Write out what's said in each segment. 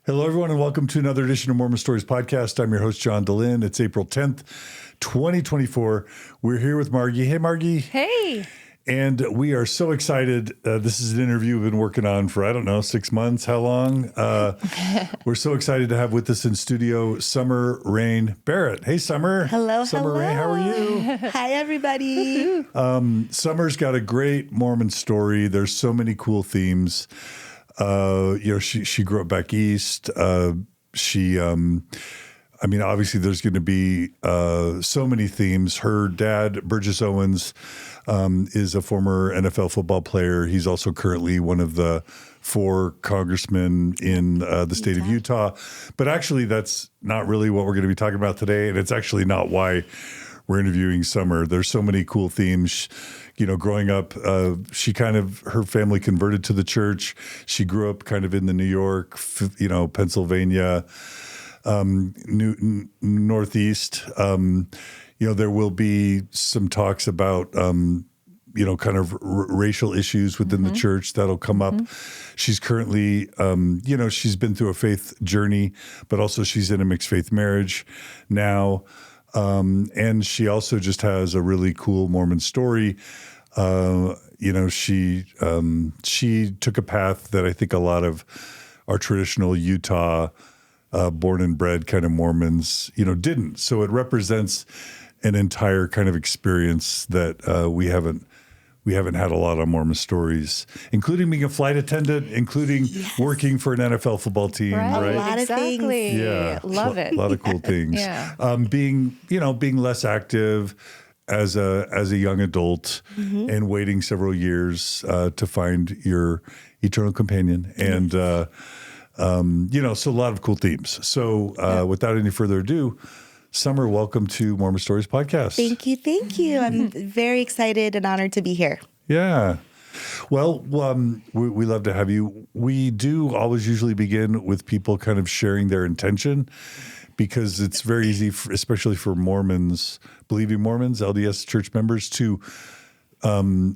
Hello, everyone, and welcome to another edition of Mormon Stories Podcast. I'm your host, John DeLynn. It's April 10th, 2024. We're here with Margie. Hey, Margie. Hey. And we are so excited. This is an interview we've been working on for, 6 months. How long? We're so excited to have with us in studio Summur-Rayn Berrett. Hey, Summer. Hello, Summur-Rayn, how are you? Hi, everybody. Summer's got a great Mormon story. There's so many cool themes. She grew up back east. Obviously there's going to be so many themes. Her dad, Burgess Owens, is a former NFL football player. He's also currently one of the 4 congressmen in the state of Utah. But actually, that's not really what we're going to be talking about today. And it's actually not why we're interviewing Summer. There's so many cool themes. Growing up, her family converted to the church. She grew up kind of in the New York, Pennsylvania, Northeast. There will be some talks about, racial issues within the church that'll come up. She's currently, she's been through a faith journey, but also she's in a mixed faith marriage now. And she also just has a really cool Mormon story. She took a path that I think a lot of our traditional Utah born and bred kind of Mormons, didn't. So it represents an entire kind of experience that we haven't had a lot of Mormon stories, including being a flight attendant, including working for an NFL football team, right? A lot of things. Yeah. Love it. A lot of cool things. Yeah. Being less active as a young adult and waiting several years to find your eternal companion. And, so a lot of cool themes. So without any further ado, Summer, welcome to Mormon Stories Podcast. Thank you. I'm very excited and honored to be here. Yeah. Well, we love to have you. We do always usually begin with people kind of sharing their intention because it's very easy, especially for Mormons, believing Mormons, LDS church members, to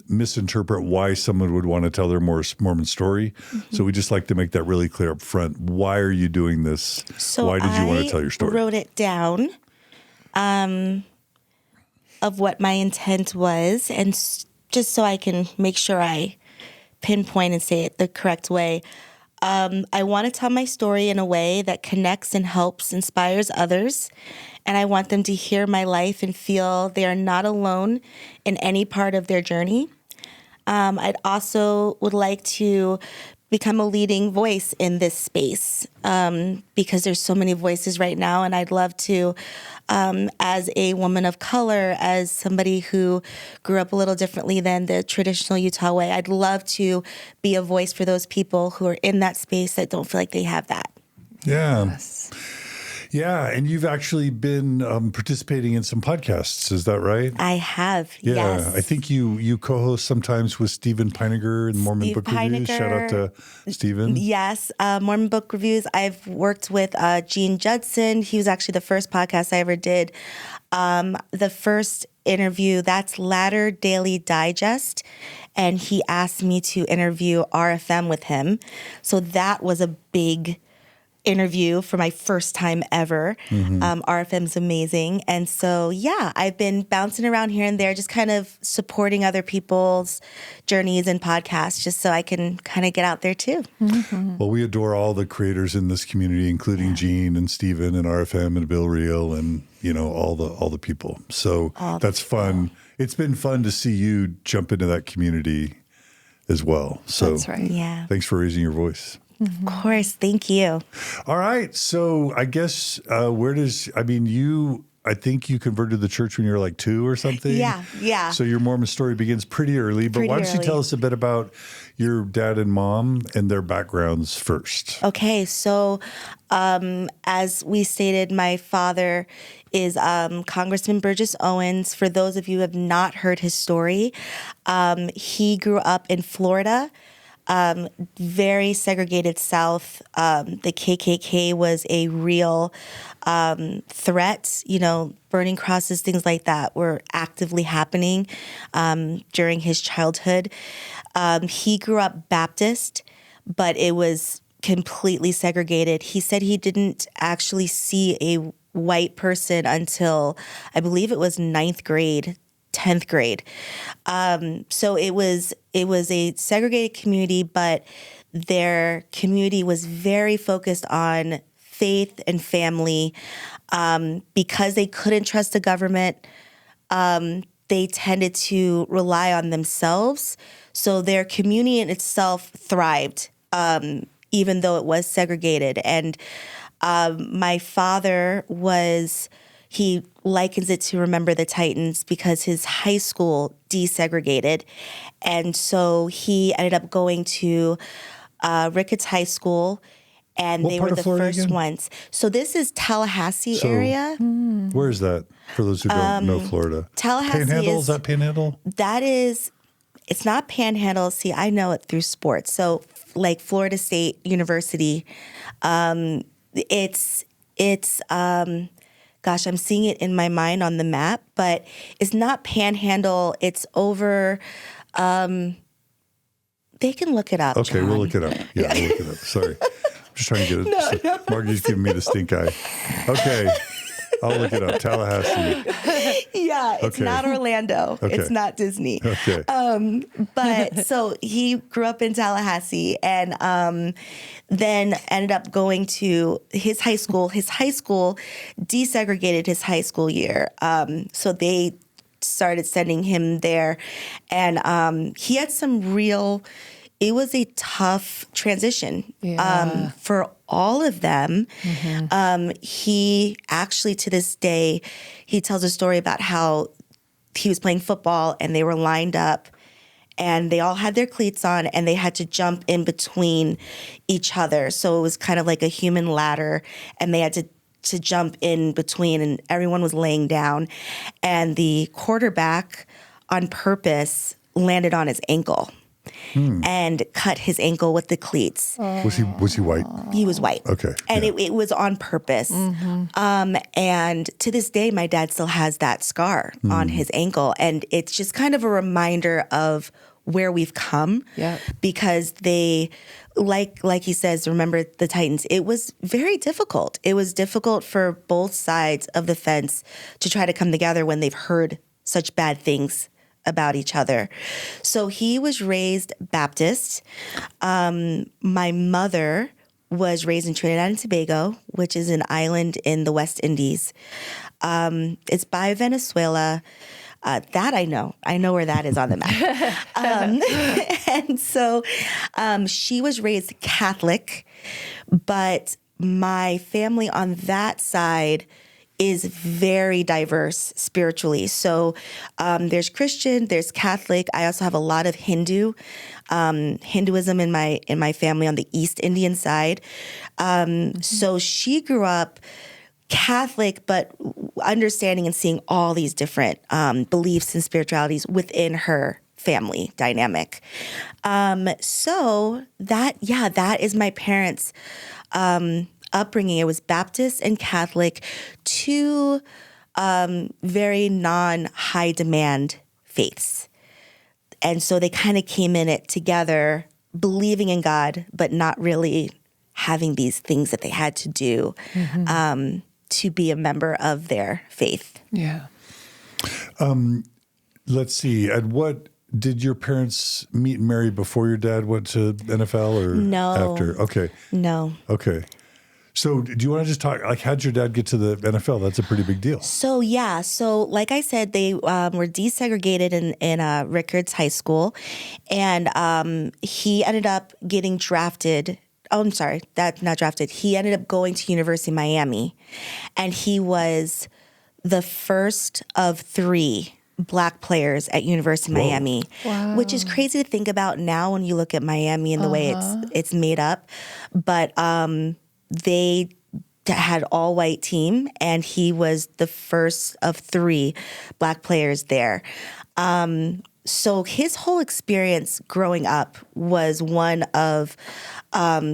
misinterpret why someone would want to tell their Mormon story. So we just like to make that really clear up front. Why are you doing this? So why did you want to tell your story? I wrote it down of what my intent was, and just so I can make sure I pinpoint and say it the correct way. I want to tell my story in a way that connects and helps, inspires others. And I want them to hear my life and feel they are not alone in any part of their journey. I'd also would like to become a leading voice in this space because there's so many voices right now. And I'd love to, as a woman of color, as somebody who grew up a little differently than the traditional Utah way, I'd love to be a voice for those people who are in that space that don't feel like they have that. Yeah. Yes. Yeah, and you've actually been participating in some podcasts, is that right? I have, Yeah, yes. I think you co-host sometimes with Stephen Peiniger in Mormon Book Reviews. Shout out to Stephen. Yes, Mormon Book Reviews. I've worked with Gene Judson. He was actually the first podcast I ever did. The first interview, that's Latter Daily Digest, and he asked me to interview RFM with him. So that was a big interview for my first time ever. RFM's amazing. And so, I've been bouncing around here and there, just kind of supporting other people's journeys and podcasts, just so I can kind of get out there too. Well, we adore all the creators in this community, including Gene and Stephen and RFM and Bill Reel and, all the people. So that's fun. It's been fun to see you jump into that community as well. So that's right. Yeah. Thanks for raising your voice. Of course. Thank you. All right. So I guess I think you converted to the church when you were like 2 or something. Yeah. So your Mormon story begins pretty early, but why don't you tell us a bit about your dad and mom and their backgrounds first? Okay. So as we stated, my father is Congressman Burgess Owens. For those of you who have not heard his story, he grew up in Florida. Very segregated South. The KKK was a real threat. Burning crosses, things like that were actively happening during his childhood. He grew up Baptist, but it was completely segregated. He said he didn't actually see a white person until I believe it was 9th grade, 10th grade. So it was a segregated community, but their community was very focused on faith and family. Because they couldn't trust the government, they tended to rely on themselves. So their community in itself thrived, even though it was segregated. And my father he likens it to Remember the Titans because his high school desegregated. And so he ended up going to Ricketts High School, and What they part were of the Florida first again? ones. So this is Tallahassee area. Where is that? For those who don't know Florida. Tallahassee Panhandle? Is that Panhandle? That is, it's not Panhandle. See, I know it through sports. So like Florida State University, gosh, I'm seeing it in my mind on the map, but it's not Panhandle. It's over, they can look it up, Okay, John. we'll look it up. Yeah, we'll look it up. Sorry. I'm just trying to get it. Margie's giving me the stink eye. Okay. I'll look it up. Tallahassee. Yeah, it's Okay. not Orlando. Okay. It's not Disney. Okay. But so he grew up in Tallahassee and then ended up going to his high school. His high school desegregated his high school year. So they started sending him there. And he had it was a tough transition for all of them. He actually, to this day, he tells a story about how he was playing football and they were lined up and they all had their cleats on and they had to jump in between each other. So it was kind of like a human ladder and they had to jump in between and everyone was laying down. And the quarterback on purpose landed on his ankle. And cut his ankle with the cleats. Was he white? He was white. Okay. And yeah. it was on purpose. And to this day, my dad still has that scar on his ankle. And it's just kind of a reminder of where we've come. Yeah. Because they, like he says, Remember the Titans, it was very difficult. It was difficult for both sides of the fence to try to come together when they've heard such bad things about each other. So he was raised Baptist. My mother was raised in Trinidad and Tobago, which is an island in the West Indies. It's by Venezuela. That I know. I know where that is on the map. And so she was raised Catholic, but my family on that side is very diverse spiritually. So there's Christian, there's Catholic. I also have a lot of Hinduism in my family on the East Indian side. So she grew up Catholic, but understanding and seeing all these different beliefs and spiritualities within her family dynamic. So that is my parents' upbringing. It was Baptist and Catholic, two very non-high demand faiths. And so they kind of came in it together, believing in God, but not really having these things that they had to do to be a member of their faith. Yeah. Let's see. At what did your parents meet and marry before your dad went to NFL or No. after? Okay. No. Okay. So do you want to just talk, like, how'd your dad get to the NFL? That's a pretty big deal. So, yeah. So, like I said, they were desegregated in Ricketts High School. And he ended up getting drafted. Oh, I'm sorry. Not drafted. He ended up going to University of Miami. And he was the first of 3 Black players at University of Miami, which is crazy to think about now when you look at Miami and the way it's made up. But they had all white team, and he was the first of 3 Black players there. So his whole experience growing up was one of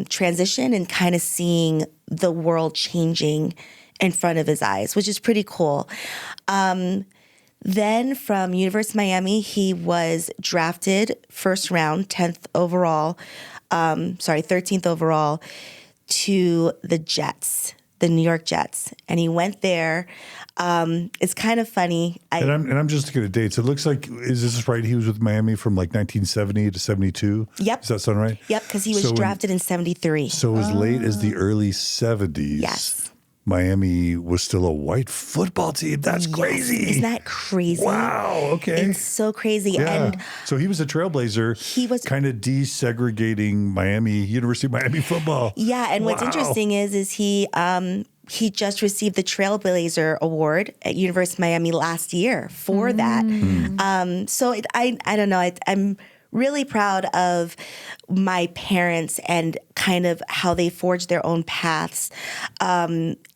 transition and kind of seeing the world changing in front of his eyes, which is pretty cool. Then from University of Miami, he was drafted first round, 10th overall, 13th overall to the Jets, the New York Jets. And he went there. It's kind of funny. And I'm just looking at dates. It looks like, is this right? He was with Miami from like 1970 to 72? Yep. Does that sound right? Yep, because he was drafted in 73. So as late as the early 70s. Yes. Miami was still a white football team. That's crazy. Isn't that crazy? Wow. Okay. It's so crazy. Yeah. And so he was a trailblazer. he was kind of desegregating University of Miami football. Yeah. And what's interesting is he just received the Trailblazer Award at University of Miami last year for that. So I don't know. I'm really proud of my parents and kind of how they forged their own paths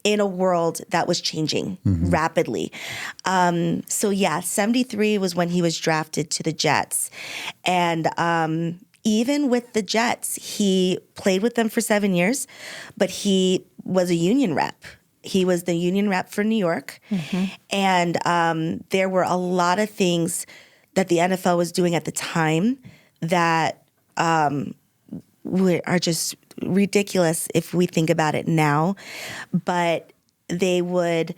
in a world that was changing rapidly. 73 was when he was drafted to the Jets. And even with the Jets, he played with them for 7 years, but he was a union rep. He was the union rep for New York. And there were a lot of things that the NFL was doing at the time that are just ridiculous if we think about it now. But they would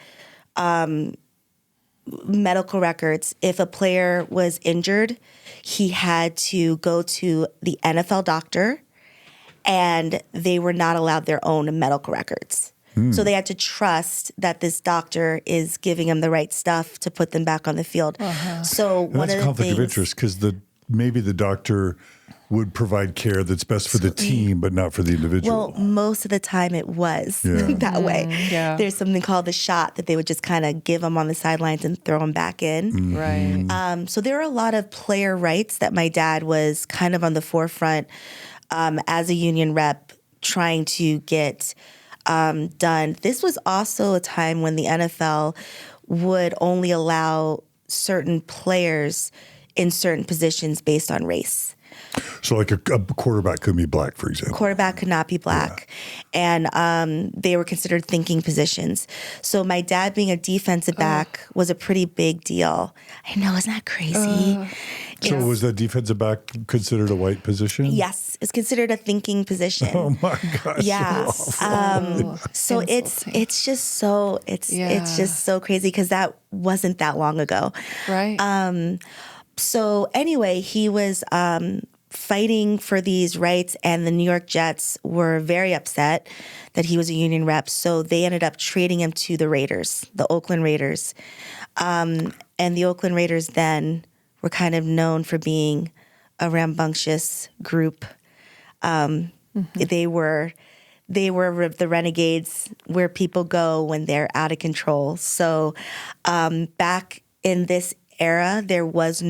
medical records. If a player was injured, he had to go to the NFL doctor, and they were not allowed their own medical records. So they had to trust that this doctor is giving them the right stuff to put them back on the field. So And that's a conflict of interest because maybe the doctor would provide care that's best for the team, but not for the individual. Well, most of the time it was that way. Yeah. There's something called the shot that they would just kind of give them on the sidelines and throw them back in. Right. So there are a lot of player rights that my dad was kind of on the forefront as a union rep trying to get done. This was also a time when the NFL would only allow certain players in certain positions based on race. So like a quarterback could be black, for example. Quarterback could not be black. And they were considered thinking positions. So my dad being a defensive back was a pretty big deal. I know, isn't that crazy? So was that defensive back considered a white position? Yes, it's considered a thinking position. Oh my gosh. Yeah. So it's just so crazy because that wasn't that long ago. Right. So anyway, he was fighting for these rights, and the New York Jets were very upset that he was a union rep. So they ended up trading him to the Raiders, the Oakland Raiders. And the Oakland Raiders then were kind of known for being a rambunctious group. They were the renegades, where people go when they're out of control. So back in this era, there was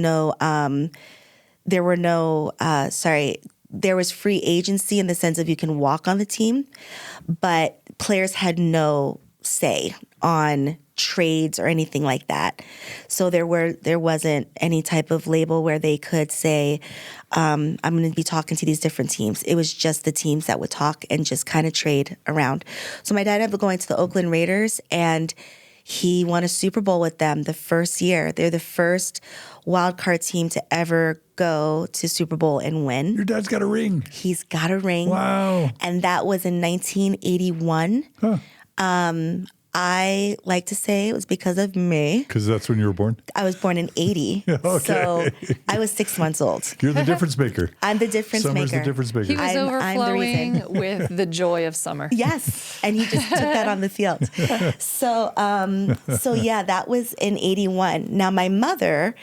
free agency in the sense of you can walk on the team, but players had no say on trades or anything like that. So there wasn't any type of label where they could say, I'm going to be talking to these different teams. It was just the teams that would talk and just kind of trade around. So my dad ended up going to the Oakland Raiders, and he won a Super Bowl with them the first year. They're the first wild card team to ever go to Super Bowl and win. Your dad's got a ring. He's got a ring. Wow. And that was in 1981. Huh. I like to say it was because of me. Because that's when you were born? I was born in 80. Okay. So I was 6 months old. You're the difference maker. I'm the difference Summer's maker. the difference maker. He was I'm the overflowing reason. with the joy of summer. Yes, and he just took that on the field. So yeah, that was in 81. Now, my mother,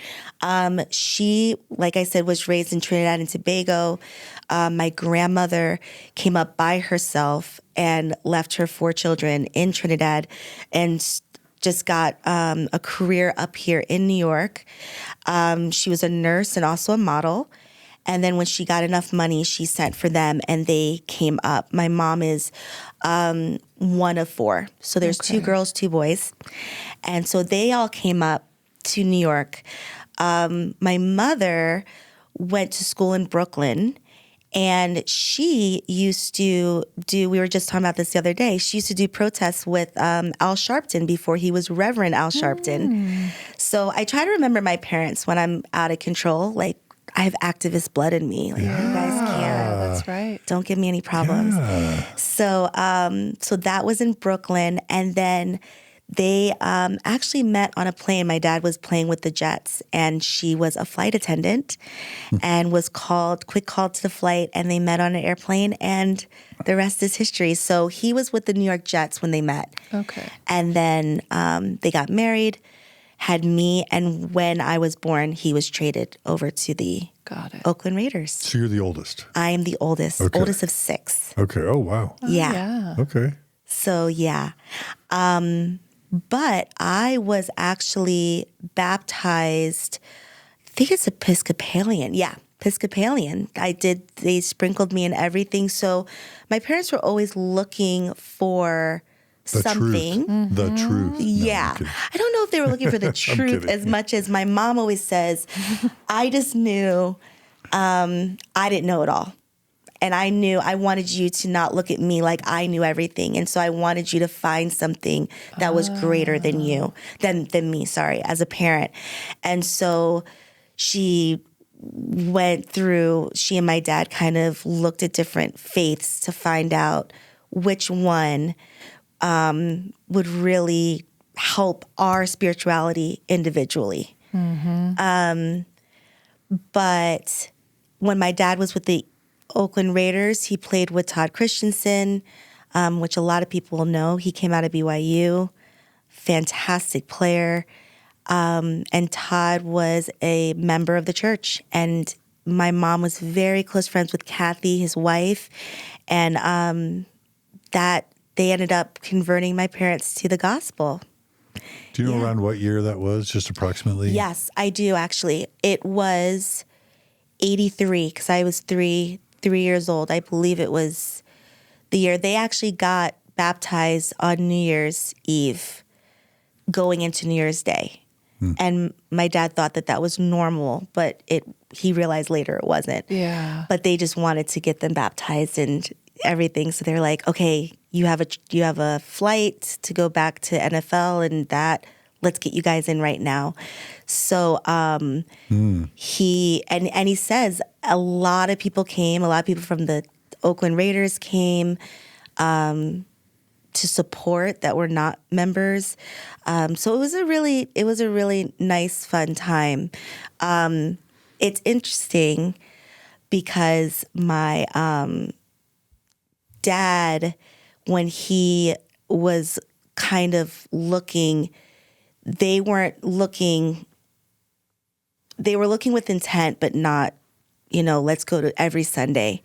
she, like I said, was raised in Trinidad and Tobago. My grandmother came up by herself and left her 4 children in Trinidad and just got a career up here in New York. She was a nurse and also a model. And then when she got enough money, she sent for them and they came up. My mom is one of 4. So there's 2 girls, 2 boys. And so they all came up to New York. My mother went to school in Brooklyn. And she used to do, we were just talking about this the other day, she used to do protests with Al Sharpton before he was Reverend Al Sharpton. So I try to remember my parents when I'm out of control. Like, I have activist blood in me. Like, you guys can't. That's right. Don't give me any problems. Yeah. So, so that was in Brooklyn, and then they actually met on a plane. My dad was playing with the jets, and she was a flight attendant, and was quick called to the flight, and they met on an airplane, and the rest is history. So he was with the New York Jets when they met. Okay. And then they got married, had me, and when I was born, he was traded over to the Got it. Oakland Raiders. So you're the oldest. I am the oldest, Okay. oldest of 6. Okay. Oh, wow. Yeah. Yeah. Okay. So, yeah. But I was actually baptized, I think it's Episcopalian. Yeah, Episcopalian. They sprinkled me in everything. So my parents were always looking for The something. truth. The truth. No, Yeah. I'm kidding. I don't know if they were looking for the truth kidding. as much as my mom always says. I just knew I didn't know it all. And I knew I wanted you to not look at me like I knew everything. And so I wanted you to find something that was greater than you, than me, sorry, as a parent. And so she and my dad kind of looked at different faiths to find out which one would really help our spirituality individually. But when my dad was with the Oakland Raiders, he played with Todd Christensen, which a lot of people will know. He came out of BYU, fantastic player. And Todd was a member of the church. And my mom was very close friends with Kathy, his wife. And that they ended up converting my parents to the gospel. Do you know around what year that was, just approximately? Yes, I do actually. It was 83 because I was three years old. I believe it was the year they actually got baptized on New Year's Eve, going into New Year's Day. And my dad thought that was normal, but he realized later it wasn't. Yeah. But they just wanted to get them baptized and everything. So they're like, okay, you have a flight to go back to NFL and that. Let's get you guys in right now. So he says a lot of people came. A lot of people from the Oakland Raiders came to support that were not members. So it was a really nice, fun time. It's interesting because my dad, when he was kind of looking, they were looking with intent, but not, let's go to every Sunday.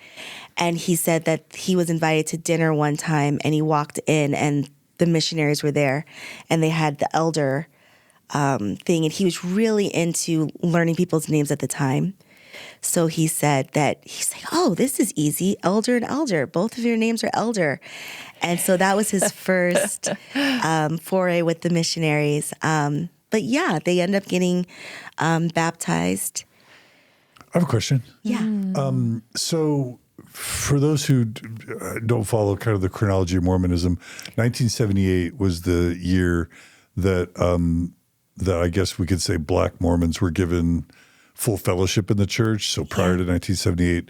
And he said that he was invited to dinner one time and he walked in and the missionaries were there and they had the elder thing. And he was really into learning people's names at the time. So he said that he's like, oh, this is easy. Elder and elder. Both of your names are elder. And so that was his first foray with the missionaries. But yeah, they end up getting baptized. I have a question. Yeah. So for those who don't follow kind of the chronology of Mormonism, 1978 was the year that I guess we could say Black Mormons were given full fellowship in the church. So prior to 1978,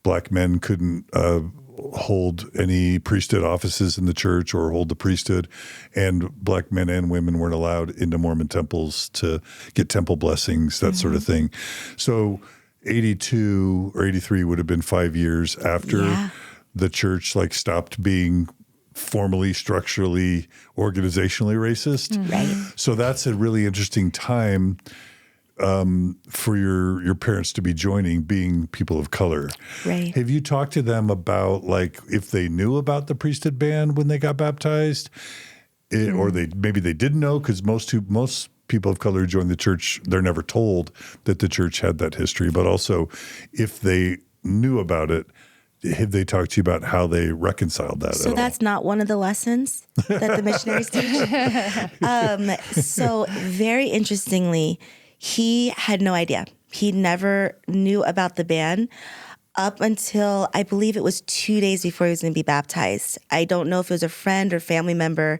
Black men couldn't hold any priesthood offices in the church or hold the priesthood, and Black men and women weren't allowed into Mormon temples to get temple blessings, that sort of thing. So 82 or 83 would have been 5 years after the church stopped being formally, structurally, organizationally racist. Right. So that's a really interesting time for your parents to be joining, being people of color. Right. Have you talked to them about if they knew about the priesthood ban when they got baptized, or maybe they didn't know, because most people of color who join the church, they're never told that the church had that history. But also, if they knew about it, have they talked to you about how they reconciled that? So that's not one of the lessons that the missionaries teach. So very interestingly, he had no idea. He never knew about the ban up until I believe it was 2 days before he was going to be baptized. I don't know if it was a friend or family member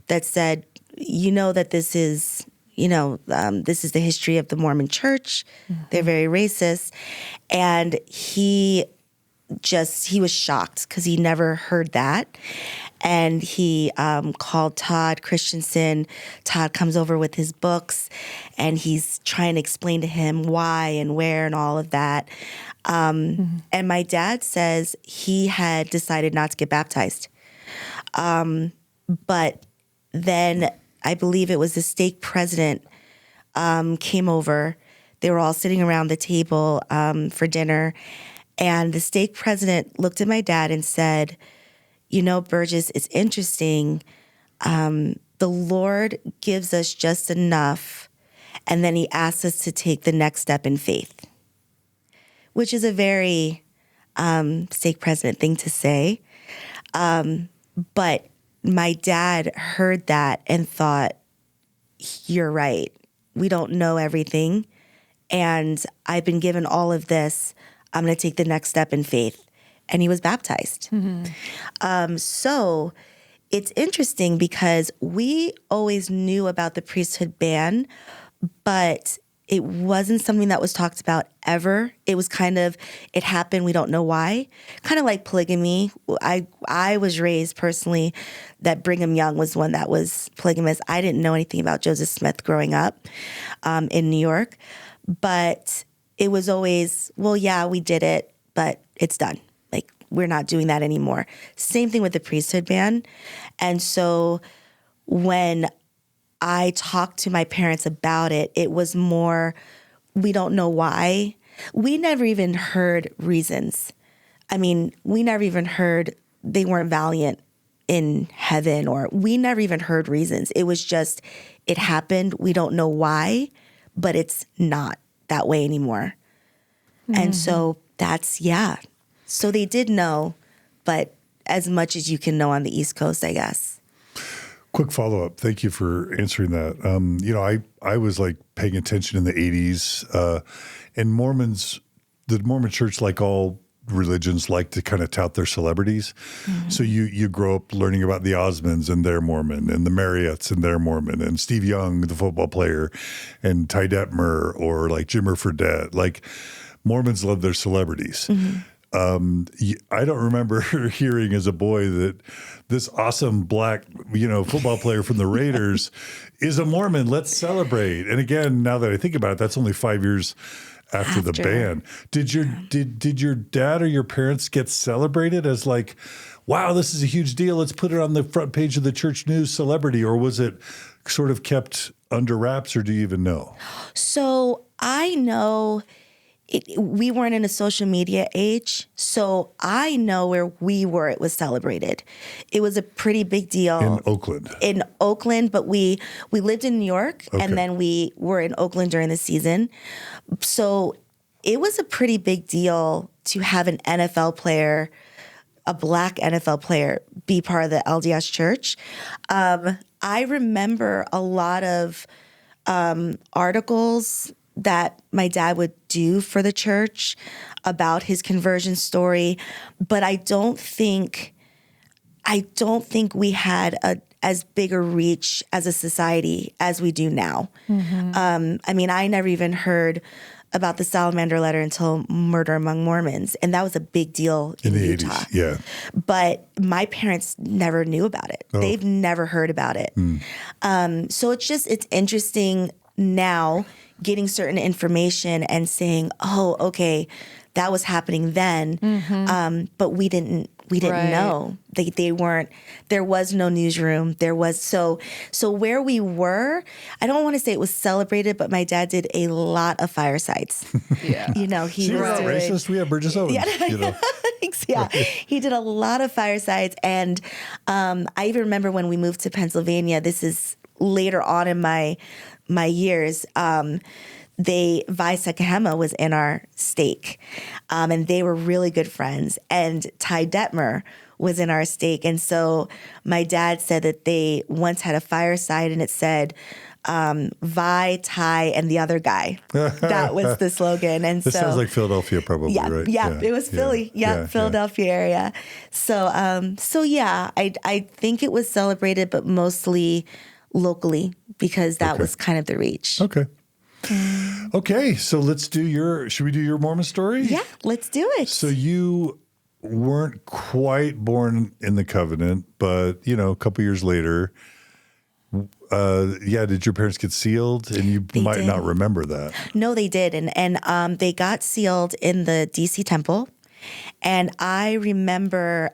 that said, that this is, this is the history of the Mormon church. They're very racist. And he he was shocked because he never heard that. And he called Todd Christensen. Todd comes over with his books, and he's trying to explain to him why and where and all of that. And my dad says he had decided not to get baptized. But then I believe it was the stake president came over. They were all sitting around the table for dinner. And the stake president looked at my dad and said, you know, Burgess, it's interesting. The Lord gives us just enough, and then he asks us to take the next step in faith, which is a very stake president thing to say. But my dad heard that and thought, you're right. We don't know everything. And I've been given all of this. I'm going to take the next step in faith. And he was baptized. So it's interesting because we always knew about the priesthood ban, but it wasn't something that was talked about ever. It was kind of, it happened, we don't know why. Kind of like polygamy. I was raised personally that Brigham Young was one that was polygamous. I didn't know anything about Joseph Smith growing up in New York. But it was always, well, yeah, we did it, but it's done. Like, we're not doing that anymore. Same thing with the priesthood ban. And so when I talked to my parents about it, it was more, we don't know why. We never even heard reasons. I mean, we never even heard they weren't valiant in heaven, or we never even heard reasons. It was just, it happened. We don't know why, but it's not that way anymore. And so that's, yeah. So they did know, but as much as you can know on the East Coast, I guess. Quick follow-up. Thank you for answering that. You know, I was like paying attention in the 80s, and the Mormon church, like all religions, like to kind of tout their celebrities. So you grow up learning about the Osmonds and they're Mormon, and the Marriotts and they're Mormon, and Steve Young, the football player, and Ty Detmer, or like Jimmer Fredette. Like, Mormons love their celebrities. I don't remember hearing as a boy that this awesome black, football player from the Raiders is a Mormon. Let's celebrate. And again, now that I think about it, that's only 5 years after the ban. Did your dad or your parents get celebrated as like, wow, this is a huge deal, let's put it on the front page of the church news, celebrity, or was it sort of kept under wraps, or do you even know? So I know we weren't in a social media age, so I know where we were, it was celebrated. It was a pretty big deal. In Oakland, but we lived in New York, and then we were in Oakland during the season. So it was a pretty big deal to have an NFL player, a black NFL player, be part of the LDS church. I remember a lot of articles that my dad would do for the church about his conversion story, but I don't think we had as big a reach as a society as we do now. I mean, I never even heard about the Salamander letter until Murder Among Mormons, and that was a big deal in the Utah. 80s, yeah. But my parents never knew about it. Oh. They've never heard about it. So it's interesting now getting certain information and saying, oh, okay, that was happening then. But we didn't know. They weren't, there was no newsroom. There was, so where we were, I don't want to say it was celebrated, but my dad did a lot of firesides. Yeah. He we're was not racist. We have Burgess Owens. Yeah. He did a lot of firesides. And I even remember when we moved to Pennsylvania, this is later on in my years, Vi Sekahema was in our stake, and they were really good friends. And Ty Detmer was in our stake. And so my dad said that they once had a fireside, and it said, Vi, Ty, and the other guy. That was the slogan. And this sounds like Philadelphia, probably, right? Yeah, it was Philly. Yeah, Philadelphia area. So, I think it was celebrated, but mostly locally, because that was kind of the reach. Okay, so should we do your Mormon story? Yeah, let's do it. So you weren't quite born in the covenant, but, a couple years later, did your parents get sealed? And you They might did. not remember that. No, they did. And they got sealed in the DC temple. And I remember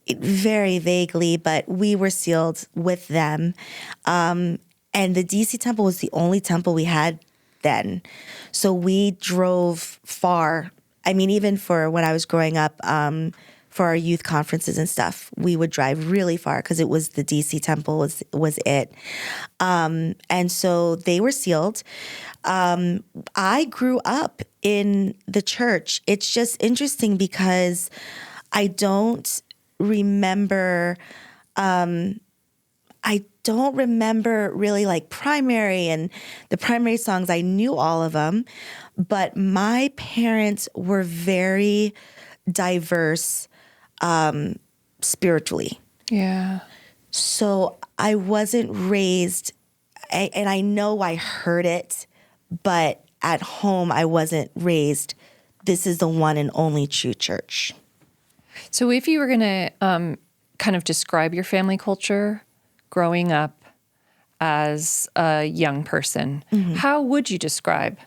it very vaguely, but we were sealed with them. And the DC temple was the only temple we had then. So we drove far. I mean, even for when I was growing up, for our youth conferences and stuff, we would drive really far because it was the DC temple was it. And so they were sealed. I grew up in the church. It's just interesting because I don't remember really like primary and the primary songs. I knew all of them, but my parents were very diverse spiritually. Yeah. So I wasn't raised, and I know I heard it, but at home I wasn't raised, this is the one and only true church. So if you were going to kind of describe your family culture growing up as a young person, how would you describe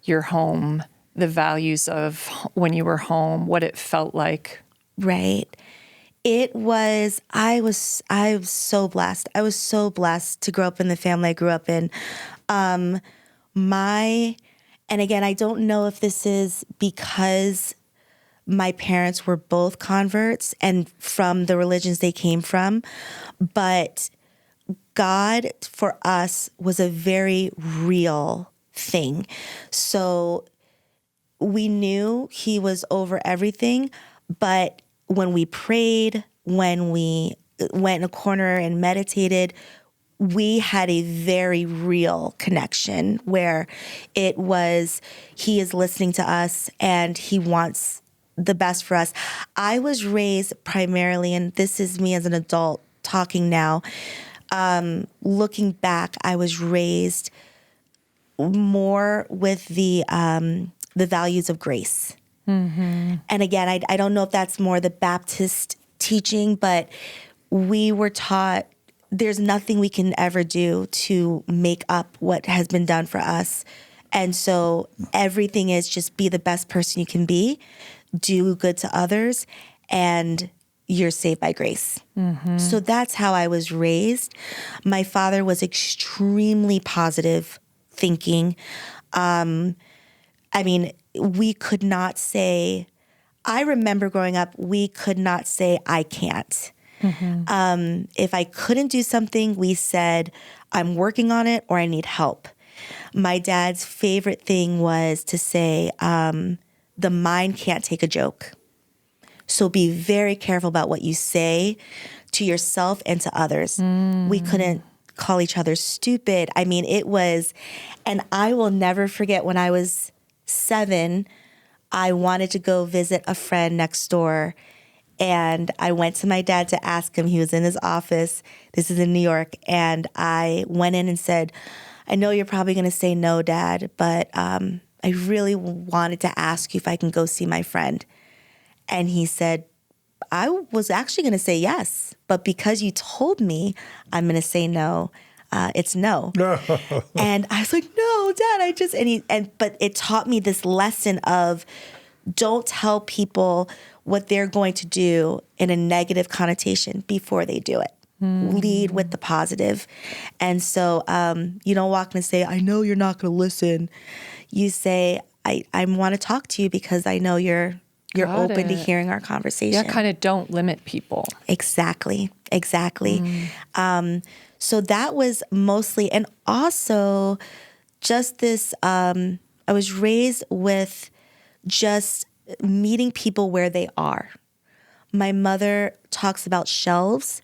your home, the values of when you were home, what it felt like? Right. I was so blessed. I was so blessed to grow up in the family I grew up in. And again, I don't know if this is because my parents were both converts and from the religions they came from, but God for us was a very real thing. So we knew he was over everything, but when we prayed, when we went in a corner and meditated, we had a very real connection where it was, he is listening to us and he wants the best for us. I was raised primarily, and this is me as an adult talking now, looking back, I was raised more with the values of grace. Mm-hmm. And again, I don't know if that's more the Baptist teaching, but we were taught there's nothing we can ever do to make up what has been done for us. And so everything is just be the best person you can be, do good to others, and you're saved by grace. Mm-hmm. So that's how I was raised. My father was extremely positive thinking. We could not say, I remember growing up, we could not say, I can't. Mm-hmm. If I couldn't do something, we said, I'm working on it or I need help. My dad's favorite thing was to say, the mind can't take a joke. So be very careful about what you say to yourself and to others. We couldn't call each other stupid. I mean, it was, and I will never forget when I was 7, I wanted to go visit a friend next door. And I went to my dad to ask him. He was in his office. This is in New York. And I went in and said, I know you're probably going to say no, Dad, but I really wanted to ask you if I can go see my friend. And he said, I was actually going to say yes, but because you told me I'm going to say no, it's no. And I was like, no, Dad, but it taught me this lesson of don't tell people what they're going to do in a negative connotation before they do it. Lead with the positive. And so you don't walk in and say, I know you're not going to listen. You say, I want to talk to you because I know you're open to hearing our conversation. Yeah, kind of don't limit people. Exactly. So that was mostly, and also just this, I was raised with just meeting people where they are. My mother talks about shelves,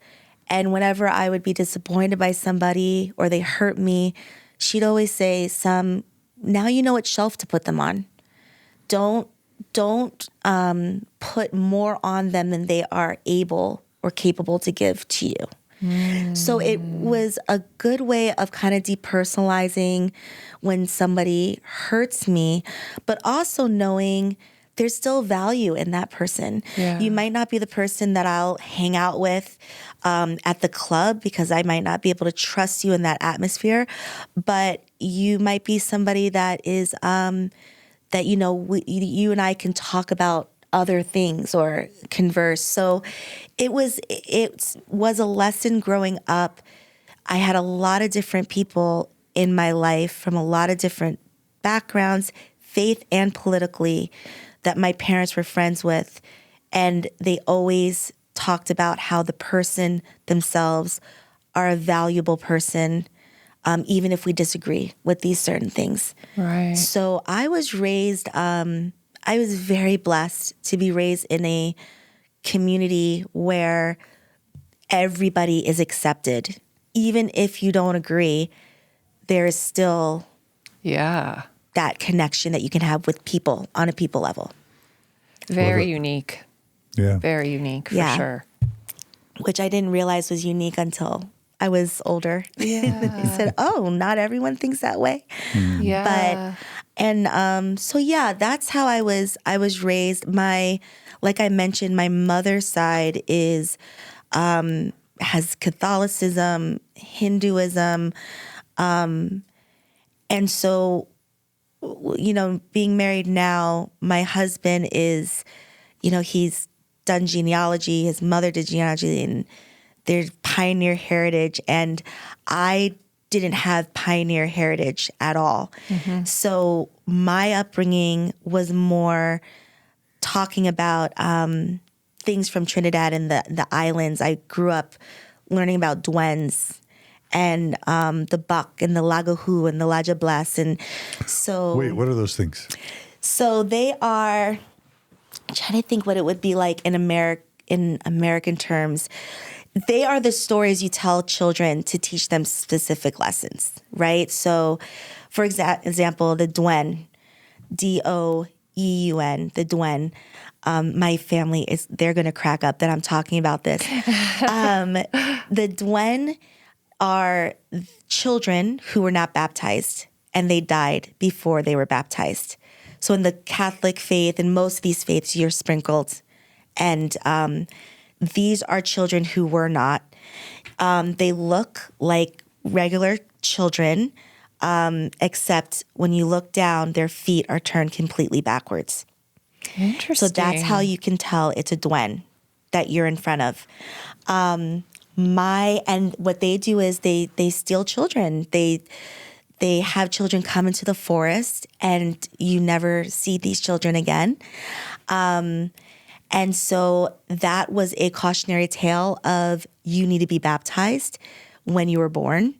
and whenever I would be disappointed by somebody or they hurt me, she'd always say, now you know what shelf to put them on. Don't put more on them than they are able or capable to give to you. So it was a good way of kind of depersonalizing when somebody hurts me, but also knowing there's still value in that person. Yeah. You might not be the person that I'll hang out with at the club because I might not be able to trust you in that atmosphere, but you might be somebody that is that you and I can talk about other things or converse. So it was a lesson growing up. I had a lot of different people in my life from a lot of different backgrounds, faith and politically, that my parents were friends with. And they always talked about how the person themselves are a valuable person, even if we disagree with these certain things. Right. So I was raised, I was very blessed to be raised in a community where everybody is accepted. Even if you don't agree, there is still that connection that you can have with people on a people level. Very unique. Yeah. Very unique, for sure. Which I didn't realize was unique until I was older. Yeah. I said, oh, not everyone thinks that way. Yeah. So that's how I was raised. Like I mentioned, my mother's side has Catholicism, Hinduism, and so, being married now, my husband is, he's done genealogy, his mother did genealogy, and there's pioneer heritage, and I didn't have pioneer heritage at all. Mm-hmm. So my upbringing was more talking about things from Trinidad and the islands. I grew up learning about duendes and the buck and the lagahu and the lajables. And so... Wait, what are those things? So they are... I'm trying to think what it would be like in American terms. They are the stories you tell children to teach them specific lessons, right? So, for example, the duen, D-O-E-U-N, the duen. My family they're going to crack up that I'm talking about this. The duen are children who were not baptized, and they died before they were baptized. So in the Catholic faith and most of these faiths, you're sprinkled. And these are children who were not. They look like regular children, except when you look down, their feet are turned completely backwards. Interesting. So that's how you can tell it's a duen that you're in front of. And what they do is they steal children. They have children come into the forest, and you never see these children again. And so that was a cautionary tale of you need to be baptized when you were born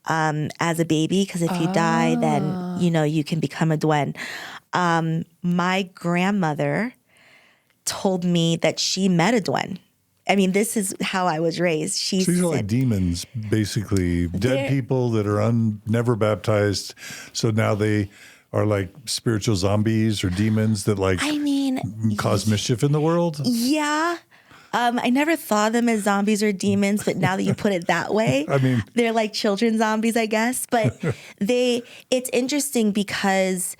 as a baby, because if you die, then, you can become a duen. My grandmother told me that she met a duen. I mean, this is how I was raised. So these are like demons, basically, dead people that are never baptized. So now they are like spiritual zombies or demons that cause mischief in the world. Yeah. I never thought of them as zombies or demons, but now that you put it that way, I mean, they're like children zombies, I guess. But it's interesting because,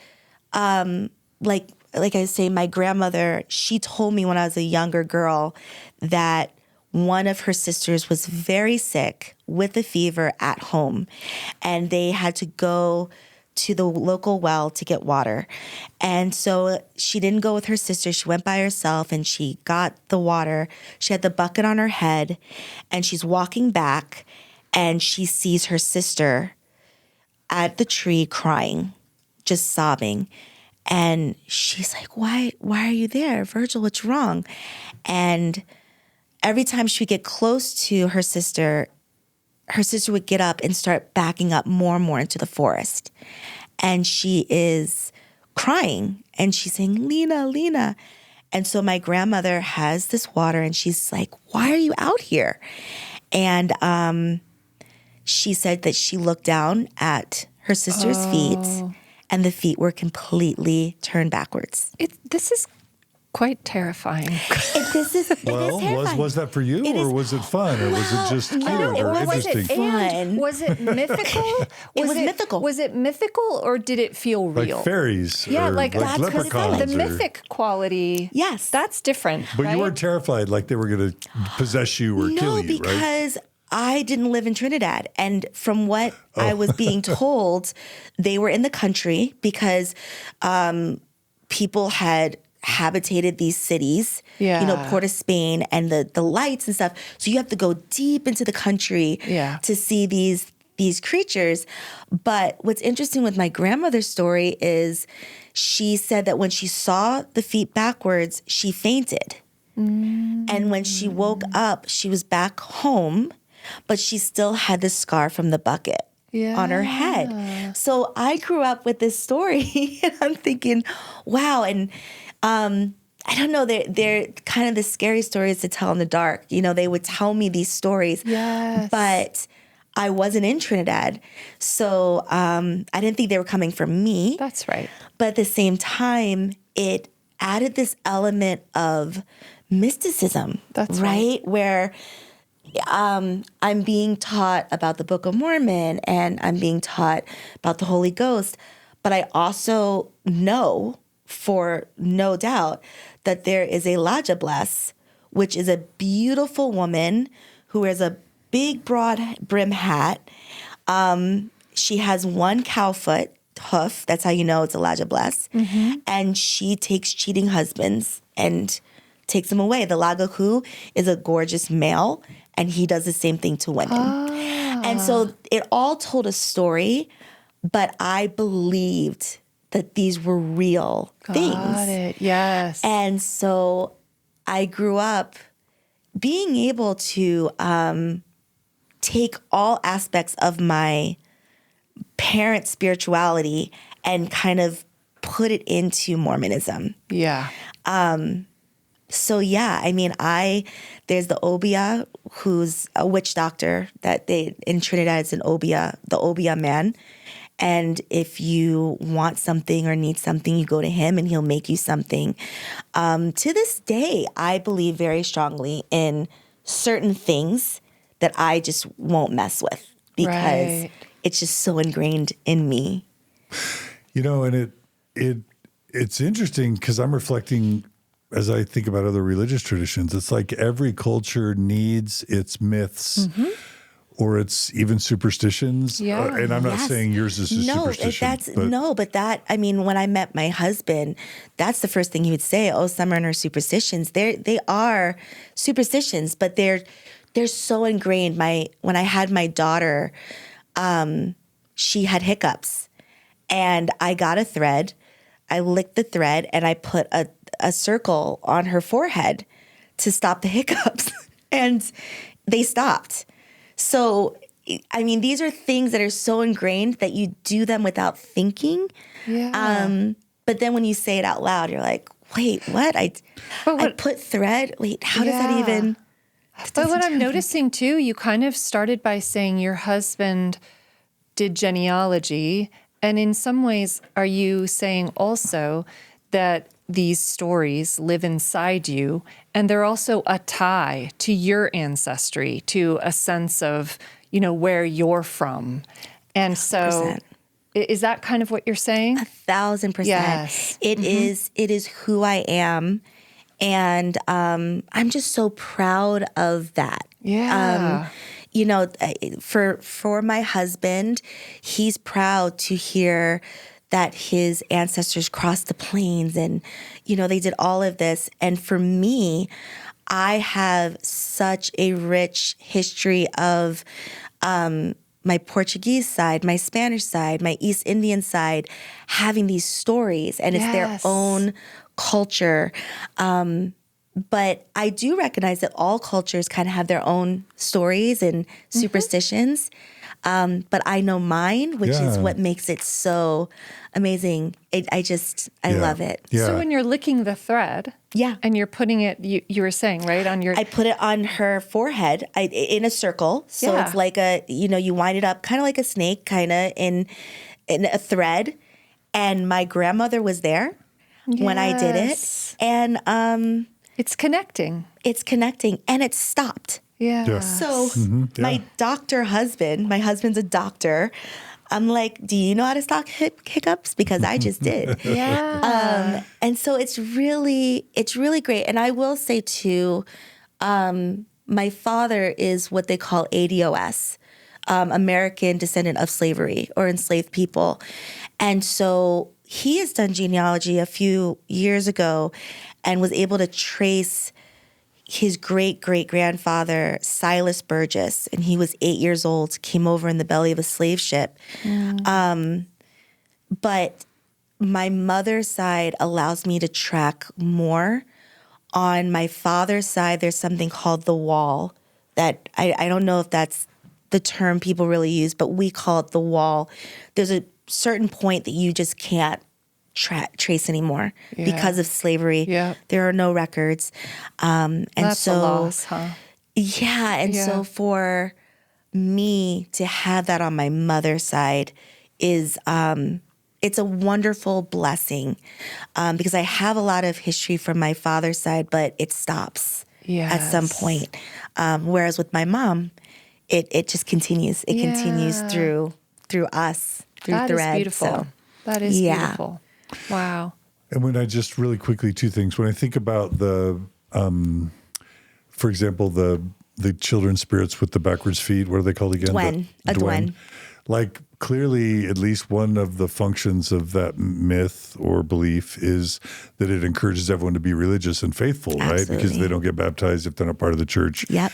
like I say, my grandmother, she told me when I was a younger girl that one of her sisters was very sick with a fever at home, and they had to go to the local well to get water. And so she didn't go with her sister. She went by herself, and she got the water. She had the bucket on her head, and she's walking back, and she sees her sister at the tree crying, just sobbing. And she's like, why are you there? Virgil, what's wrong? And every time she would get close to her sister would get up and start backing up more and more into the forest. And she is crying, and she's saying, Lena, Lena. And so my grandmother has this water, and she's like, why are you out here? And she said that she looked down at her sister's feet, and the feet were completely turned backwards. This is quite terrifying. Was that for you, or was it fun, or was it just cute or interesting? Fun. Was it mythical? It was mythical. Was it mythical, or did it feel real? Like fairies, Yeah, or like that's leprechauns, the mythic quality. Yes, that's different. But right? you weren't terrified, like they were going to possess you or kill you, right? No, because I didn't live in Trinidad. And from what I was being told, they were in the country because people had habitated these cities, Port of Spain and the lights and stuff. So you have to go deep into the country to see these creatures. But what's interesting with my grandmother's story is she said that when she saw the feet backwards, she fainted. And when she woke up, she was back home, but she still had the scar from the bucket on her head. So I grew up with this story and I'm thinking, wow. And I don't know, they're kind of the scary stories to tell in the dark. They would tell me these stories, but I wasn't in Trinidad. So I didn't think they were coming from me. That's right. But at the same time, it added this element of mysticism. That's right. Where I'm being taught about the Book of Mormon and I'm being taught about the Holy Ghost. But I also know for no doubt that there is a Laja Bless, which is a beautiful woman who wears a big broad brim hat. She has one cow foot hoof. That's how you know it's a Laja Bless. And she takes cheating husbands and takes them away. The Lagahu is a gorgeous male, and he does the same thing to women. And so it all told a story, but I believed that these were real things. Got it. Yes. And so I grew up being able to take all aspects of my parents' spirituality and kind of put it into Mormonism. Yeah. So yeah, I mean, there's the Obia, who's a witch doctor that in Trinidad, it's the Obia man. And if you want something or need something, you go to him and he'll make you something. To this day, I believe very strongly in certain things that I just won't mess with because it's just so ingrained in me. And it's interesting because I'm reflecting as I think about other religious traditions. It's like every culture needs its myths or it's even superstitions. Yeah. And I'm not saying yours is a superstition. When I met my husband, that's the first thing he would say, Summur and her superstitions. They are superstitions, but they're so ingrained. When I had my daughter, she had hiccups and I got a thread. I licked the thread and I put a circle on her forehead to stop the hiccups and they stopped. So, I mean, these are things that are so ingrained that you do them without thinking. Yeah. But then when you say it out loud, you're like, wait, what? I put thread. Wait, how does that even? But what I'm noticing too, you kind of started by saying your husband did genealogy. And in some ways, are you saying also that these stories live inside you and they're also a tie to your ancestry, to a sense of, where you're from? And so 100%. Is that kind of what you're saying? 1,000%. Yes. It is who I am. And I'm just so proud of that. Yeah. For my husband, he's proud to hear that his ancestors crossed the plains and, they did all of this. And for me, I have such a rich history of my Portuguese side, my Spanish side, my East Indian side, having these stories, and it's their own culture. But I do recognize that all cultures kind of have their own stories and superstitions. But I know mine, which is what makes it so amazing. I love it. Yeah. So when you're licking the thread, and you're putting it, you were saying, right, on your... I put it on her forehead in a circle. So it's like you wind it up kind of like a snake, kind of in a thread. And my grandmother was there. when I did Yes. it. And It's connecting. and it stopped. Yeah. Yeah. So yeah. my husband's a doctor. I'm like, do you know how to stop hiccups? Because I just did. Yeah. And so it's really great. And I will say too, my father is what they call ADOS, American descendant of slavery or enslaved people. And so he has done genealogy a few years ago and was able to trace his great-great-grandfather, Silas Burgess, and he was 8 years old, came over in the belly of a slave ship. But my mother's side allows me to track more. On my father's side, there's something called the wall that I don't know if that's the term people really use, but we call it the wall. There's a certain point that you just can't trace anymore because of slavery. Yeah. There are no records. And That's so, a loss, huh? Yeah. And so for me to have that on my mother's side is it's a wonderful blessing because I have a lot of history from my father's side, but it stops at some point. Whereas with my mom, it just continues. It continues through us, through That thread. is beautiful. So, That is beautiful. Wow. And when I just really quickly, two things. When I think about the, for example, the children's spirits with the backwards feet, what are they called again? A Dwen. Like clearly, at least one of the functions of that myth or belief is that it encourages everyone to be religious and faithful, right? Because they don't get baptized if they're not part of the church. Yep.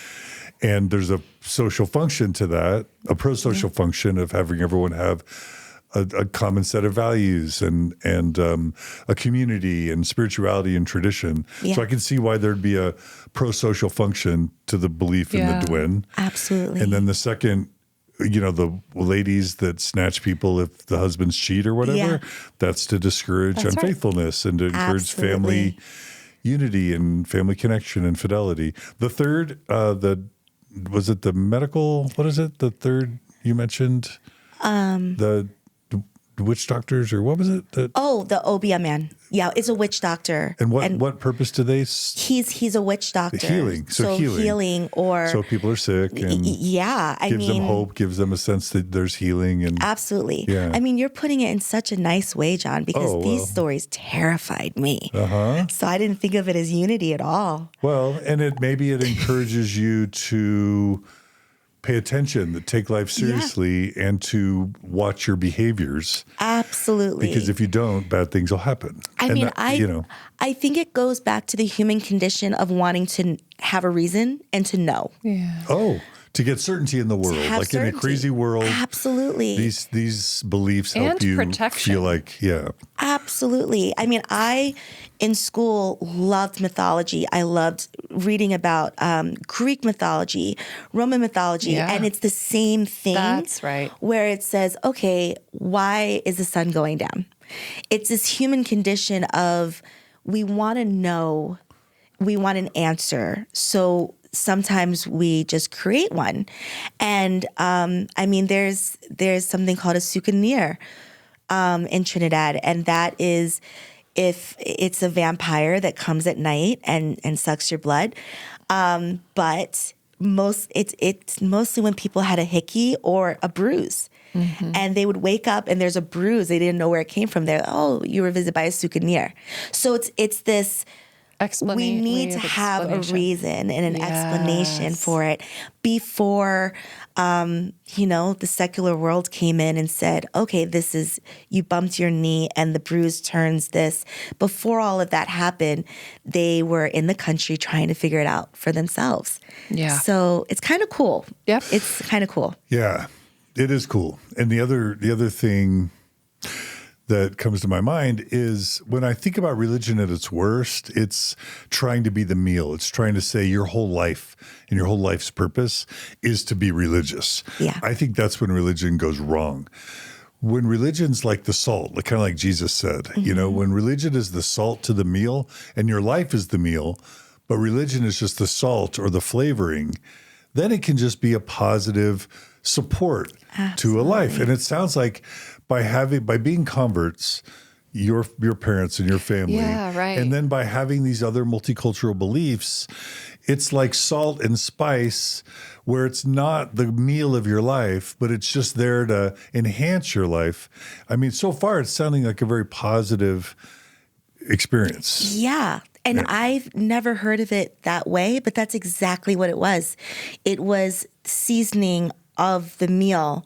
And there's a social function to that, a pro-social function of having everyone have a common set of values and a community and spirituality and tradition. Yeah. So I can see why there'd be a pro-social function to the belief in the Dwen. Absolutely. And then the second, the ladies that snatch people if the husbands cheat or whatever, that's to discourage That's right. unfaithfulness and to encourage family unity and family connection and fidelity. The third, was it the medical? What is it? The third you mentioned? The witch doctors, or what was it? the Obia man. Yeah, it's a witch doctor. And what purpose do they? He's a witch doctor. Healing. So healing or so people are sick and gives them hope, gives them a sense that there's healing and absolutely. Yeah. I mean, you're putting it in such a nice way, John, because these stories terrified me. So I didn't think of it as unity at all. Well, and maybe it encourages you to pay attention, to take life seriously, and to watch your behaviors. Absolutely. Because if you don't, bad things will happen. I think it goes back to the human condition of wanting to have a reason and to know. Yeah. Oh, to get certainty in the world, like certainty. in a crazy world. Absolutely. These beliefs help And you protection. feel like, Absolutely. I mean, I, in school, loved mythology. I loved reading about Greek mythology, Roman mythology, and it's the same thing. That's right. Where it says, okay, why is the sun going down? It's this human condition of we want to know, we want an answer. So sometimes we just create one. And I mean, there's something called a souvenir in Trinidad, and that is if it's a vampire that comes at night and sucks your blood. But it's mostly when people had a hickey or a bruise. And they would wake up and there's a bruise. They didn't know where it came from. They're, you were visited by a souvenir. So it's this. We need to have a reason and an explanation for it before, the secular world came in and said, okay, this is, you bumped your knee and the bruise turns this. Before all of that happened, they were in the country trying to figure it out for themselves. Yeah. So it's kind of cool. Yep. It's kind of cool. Yeah, it is cool. And the other thing that comes to my mind is when I think about religion at its worst, it's trying to be the meal. It's trying to say your whole life and your whole life's purpose is to be religious. Yeah. I think that's when religion goes wrong. When religion's like the salt, kind of like Jesus said, when religion is the salt to the meal and your life is the meal, but religion is just the salt or the flavoring, then it can just be a positive support to a life. And it sounds like by being converts your parents and your family. Yeah, right. And then by having these other multicultural beliefs, it's like salt and spice, where it's not the meal of your life, but it's just there to enhance your life. I mean, so far it's sounding like a very positive experience. Yeah. And I've never heard of it that way, but that's exactly what it was. It was seasoning of the meal,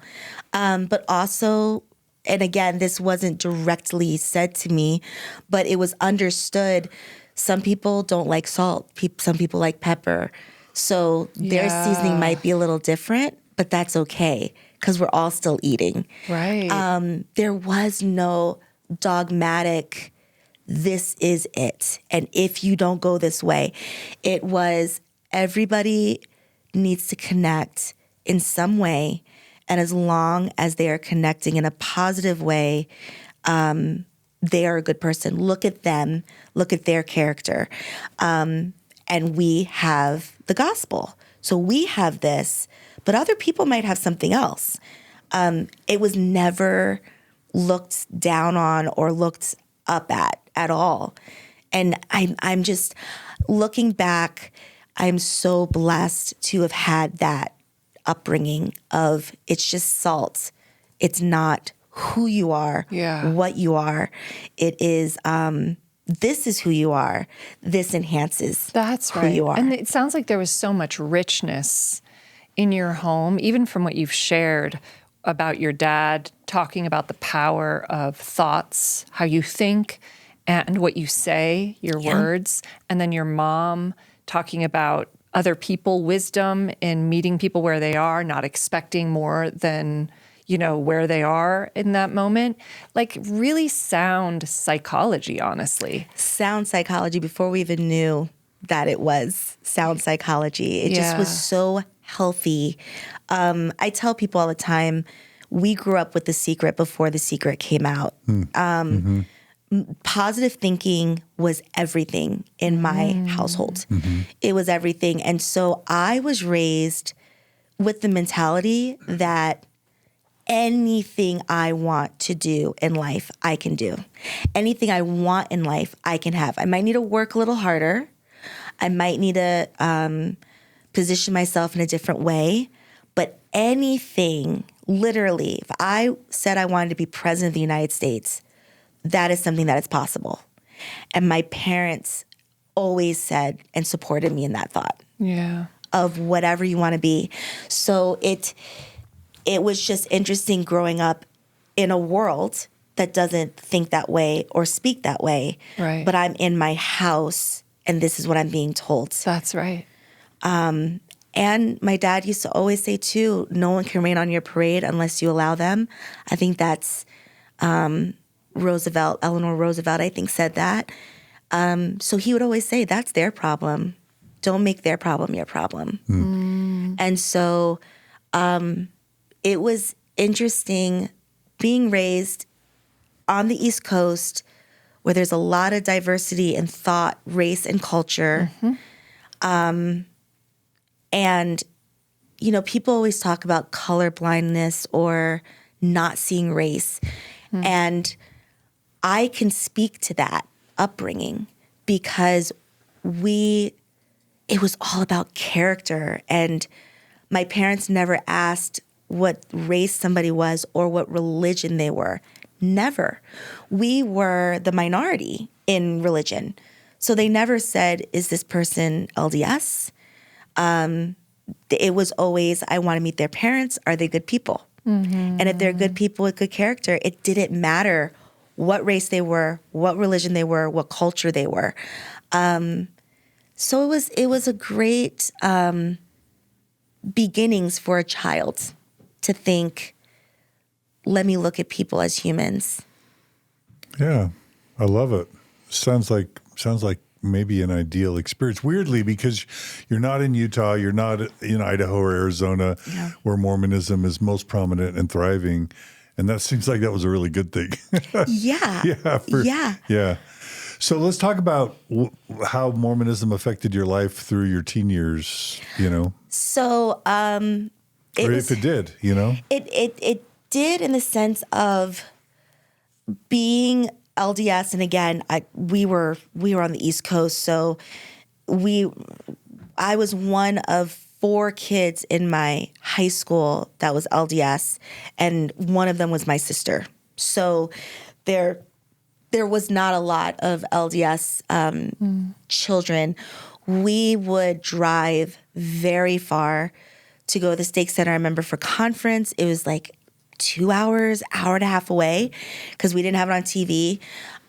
but also, and again, this wasn't directly said to me, but it was understood. Some people don't like salt. Some people like pepper. So their seasoning might be a little different, but that's okay because we're all still eating. Right. There was no dogmatic, this is it. And if you don't go this way, it was everybody needs to connect in some way. And as long as they are connecting in a positive way, they are a good person. Look at them, look at their character. And we have the gospel. So we have this, but other people might have something else. It was never looked down on or looked up at all. And I'm just looking back, I'm so blessed to have had that upbringing of it's just salt. It's not who you are, what you are. It is, this is who you are. This enhances who you are. And it sounds like there was so much richness in your home, even from what you've shared about your dad talking about the power of thoughts, how you think and what you say, your words, and then your mom talking about other people, wisdom in meeting people where they are, not expecting more than, where they are in that moment. Like really sound psychology, honestly. Sound psychology before we even knew that it was sound psychology. It just was so healthy. I tell people all the time, we grew up with The Secret before The Secret came out. Positive thinking was everything in my household. It was everything. And so I was raised with the mentality that anything I want to do in life, I can do. Anything I want in life, I can have. I might need to work a little harder. I might need to position myself in a different way. But anything, literally, if I said I wanted to be president of the United States, that is something that is possible. And my parents always said and supported me in that thought. Of whatever you want to be. So it was just interesting growing up in a world that doesn't think that way or speak that way. Right. But I'm in my house and this is what I'm being told. That's right. And my dad used to always say too, no one can rain on your parade unless you allow them. I think that's Eleanor Roosevelt, I think, said that. So he would always say, that's their problem. Don't make their problem your problem. And so it was interesting being raised on the East Coast where there's a lot of diversity in thought, race, and culture. And, people always talk about color blindness or not seeing race. And I can speak to that upbringing because it was all about character. And my parents never asked what race somebody was or what religion they were. Never. We were the minority in religion. So they never said, is this person LDS? It was always, I want to meet their parents. Are they good people? And if they're good people with good character, it didn't matter what race they were, what religion they were, what culture they were. So it was a great beginnings for a child to think, let me look at people as humans. Yeah, I love it. Sounds like maybe an ideal experience. Weirdly, because you're not in Utah, you're not in Idaho or Arizona, where Mormonism is most prominent and thriving, and that seems like that was a really good thing. Yeah. So let's talk about how Mormonism affected your life through your teen years. So, if it did, it did in the sense of being LDS, and again, we were on the East Coast, so I was one of 4 kids in my high school that was LDS, and one of them was my sister. So there was not a lot of LDS children. We would drive very far to go to the Stake Center. I remember for conference, it was like 2 hours, hour and a half away, because we didn't have it on TV.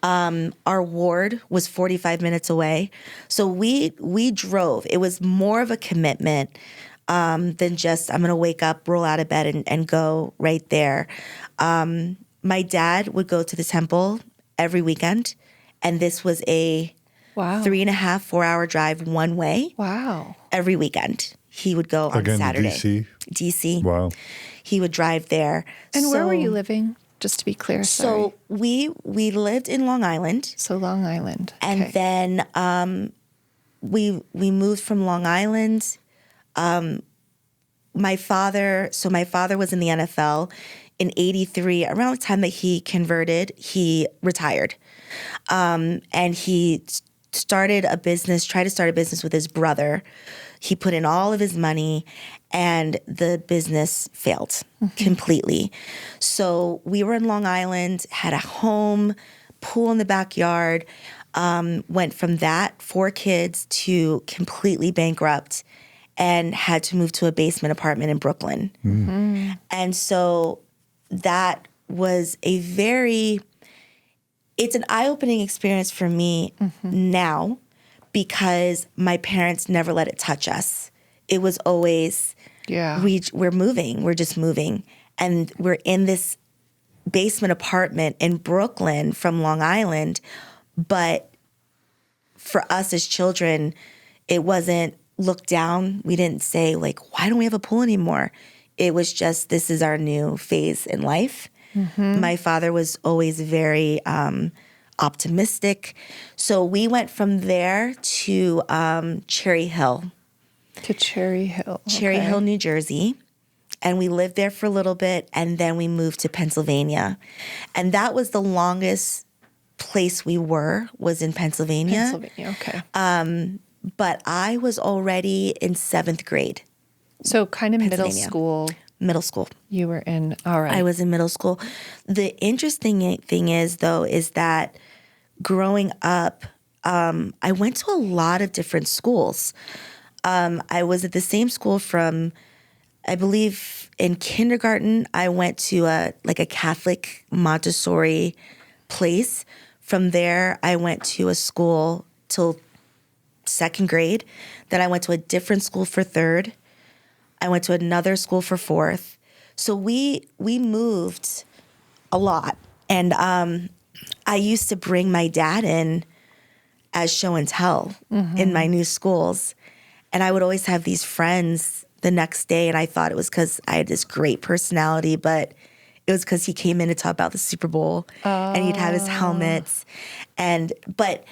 Our ward was 45 minutes away. So we drove. It was more of a commitment than just, I'm going to wake up, roll out of bed, and go right there. My dad would go to the temple every weekend, and this was a 3.5, 4 hour drive one way. Wow. Every weekend. He would go on Again, Saturday. DC. Wow. He would drive there. And where were you living? Just to be clear. Sorry. So we lived in Long Island. So Long Island. And Okay. then we moved from Long Island. My father was in the NFL. In 83, around the time that he converted, he retired. And he tried to start a business with his brother. He put in all of his money, and the business failed completely. So we were in Long Island, had a home, pool in the backyard, went from that, 4 kids, to completely bankrupt, and had to move to a basement apartment in Brooklyn. Mm-hmm. And so that was it's an eye-opening experience for me now, because my parents never let it touch us. It was always, we're moving, we're just moving. And we're in this basement apartment in Brooklyn from Long Island. But for us as children, it wasn't looked down. We didn't say, like, why don't we have a pool anymore? It was just, this is our new phase in life. Mm-hmm. My father was always very optimistic. So we went from there to Cherry Hill. To Cherry Hill. Cherry Hill, New Jersey. And we lived there for a little bit, and then we moved to Pennsylvania. And that was the longest place we was in Pennsylvania. Okay. But I was already in 7th grade. So kind of middle school. Middle school. You were in, all right. I was in middle school. The interesting thing is, though, is that growing up, I went to a lot of different schools. I was at the same school from, I believe, in kindergarten, I went to a Catholic Montessori place. From there, I went to a school till 2nd grade. Then I went to a different school for 3rd. I went to another school for 4th. So we moved a lot. And I used to bring my dad in as show and tell in my new schools. And I would always have these friends the next day, and I thought it was because I had this great personality, but it was because he came in to talk about the Super Bowl, and he'd have his helmets. But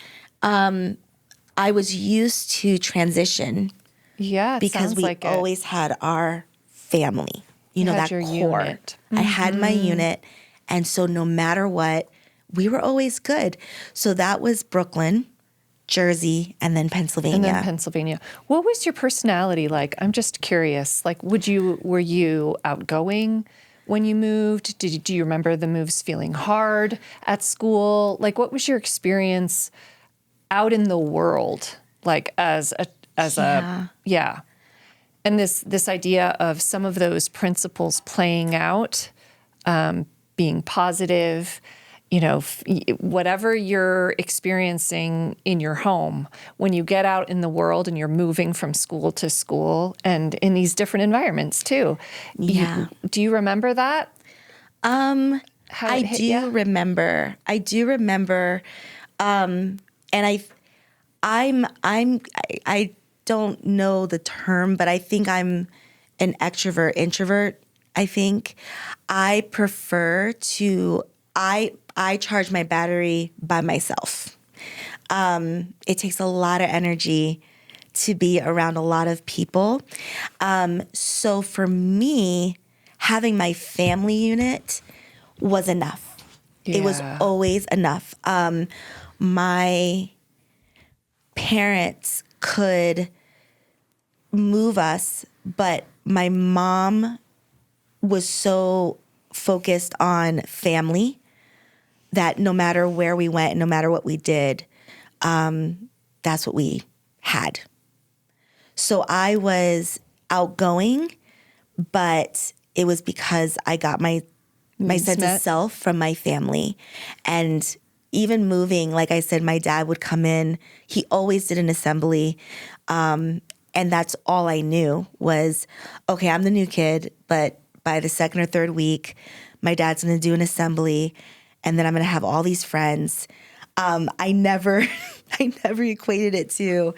I was used to transition. Yeah, because we always had our family, that core. Unit. I had my unit, and so no matter what, we were always good. So that was Brooklyn, Jersey, and then Pennsylvania. What was your personality like? I'm just curious. Like, were you outgoing when you moved? Do you remember the moves feeling hard at school? Like, what was your experience out in the world? Like, and this idea of some of those principles playing out, being positive, whatever you're experiencing in your home, when you get out in the world and you're moving from school to school and in these different environments too. Yeah. Do you remember that? I do remember. And I don't know the term, but I think I'm an extrovert, introvert. I think I prefer to, I charge my battery by myself. It takes a lot of energy to be around a lot of people. So for me, having my family unit was enough. It was Yeah. always enough. My parents could move us, but my mom was so focused on family that no matter where we went and no matter what we did, that's what we had. So I was outgoing, but it was because I got my sense of self from my family. And even moving, like I said, my dad would come in. He always did an assembly. And that's all I knew was, okay, I'm the new kid, but by the second or third week, my dad's going to do an assembly, and then I'm going to have all these friends. I never equated it to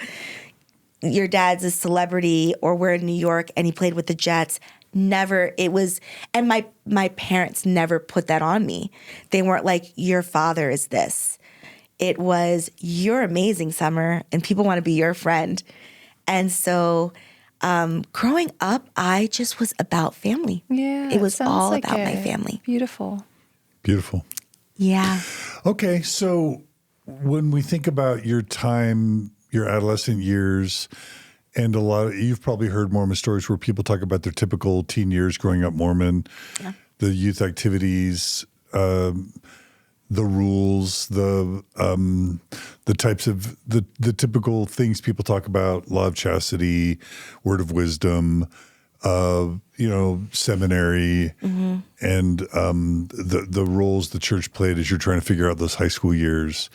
your dad's a celebrity or we're in New York and he played with the Jets. Never. It was, and my parents never put that on me. They weren't like, your father is this. It was, you're amazing, Summur, and people want to be your friend. And so growing up, I just was about family. Yeah. It was all like about my family. Beautiful. Beautiful. Yeah. Okay, so when we think about your time, your adolescent years, and you've probably heard Mormon stories where people talk about their typical teen years growing up Mormon, the youth activities, the rules, the types of the typical things people talk about: law of chastity, word of wisdom, seminary, and the roles the church played as you're trying to figure out those high school years.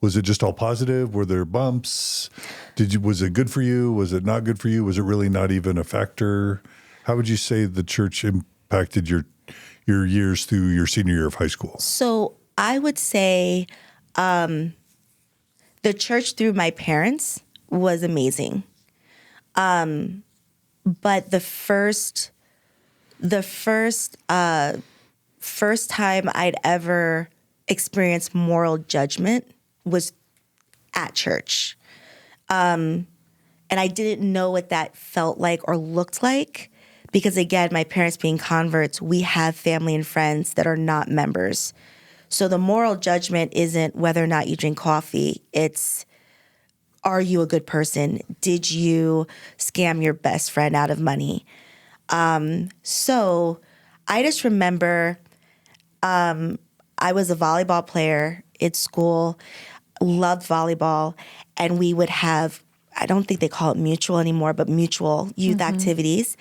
Was it just all positive? Were there bumps? Was it good for you? Was it not good for you? Was it really not even a factor? How would you say the church impacted your years through your senior year of high school? So I would say the church through my parents was amazing. But the first time I'd ever experienced moral judgment was at church. And I didn't know what that felt like or looked like because, again, my parents being converts, we have family and friends that are not members. So the moral judgment isn't whether or not you drink coffee. It's, are you a good person? Did you scam your best friend out of money? So I just remember I was a volleyball player at school, loved volleyball, and we would have, I don't think they call it mutual anymore, but mutual youth activities.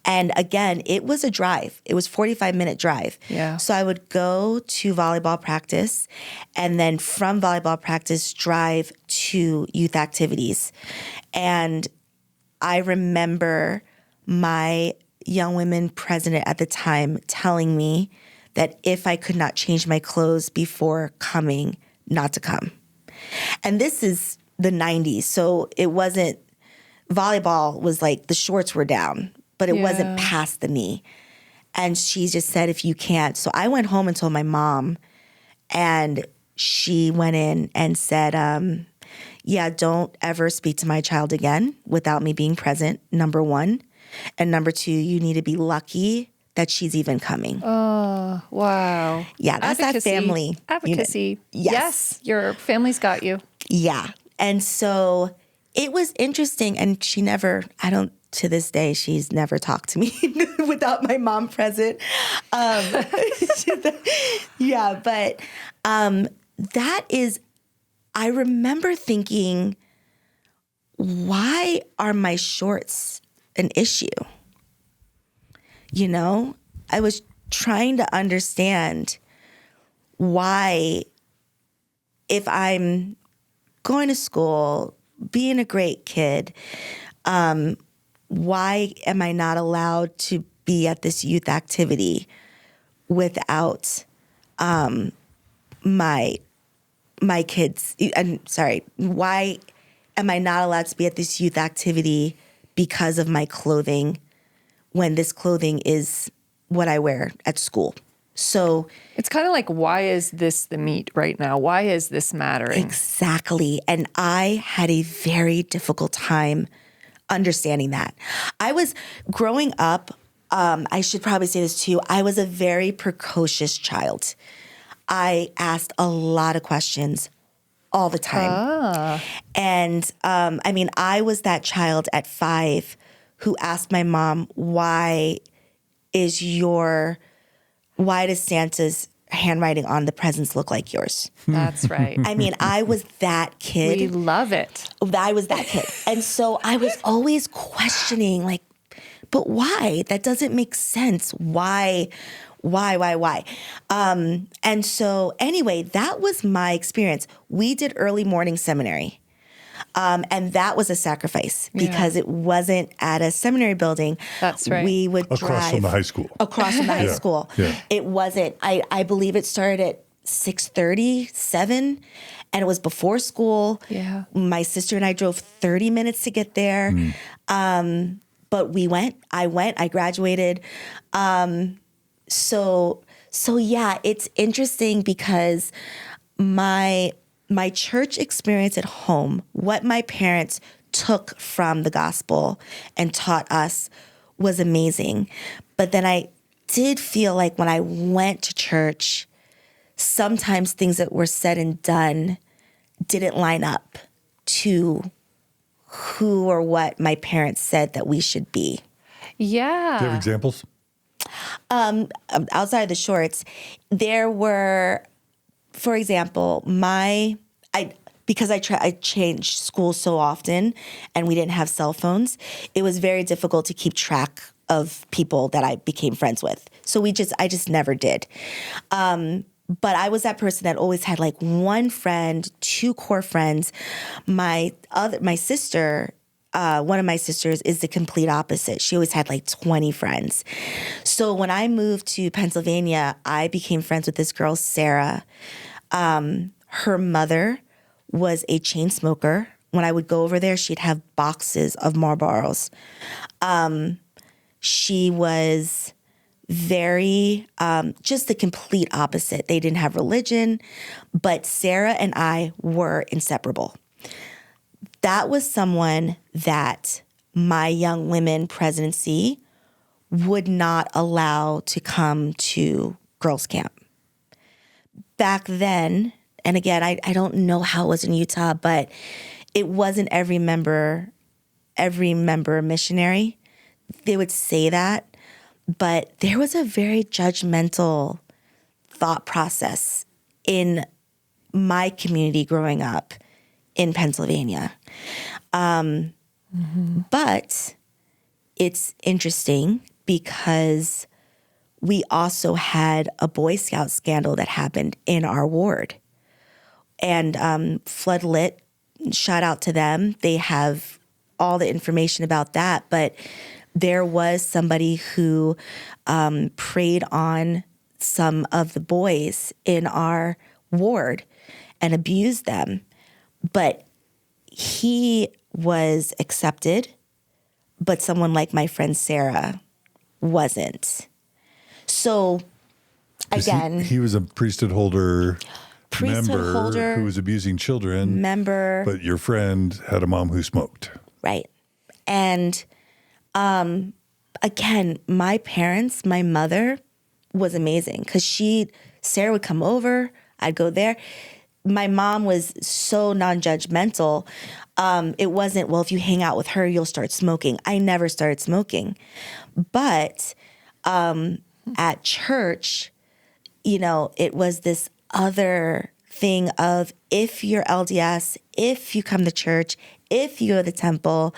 And again, it was a drive. It was 45-minute drive. Yeah. So I would go to volleyball practice and then from volleyball practice drive to youth activities. And I remember my young women president at the time telling me that if I could not change my clothes before coming, not to come. And this is the 90s, so it wasn't, volleyball was like the shorts were down, but it wasn't past the knee. And she just said, if you can't. So I went home and told my mom, and she went in and said, don't ever speak to my child again without me being present, number one. And number two, you need to be lucky that she's even coming. Oh, wow. Yeah, that's Advocacy. that family. Advocacy. Yes. Your family's got you. Yeah. And so it was interesting. And she never, to this day, she's never talked to me without my mom present. Yeah, but that is, I remember thinking, why are my shorts an issue? I was trying to understand why, if I'm going to school, being a great kid, why am I not allowed to be at this youth activity without my kids? Why am I not allowed to be at this youth activity because of my clothing when this clothing is what I wear at school? So it's kind of like, why is this the meat right now? Why is this mattering? Exactly. And I had a very difficult time understanding that. I was growing up, I should probably say this too, I was a very precocious child. I asked a lot of questions all the time. And I mean, I was that child at 5 who asked my mom, why does Santa's handwriting on the presents look like yours? That's right. I mean, I was that kid. We love it. I was that kid. And so I was always questioning, like, but why? That doesn't make sense. Why? And so anyway, that was my experience. We did early morning seminary. And that was a sacrifice because it wasn't at a seminary building. That's right. We would drive. Across from the high school. Across from the high school. Yeah. It wasn't, I believe it started at 6:30, 7, and it was before school. Yeah. My sister and I drove 30 minutes to get there. But I graduated. So yeah, it's interesting because my church experience at home, what my parents took from the gospel and taught us was amazing. But then I did feel like when I went to church, sometimes things that were said and done didn't line up to who or what my parents said that we should be. Yeah. Do you have examples? Outside of the shorts, there were, for example, because I changed schools so often and we didn't have cell phones, it was very difficult to keep track of people that I became friends with. So I just never did. But I was that person that always had like one friend, 2 core friends. My sister, one of my sisters is the complete opposite. She always had like 20 friends. So when I moved to Pennsylvania, I became friends with this girl, Sarah. Her mother was a chain smoker. When I would go over there, she'd have boxes of Marlboros. She was very, just the complete opposite. They didn't have religion, but Sarah and I were inseparable. That was someone that my young women presidency would not allow to come to girls' camp. Back then, and again, I don't know how it was in Utah, but it wasn't every member missionary. They would say that, but there was a very judgmental thought process in my community growing up in Pennsylvania. But it's interesting because we also had a Boy Scout scandal that happened in our ward. And Floodlit, shout out to them. They have all the information about that. But there was somebody who preyed on some of the boys in our ward and abused them. But he was accepted, but someone like my friend Sarah wasn't. So again, he was a priesthood holder member who was abusing children. But your friend had a mom who smoked. Right. And again, my parents, my mother was amazing because Sarah would come over, I'd go there. My mom was so non-judgmental. It wasn't, well, if you hang out with her, you'll start smoking. I never started smoking. But at church, it was this other thing of if you're LDS, if you come to church, if you go to the temple,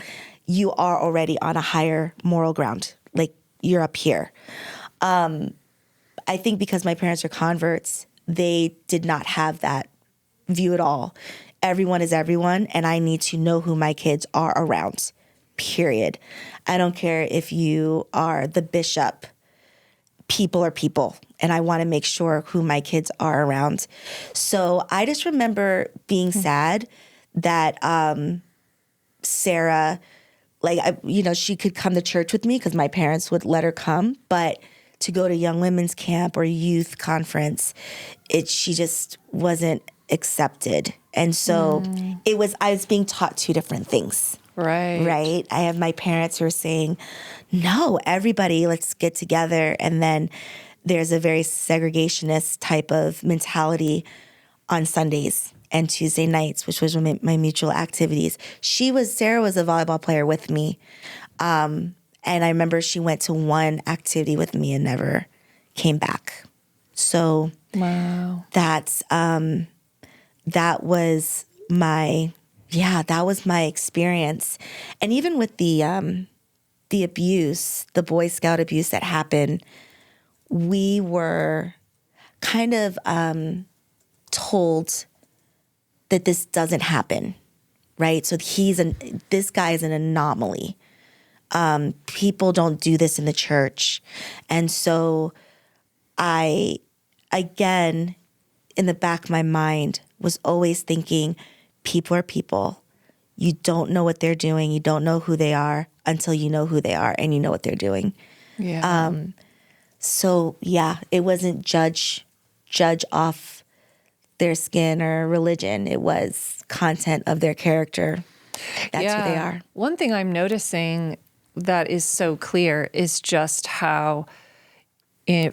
you are already on a higher moral ground. Like you're up here. I think because my parents are converts, they did not have that view at all. Everyone is everyone, and I need to know who my kids are around, period. I don't care if you are the bishop. People are people, and I want to make sure who my kids are around. So I just remember being sad that Sarah, she could come to church with me because my parents would let her come, but to go to young women's camp or youth conference, she just wasn't accepted. And so I was being taught 2 different things. Right. I have my parents who are saying, no, everybody, let's get together. And then there's a very segregationist type of mentality on Sundays and Tuesday nights, which was my mutual activities. Sarah was a volleyball player with me. And I remember she went to one activity with me and never came back. So Wow. that was my experience. And even with the abuse, the Boy Scout abuse that happened, we were kind of told that this doesn't happen, right? So this guy is an anomaly. People don't do this in the church. And so I, again, in the back of my mind, was always thinking, people are people. You don't know what they're doing. You don't know who they are until you know who they are and you know what they're doing. Yeah. So yeah, it wasn't judge off their skin or religion. It was content of their character. That's who they are. One thing I'm noticing that is so clear is just how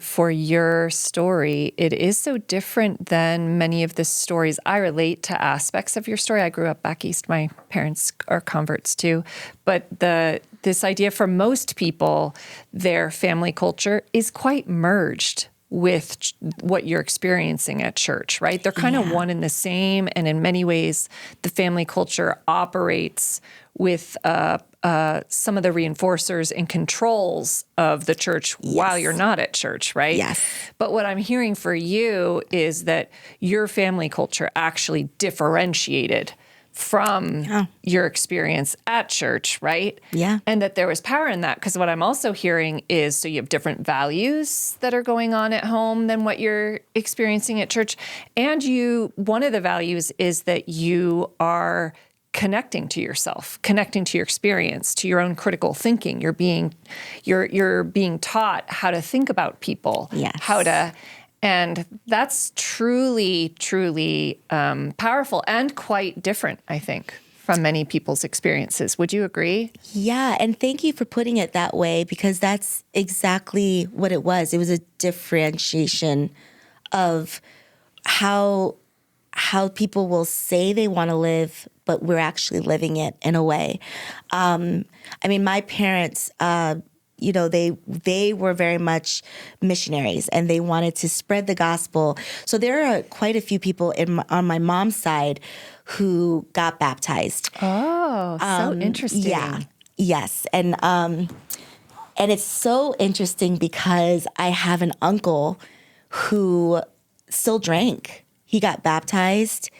for your story, it is so different than many of the stories. I relate to aspects of your story. I grew up back east. My parents are converts too. But this idea for most people, their family culture is quite merged with what you're experiencing at church, right? They're kind of one and the same. And in many ways, the family culture operates with some of the reinforcers and controls of the church while you're not at church, right? Yes. But what I'm hearing for you is that your family culture actually differentiated from your experience at church, right? Yeah. And that there was power in that. Because what I'm also hearing is, so you have different values that are going on at home than what you're experiencing at church. And one of the values is that you are connecting to yourself, connecting to your experience, to your own critical thinking. You're being taught how to think about people, and that's truly, truly powerful and quite different, I think, from many people's experiences. Would you agree? Yeah, and thank you for putting it that way, because that's exactly what it was. It was a differentiation of how people will say they want to live, but we're actually living it in a way. I mean, my parents, they were very much missionaries, and they wanted to spread the gospel. So there are quite a few people on my mom's side who got baptized. Oh, so interesting. Yeah. Yes. And it's so interesting because I have an uncle who still drank. He got baptized,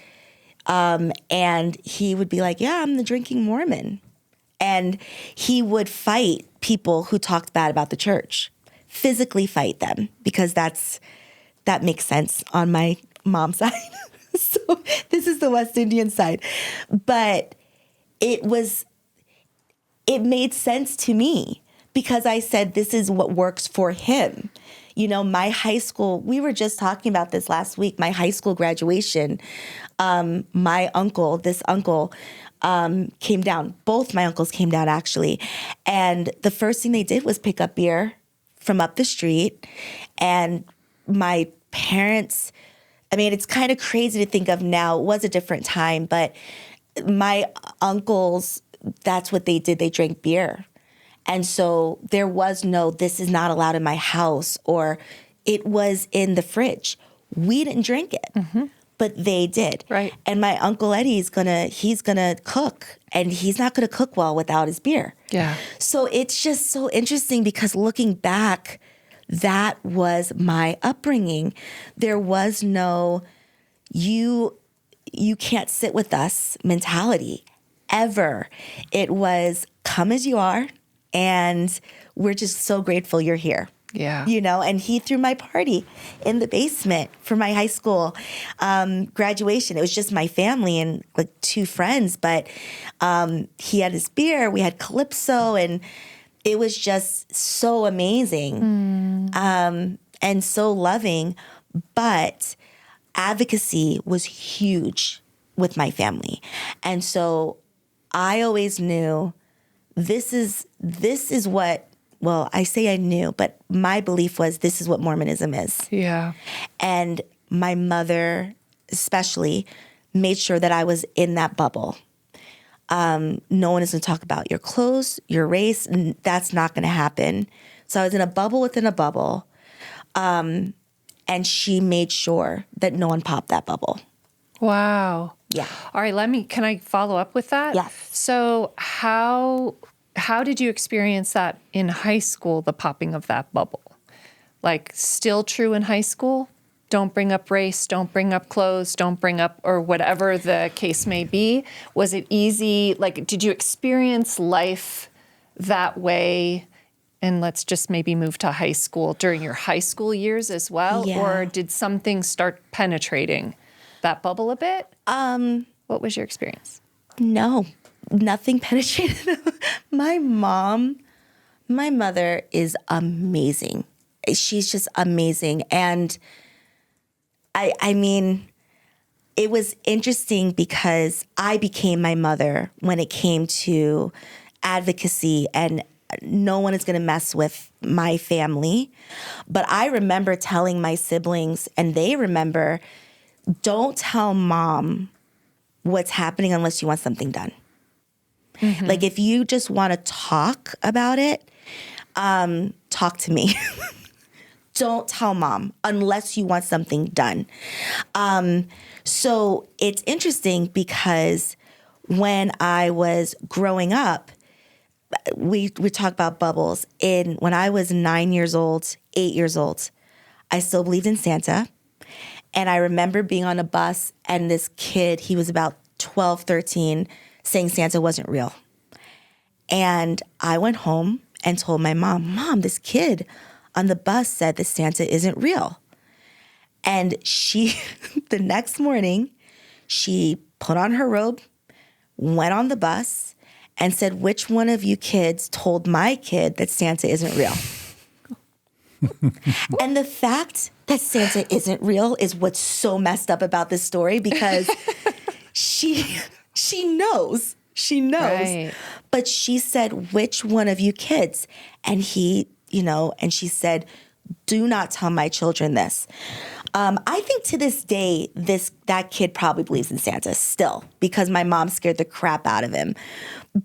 and he would be like, yeah, I'm the drinking Mormon. And he would fight people who talked bad about the church, physically fight them, because that makes sense on my mom's side. So this is the West Indian side. But it made sense to me, because I said, this is what works for him. You know, my high school, we were just talking about this last week, my high school graduation, my uncle, came down. Both my uncles came down, actually. And the first thing they did was pick up beer from up the street. And my parents, I mean, it's kind of crazy to think of now. It was a different time, but my uncles, that's what they did. They drank beer. And so there was no, this is not allowed in my house, or it was in the fridge. We didn't drink it, but they did. Right. And my Uncle Eddie's he's gonna cook, and he's not gonna cook well without his beer. Yeah. So it's just so interesting, because looking back, that was my upbringing. There was no, you can't sit with us mentality ever. It was, come as you are. And we're just so grateful you're here. Yeah. You know, and he threw my party in the basement for my high school graduation. It was just my family and like 2 friends, but he had his beer, we had Calypso, and it was just so amazing and so loving. But advocacy was huge with my family. And so I always knew this is what well, I say I knew, but my belief was this is what Mormonism is. Yeah. And my mother especially made sure that I was in that bubble. No one is going to talk about your clothes, your race. That's not going to happen. So I was in a bubble within a bubble. And she made sure that no one popped that bubble. Wow. Yeah. All right, can I follow up with that? Yes. So how did you experience that in high school, the popping of that bubble? Like, still true in high school? Don't bring up race, don't bring up clothes, don't bring up, or whatever the case may be. Was it easy? Like, did you experience life that way? And let's just maybe move to high school during your high school years as well? Yeah. Or did something start penetrating that bubble a bit? What was your experience? No, nothing penetrated. My mother is amazing. She's just amazing. And I mean, it was interesting because I became my mother when it came to advocacy, and no one is going to mess with my family. But I remember telling my siblings, and they remember, don't tell mom what's happening unless you want something done. Mm-hmm. Like, if you just want to talk about it, talk to me. Don't tell mom unless you want something done. So it's interesting because when I was growing up, we talk about bubbles. When I was 9 years old, 8 years old, I still believed in Santa. And I remember being on a bus and this kid, he was about 12, 13, saying Santa wasn't real. And I went home and told my Mom, this kid on the bus said that Santa isn't real. And she, the next morning, she put on her robe, went on the bus, and said, which one of you kids told my kid that Santa isn't real? And the fact that Santa isn't real is what's so messed up about this story, because she knows. She knows. Right. But she said, which one of you kids? And he, and she said, do not tell my children this. I think to this day, that kid probably believes in Santa still, because my mom scared the crap out of him.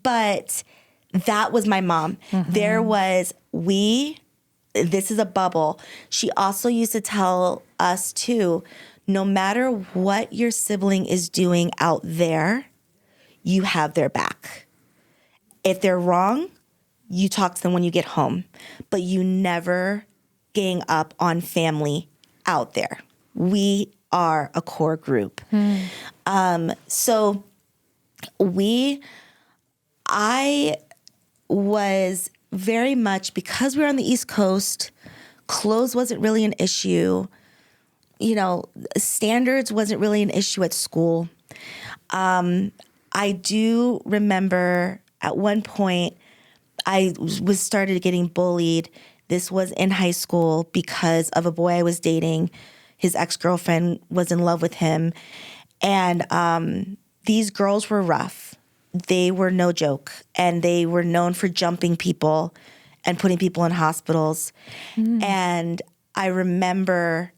But that was my mom. Mm-hmm. This is a bubble. She also used to tell us too, no matter what your sibling is doing out there, you have their back. If they're wrong, you talk to them when you get home, but you never gang up on family out there. We are a core group. So I was very much, because we were on the East Coast, clothes wasn't really an issue. Standards wasn't really an issue at school. I do remember at one point I started getting bullied. This was in high school because of a boy I was dating. His ex-girlfriend was in love with him. And these girls were rough. They were no joke. And they were known for jumping people and putting people in hospitals. Mm. And I remember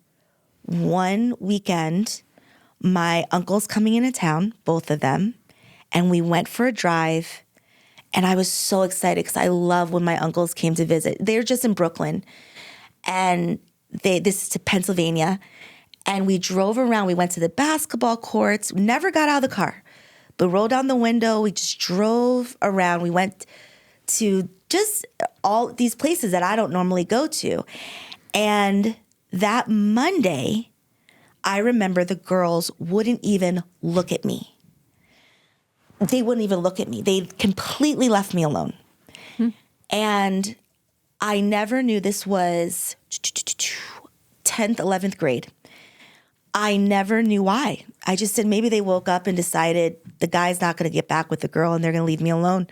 one weekend, my uncles coming into town, both of them, and we went for a drive. And I was so excited because I love when my uncles came to visit. They're just in Brooklyn. And this is to Pennsylvania. And we drove around. We went to the basketball courts. We never got out of the car, but rolled down the window. We just drove around. We went to just all these places that I don't normally go to. And that Monday, I remember the girls wouldn't even look at me. They wouldn't even look at me. They completely left me alone. Hmm. And I never knew, this was 10th, 11th grade. I never knew why. I just said maybe they woke up and decided the guy's not going to get back with the girl and they're going to leave me alone.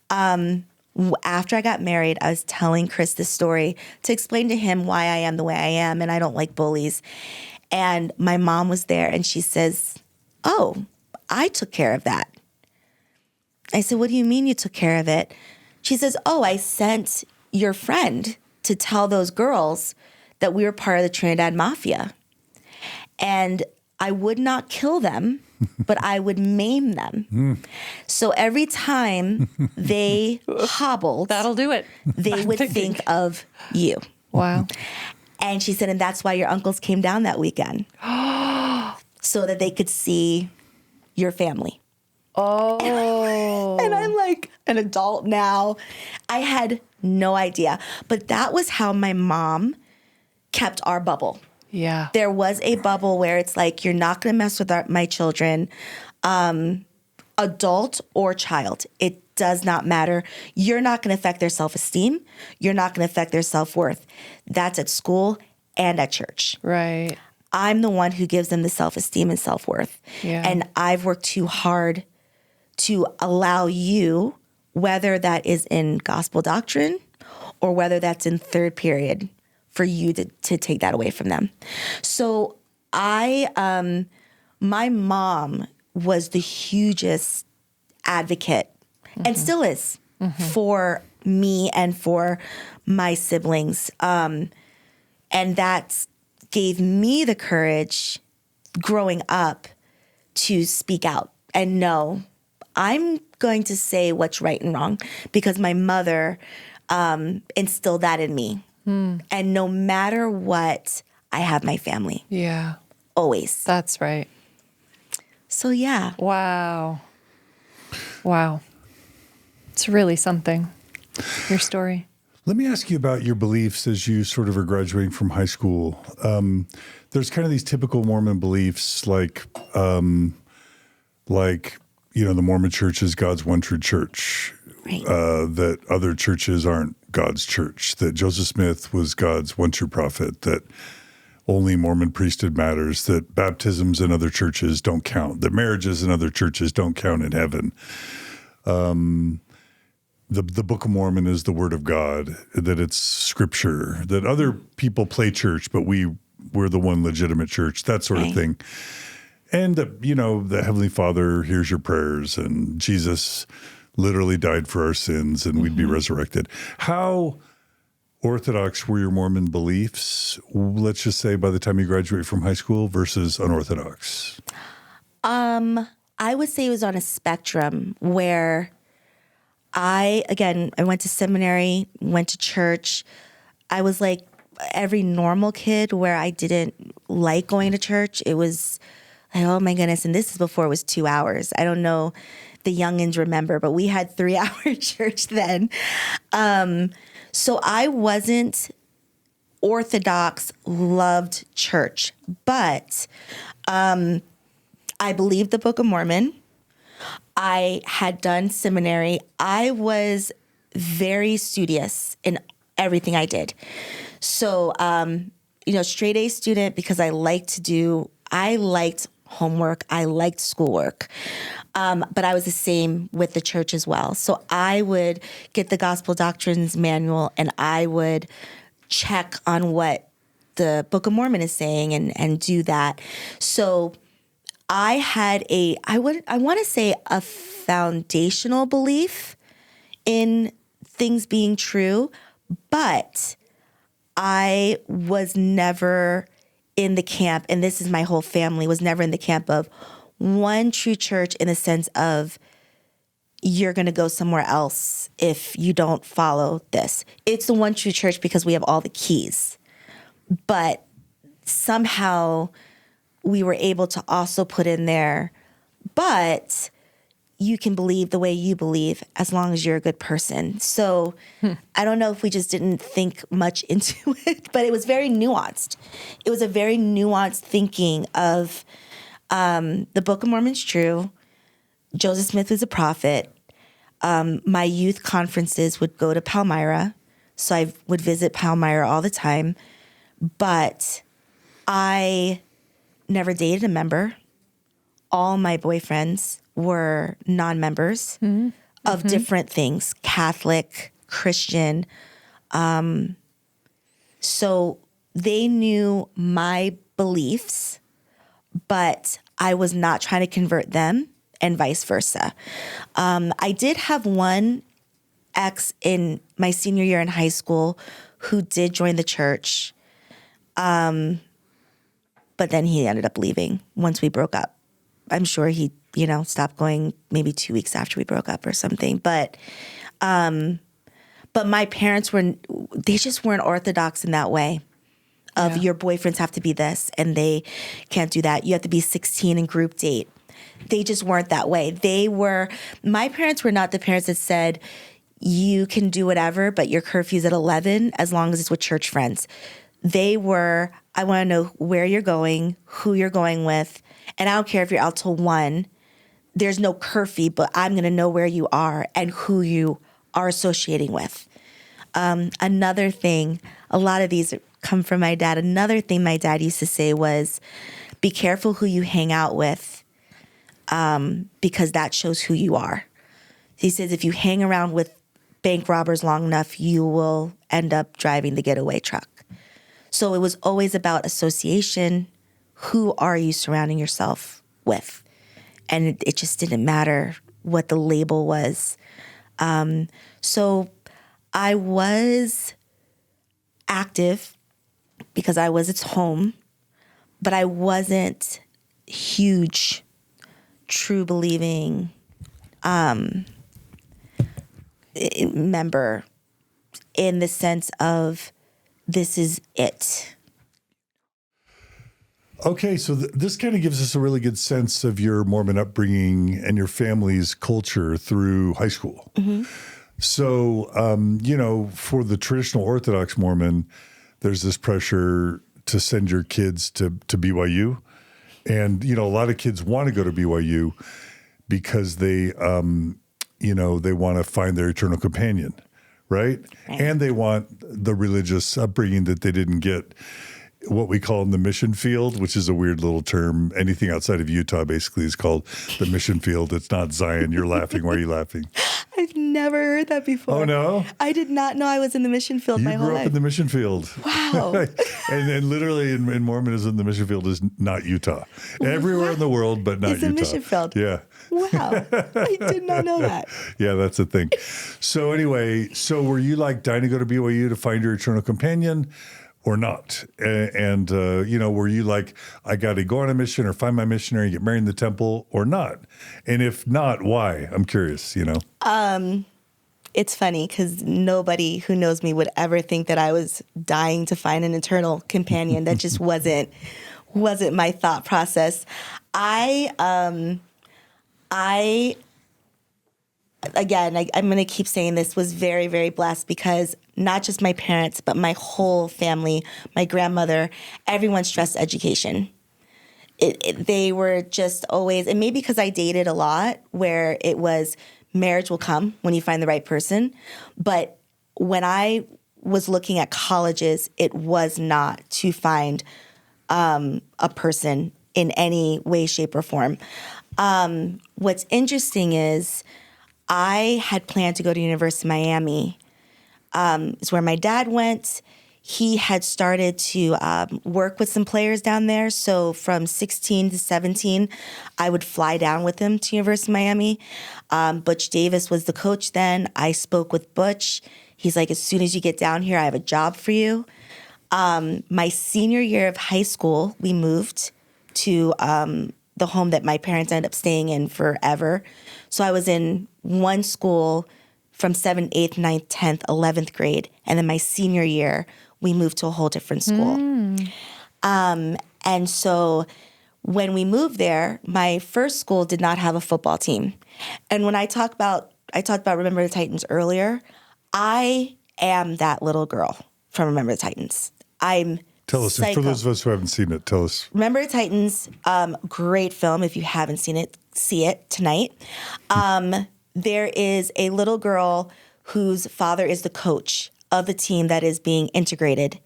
After I got married, I was telling Chris this story to explain to him why I am the way I am and I don't like bullies. And my mom was there and she says, oh, I took care of that. I said, what do you mean you took care of it? She says, oh, I sent your friend to tell those girls that we were part of the Trinidad Mafia. And I would not kill them, but I would maim them. So every time they hobbled, That'll do it. they would think of you. Wow. And she said, and that's why your uncles came down that weekend. So that they could see your family. Oh. And I'm like an adult now. I had no idea. But that was how my mom kept our bubble. Yeah. There was a bubble where it's like, you're not going to mess with my children, adult or child. It does not matter. You're not going to affect their self-esteem. You're not going to affect their self-worth. That's at school and at church. Right. I'm the one who gives them the self-esteem and self-worth. Yeah. And I've worked too hard to allow you, whether that is in gospel doctrine or whether that's in third period, for you to take that away from them. So my mom was the hugest advocate and still is for me and for my siblings. And that gave me the courage growing up to speak out and know I'm going to say what's right and wrong because my mother instilled that in me. And no matter what, I have my family. Yeah. Always. That's right. So yeah. Wow. Wow. It's really something. Your story. Let me ask you about your beliefs as you sort of are graduating from high school. There's kind of these typical Mormon beliefs like, the Mormon church is God's one true church, Right. that other churches aren't God's church, that Joseph Smith was God's one true prophet, that only Mormon priesthood matters, that baptisms in other churches don't count, that marriages in other churches don't count in heaven. The Book of Mormon is the word of God, that it's scripture, that other people play church, but we're the one legitimate church, that sort of thing. And that, the Heavenly Father hears your prayers and Jesus literally died for our sins and we'd be resurrected. How orthodox were your Mormon beliefs, let's just say, by the time you graduate from high school versus unorthodox? I would say it was on a spectrum where I went to seminary, went to church. I was like every normal kid where I didn't like going to church. It was like, oh my goodness. And this is before it was 2 hours. I don't know the youngins remember, but we had 3-hour church then. So I wasn't orthodox, loved church, but I believed the Book of Mormon. I had done seminary. I was very studious in everything I did. So, straight A student because I liked homework. I liked schoolwork. But I was the same with the church as well. So I would get the Gospel Doctrines Manual and I would check on what the Book of Mormon is saying and do that. So I had I want to say a foundational belief in things being true, but I was never in the camp, and this is my whole family, was never in the camp of one true church in the sense of you're going to go somewhere else if you don't follow this. It's the one true church because we have all the keys. But somehow we were able to also put in there, but you can believe the way you believe as long as you're a good person. So I don't know if we just didn't think much into it, but it was very nuanced. It was a very nuanced thinking of the Book of Mormon's true. Joseph Smith was a prophet. My youth conferences would go to Palmyra, so I would visit Palmyra all the time. But I never dated a member. All my boyfriends were non-members of different things, Catholic, Christian. So they knew my beliefs, but I was not trying to convert them and vice versa. I did have one ex in my senior year in high school who did join the church. But then he ended up leaving once we broke up. I'm sure he, stopped going maybe 2 weeks after we broke up or something. But my parents they just weren't orthodox in that way of your boyfriends have to be this and they can't do that. You have to be 16 and group date. They just weren't that way. My parents were not the parents that said, you can do whatever, but your curfew's at 11 as long as it's with church friends. They were, I want to know where you're going, who you're going with, and I don't care if you're out till 1. There's no curfew, but I'm going to know where you are and who you are associating with. Another thing, a lot of these come from my dad. Another thing my dad used to say was, be careful who you hang out with, because that shows who you are. He says if you hang around with bank robbers long enough, you will end up driving the getaway truck. So it was always about association. Who are you surrounding yourself with? And it just didn't matter what the label was. So I was active because I was at home, but I wasn't huge, true believing member in the sense of this is it. Okay, so this kind of gives us a really good sense of your Mormon upbringing and your family's culture through high school. Mm-hmm. So, for the traditional Orthodox Mormon, there's this pressure to send your kids to BYU. And, a lot of kids want to go to BYU because they want to find their eternal companion, right? And they want the religious upbringing that they didn't get, what we call in the mission field, which is a weird little term. Anything outside of Utah basically is called the mission field. It's not Zion. You're laughing. Why are you laughing? I've never heard that before. Oh, no? I did not know I was in the mission field my whole life. You grew up in the mission fild. Wow. and literally in Mormonism, the mission field is not Utah. Everywhere in the world, but not Utah. It's a mission field. Yeah. Wow. I did not know that. Yeah, that's the thing. So anyway, were you dying to go to BYU to find your eternal companion? Or not? And were you I got to go on a mission or find my missionary and get married in the temple or not? And if not, why? I'm curious, It's funny because nobody who knows me would ever think that I was dying to find an eternal companion. That just wasn't my thought process. I'm going to keep saying this, was very, very blessed because not just my parents, but my whole family, my grandmother, everyone stressed education. They were just always, and maybe because I dated a lot where it was marriage will come when you find the right person. But when I was looking at colleges, it was not to find a person in any way, shape, or form. What's interesting is I had planned to go to University of Miami. It's where my dad went. He had started to work with some players down there. So from 16 to 17, I would fly down with him to University of Miami. Butch Davis was the coach then. I spoke with Butch. He's like, as soon as you get down here, I have a job for you. My senior year of high school, we moved to the home that my parents ended up staying in forever. So I was in one school from 7th, 8th, 9th, 10th, 11th grade. And then my senior year, we moved to a whole different school. And so when we moved there, my first school did not have a football team. And when I talked about Remember the Titans earlier, I am that little girl from Remember the Titans. Tell us, for those of us who haven't seen it, tell us. Remember the Titans, great film. If you haven't seen it, see it tonight. There is a little girl whose father is the coach of the team that is being integrated.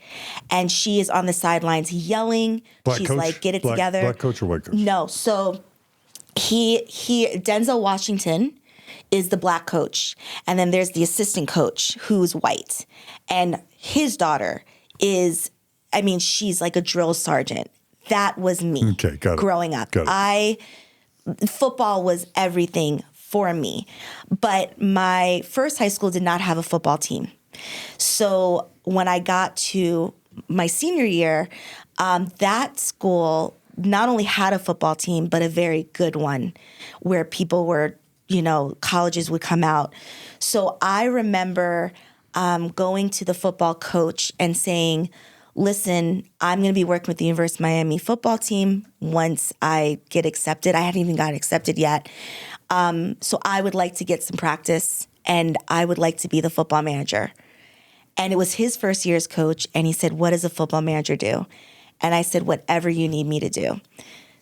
And she is on the sidelines yelling. She's coach? Like, get it together. Black coach or white coach? No. So Denzel Washington is the black coach. And then there's the assistant coach who's white. And his daughter is, she's like a drill sergeant. That was me got it. growing up. Got it. Football was everything for me. But my first high school did not have a football team. So when I got to my senior year, that school not only had a football team, but a very good one where people were, colleges would come out. So I remember going to the football coach and saying, listen, I'm going to be working with the University of Miami football team once I get accepted. I hadn't even gotten accepted yet. So I would like to get some practice and I would like to be the football manager. And it was his first year as coach. And he said, what does a football manager do? And I said, whatever you need me to do.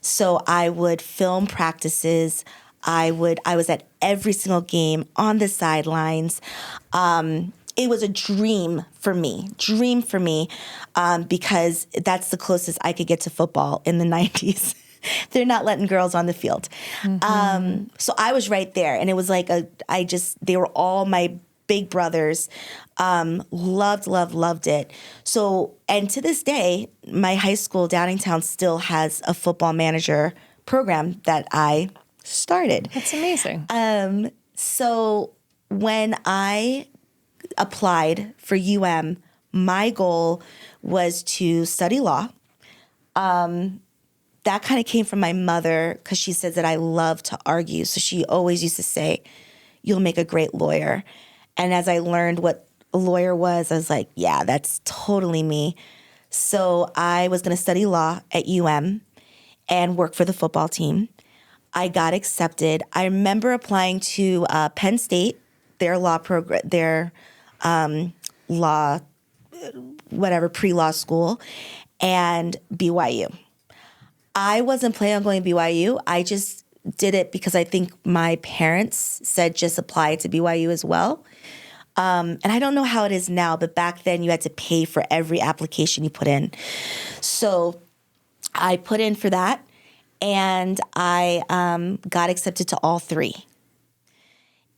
So I would film practices. I was at every single game on the sidelines. It was a dream for me, because that's the closest I could get to football in the 90s. They're not letting girls on the field. So I was right there. And it was like they were all my big brothers. Loved it. So, and to this day, my high school, Downingtown, still has a football manager program that I started. That's amazing. So when I applied for my goal was to study law. That kind of came from my mother because she says that I love to argue. So she always used to say, you'll make a great lawyer. And as I learned what a lawyer was, I was like, yeah, that's totally me. So I was going to study law at and work for the football team. I got accepted. I remember applying to Penn State, their law program, their law, whatever, pre-law school, and BYU. I wasn't planning on going to BYU. I just did it because I think my parents said just apply to BYU as well. And I don't know how it is now, but back then you had to pay for every application you put in. So I put in for that, and I got accepted to all three.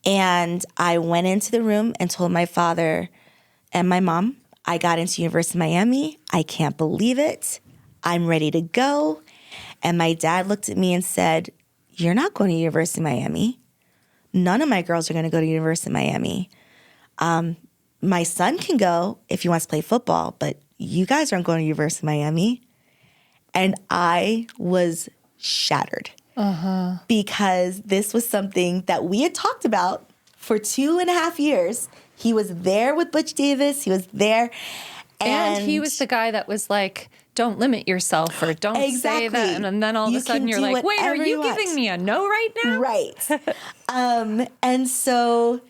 And I went into the room and told my father and my mom, I got into University of Miami. I can't believe it. I'm ready to go. And my dad looked at me and said, you're not going to University of Miami. None of my girls are going to go to University of Miami. My son can go if he wants to play football, but you guys aren't going to University of Miami. And I was shattered because this was something that we had talked about for 2.5 years. He was there with Butch Davis. He was there. And he was the guy that was like, don't limit yourself or don't say that. And then all of a sudden you're like, wait, are you giving me a no right now? Right. And so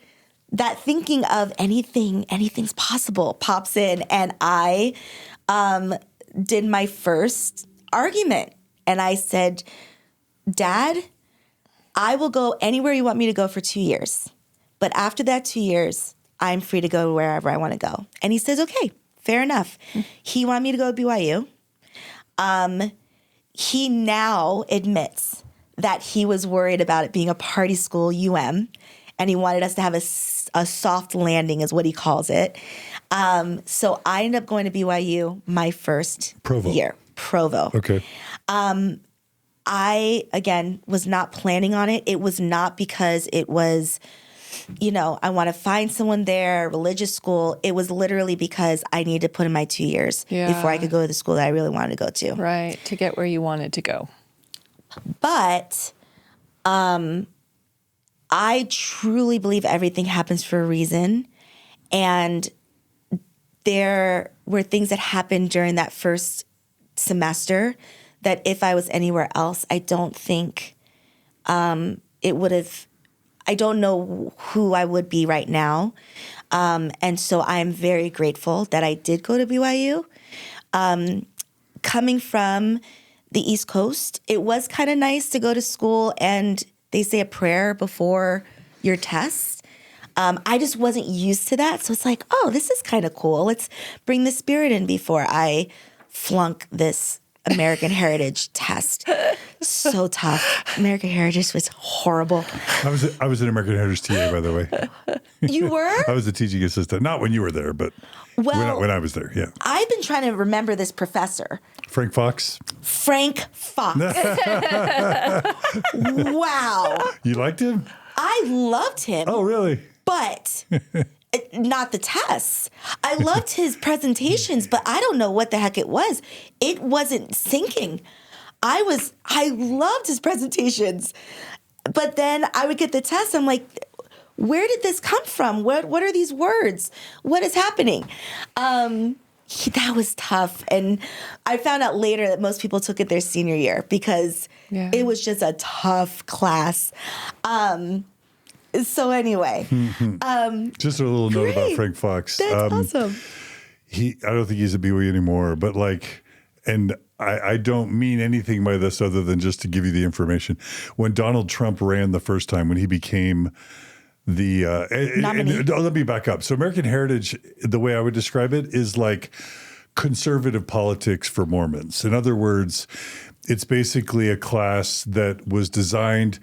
that thinking of anything's possible pops in. And I did my first argument. And I said, Dad, I will go anywhere you want me to go for 2 years. But after that 2 years, I'm free to go wherever I want to go. And he says, okay, fair enough. He wanted me to go to BYU. He now admits that he was worried about it being a party school, and he wanted us to have a soft landing is what he calls it. So I ended up going to BYU my first year. Provo. Okay. I, again, was not planning on it. It was not because it was, I want to find someone there, religious school. It was literally because I needed to put in my 2 years before I could go to the school that I really wanted to go to. Right, to get where you wanted to go. But I truly believe everything happens for a reason. And there were things that happened during that first semester that if I was anywhere else, I don't think it would have, I don't know who I would be right now. And so I'm very grateful that I did go to BYU. Coming from the East Coast, it was kind of nice to go to school and they say a prayer before your test. I just wasn't used to that. So it's like, oh, this is kind of cool. Let's bring the spirit in before I flunk this American Heritage test. So tough. American Heritage was horrible. I was an American Heritage TA, by the way. You were? I was a teaching assistant. Not when you were there, but when I was there, yeah. I've been trying to remember this professor. Frank Fox. Frank Fox. Wow. You liked him? I loved him. Oh, really? But not the tests. I loved his presentations, but I don't know what the heck it was. It wasn't sinking. I loved his presentations. But then I would get the test. I'm like, where did this come from? What are these words? What is happening? That was tough. And I found out later that most people took it their senior year because it was just a tough class. So anyway. Just a little note about Frank Fox. That's awesome. I don't think he's a BYU anymore, but and I don't mean anything by this other than just to give you the information. When Donald Trump ran the first time, when he became the nominee. Let me back up. So American Heritage, the way I would describe it, is like conservative politics for Mormons. In other words, it's basically a class that was designed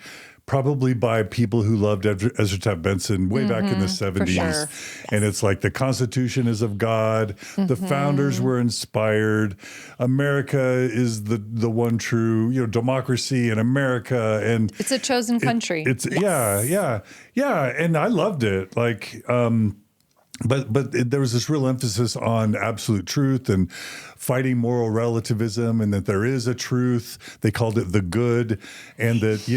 probably by people who loved Ezra Taft Benson way back in the 70s. Sure. And it's like the Constitution is of God. The founders were inspired. America is the one true, democracy in America. And it's a chosen country. Yeah. And I loved it. But there was this real emphasis on absolute truth and fighting moral relativism, and that there is a truth. They called it the good, and that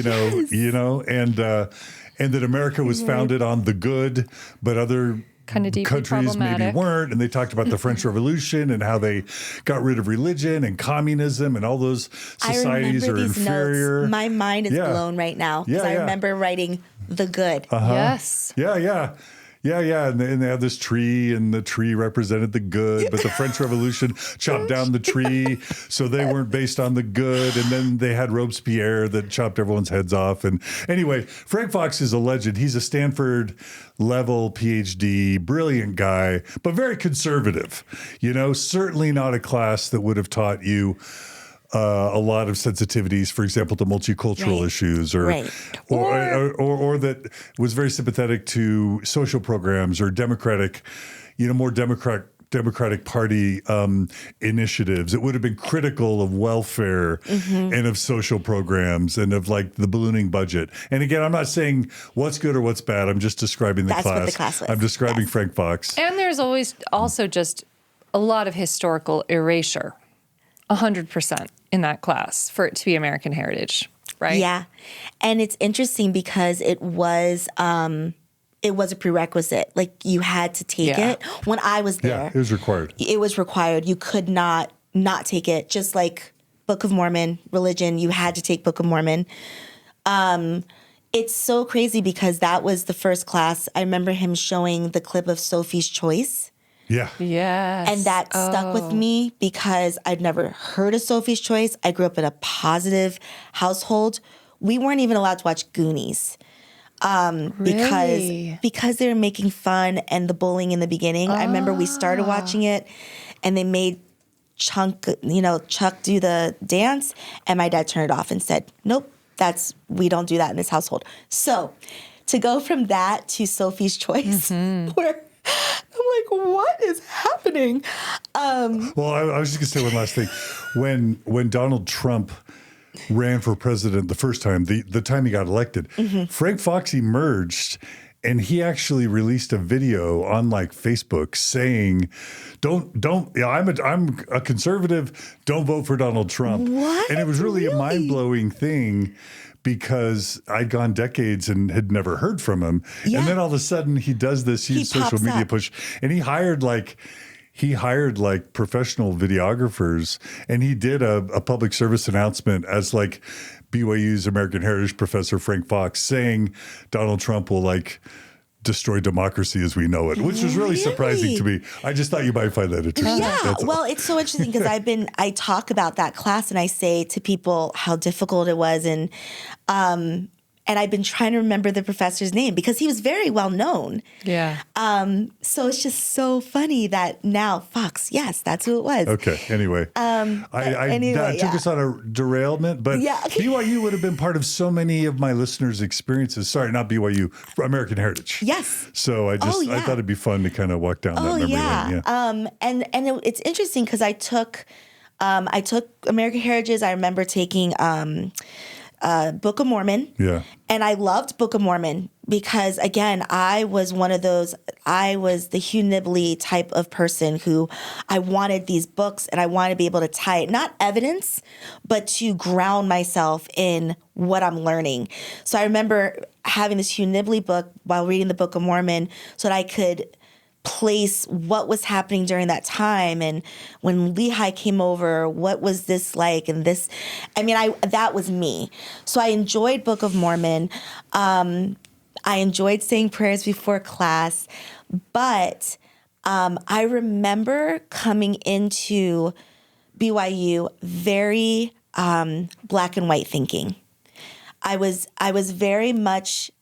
and that America was founded on the good, but other kind of countries maybe weren't. And they talked about the French Revolution and how they got rid of religion and communism and all those societies are inferior. Notes. My mind is blown right now because I remember writing the good. Yes. Yeah. And they had this tree, and the tree represented the good, but the French Revolution chopped down the tree, so they weren't based on the good. And then they had Robespierre that chopped everyone's heads off. And anyway, Frank Fox is a legend. He's a Stanford level PhD, brilliant guy, but very conservative. Certainly not a class that would have taught you a lot of sensitivities, for example, to multicultural issues, or that was very sympathetic to social programs or democratic, more Democratic Party initiatives. It would have been critical of welfare and of social programs and of the ballooning budget. And again, I'm not saying what's good or what's bad. I'm just describing the class. That's what the class was. I'm describing Frank Fox. And there's always also just a lot of historical erasure. 100% in that class for it to be American Heritage, right? Yeah. And it's interesting because it was a prerequisite. You had to take it. When I was there. Yeah, it was required. It was required. You could not take it. Just like Book of Mormon, religion, you had to take Book of Mormon. It's so crazy because that was the first class. I remember him showing the clip of Sophie's Choice. Yeah. Yes. And that stuck with me because I'd never heard of Sophie's Choice. I grew up in a positive household. We weren't even allowed to watch Goonies because they were making fun and the bullying in the beginning. I remember we started watching it and they made Chuck do the dance, and my dad turned it off and said, "Nope, we don't do that in this household." So to go from that to Sophie's Choice, where I'm like, what is happening? Well, I was just going to say one last thing. When Donald Trump ran for president the first time, the time he got elected, Frank Fox emerged, and he actually released a video on Facebook saying, I'm a conservative, don't vote for Donald Trump. What? And it was really a mind-blowing thing, because I'd gone decades and had never heard from him. Yeah. And then all of a sudden he does this huge social media push, and he hired professional videographers, and he did a public service announcement as BYU's American Heritage professor Frank Fox saying Donald Trump will destroy democracy as we know it, which was really surprising to me. I just thought you might find that interesting. Yeah, well, it's so interesting because I talk about that class and I say to people how difficult it was, and I've been trying to remember the professor's name because he was very well known. Yeah. So it's just so funny that now Fox, yes, that's who it was. Okay. Anyway, that took us on a derailment, but BYU would have been part of so many of my listeners' experiences. Sorry, not BYU, American Heritage. Yes. So I thought it'd be fun to kind of walk down that memory lane. Yeah. It's interesting because I took American Heritage. I remember taking Book of Mormon. Yeah. And I loved Book of Mormon because, again, I was the Hugh Nibley type of person who I wanted these books and I wanted to be able to tie it, not evidence, but to ground myself in what I'm learning. So I remember having this Hugh Nibley book while reading the Book of Mormon so that I could place what was happening during that time, and when Lehi came over, what was this like, and this, that was me. So I enjoyed Book of Mormon. I enjoyed saying prayers before class, but I remember coming into BYU very black and white thinking. I was very much,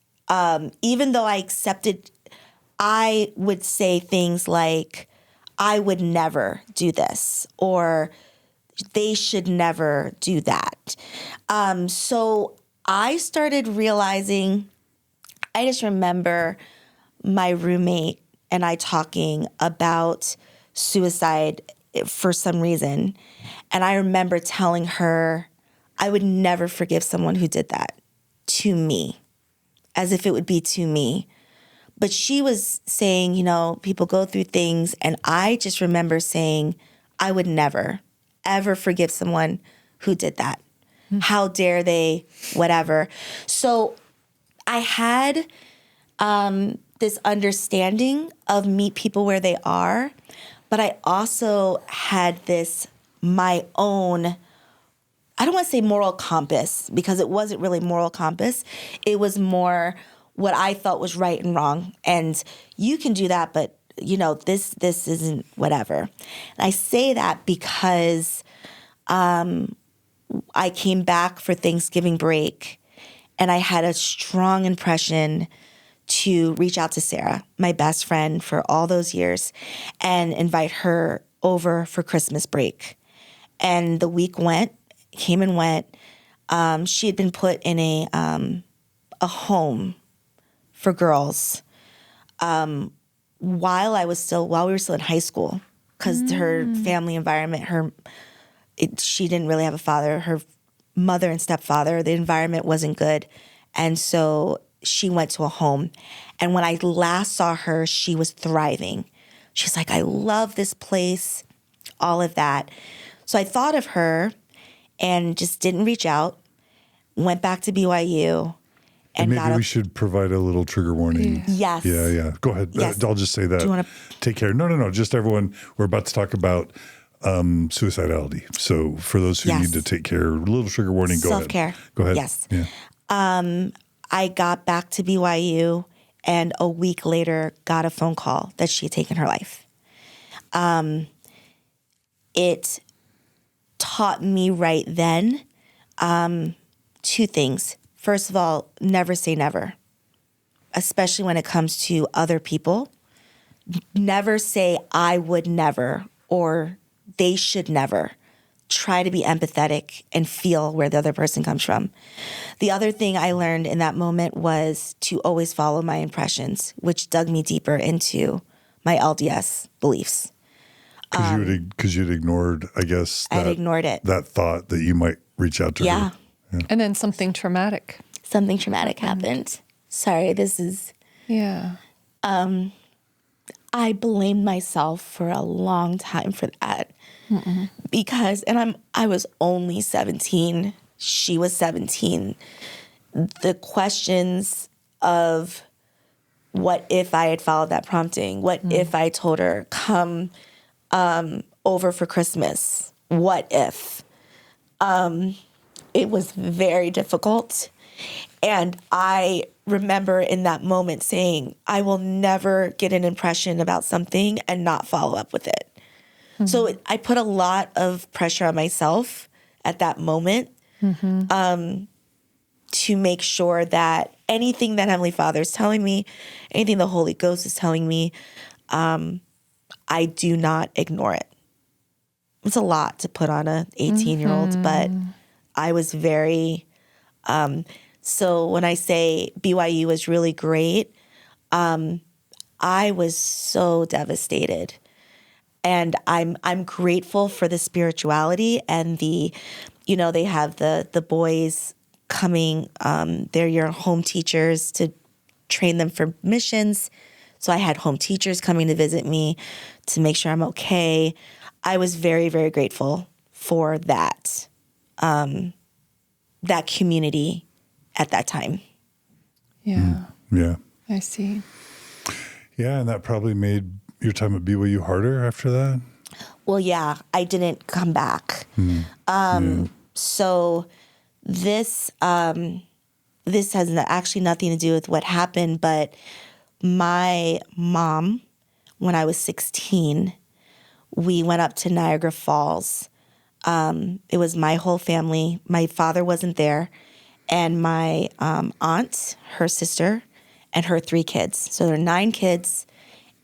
even though I accepted, I would say things like, I would never do this, or they should never do that. So I started realizing, I just remember my roommate and I talking about suicide for some reason. And I remember telling her I would never forgive someone who did that to me, as if it would be to me. But she was saying, people go through things. And I just remember saying, I would never, ever forgive someone who did that. How dare they, whatever. So I had this understanding of meet people where they are. But I also had this, my own, I don't want to say moral compass, because it wasn't really moral compass. It was more what I thought was right and wrong. And you can do that, but this isn't whatever. And I say that because I came back for Thanksgiving break and I had a strong impression to reach out to Sarah, my best friend for all those years, and invite her over for Christmas break. And the week came and went. She had been put in a home for girls while we were still in high school, because her family environment, she didn't really have a father. Her mother and stepfather, the environment wasn't good. And so she went to a home. And when I last saw her, she was thriving. She's like, I love this place, all of that. So I thought of her and just didn't reach out, went back to BYU. And maybe we should provide a little trigger warning. Yes. Yeah. Go ahead. Yes. I'll just say that. Do you want to take care? No. Just everyone. We're about to talk about suicidality. So for those who need to take care, a little trigger warning. Self-care. Go ahead. Yes. Yeah. I got back to BYU, and a week later got a phone call that she had taken her life. It taught me right then two things. First of all, never say never, especially when it comes to other people. Never say, I would never, or they should never. Try to be empathetic and feel where the other person comes from. The other thing I learned in that moment was to always follow my impressions, which dug me deeper into my LDS beliefs. Because you'd ignored, I guess. I'd ignored it. That thought that you might reach out to her. Yeah. And then something traumatic. Something traumatic happened. Sorry, this is... Yeah. I blamed myself for a long time for that. Because, and I was only 17. She was 17. The questions of what if I had followed that prompting? What if I told her, come over for Christmas? What if? It was very difficult. And I remember in that moment saying, I will never get an impression about something and not follow up with it. So I put a lot of pressure on myself at that moment to make sure that anything that Heavenly Father is telling me, anything the Holy Ghost is telling me, I do not ignore it. It's a lot to put on a 18-year-old, but I was very... So when I say BYU was really great, I was so devastated. And I'm grateful for the spirituality and the, they have the boys coming. They're your home teachers to train them for missions. So I had home teachers coming to visit me to make sure I'm okay. I was very, very grateful for that, that community at that time. Yeah. Yeah. I see. Yeah, and that probably made your time at BYU harder after that? Well, yeah, I didn't come back. So this has actually nothing to do with what happened, but my mom, when I was 16, we went up to Niagara Falls. It was my whole family. My father wasn't there, and my aunt, her sister, and her 3 kids. So there are 9 kids,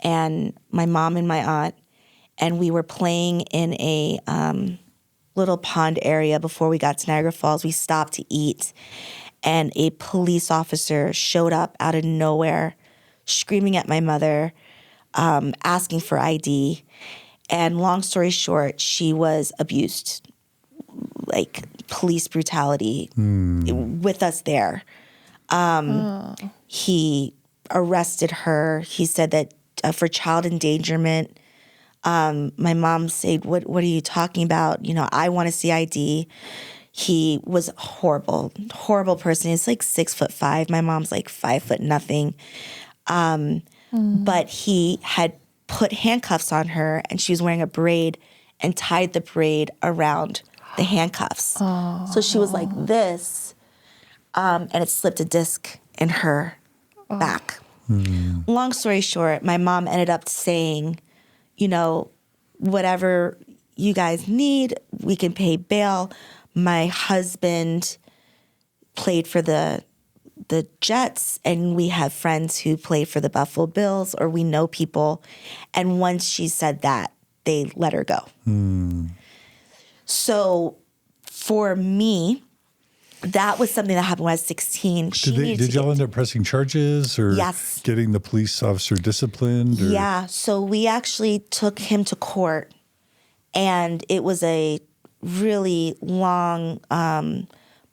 and my mom and my aunt. And we were playing in a little pond area before we got to Niagara Falls. We stopped to eat, and a police officer showed up out of nowhere, screaming at my mother, asking for ID. And long story short, she was abused, like police brutality with us there. He arrested her. He said that for child endangerment. My mom said, what are you talking about? You know, I want to see ID. He was horrible person. He's like 6'5". My mom's like 5 nothing. But he had put handcuffs on her, and she was wearing a braid and tied the braid around the handcuffs. So she was like this, and it slipped a disc in her back. Long story short, my mom ended up saying, you know, whatever you guys need, we can pay bail. My husband played for the Jets, and we have friends who play for the Buffalo Bills, or we know people. And once she said that, they let her go. So for me, that was something that happened when I was 16. Did y'all end up pressing charges or Yes. getting the police officer disciplined? Or? Yeah. So we actually took him to court, and it was a really long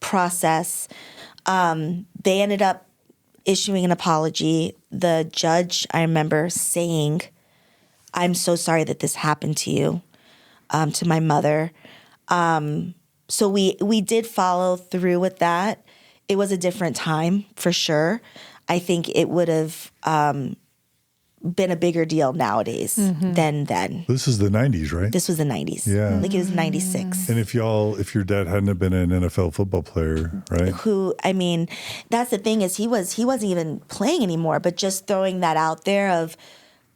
process. They ended up issuing an apology. The judge, I remember saying, "I'm so sorry that this happened to you," to my mother. So we did follow through with that. It was a different time for sure. I think it would have been a bigger deal nowadays than then. This is the 90s, right? This was the 90s. Yeah. Like it was 96. And if your dad hadn't have been an NFL football player, right? Who, I mean, that's the thing is he wasn't even playing anymore, but just throwing that out there of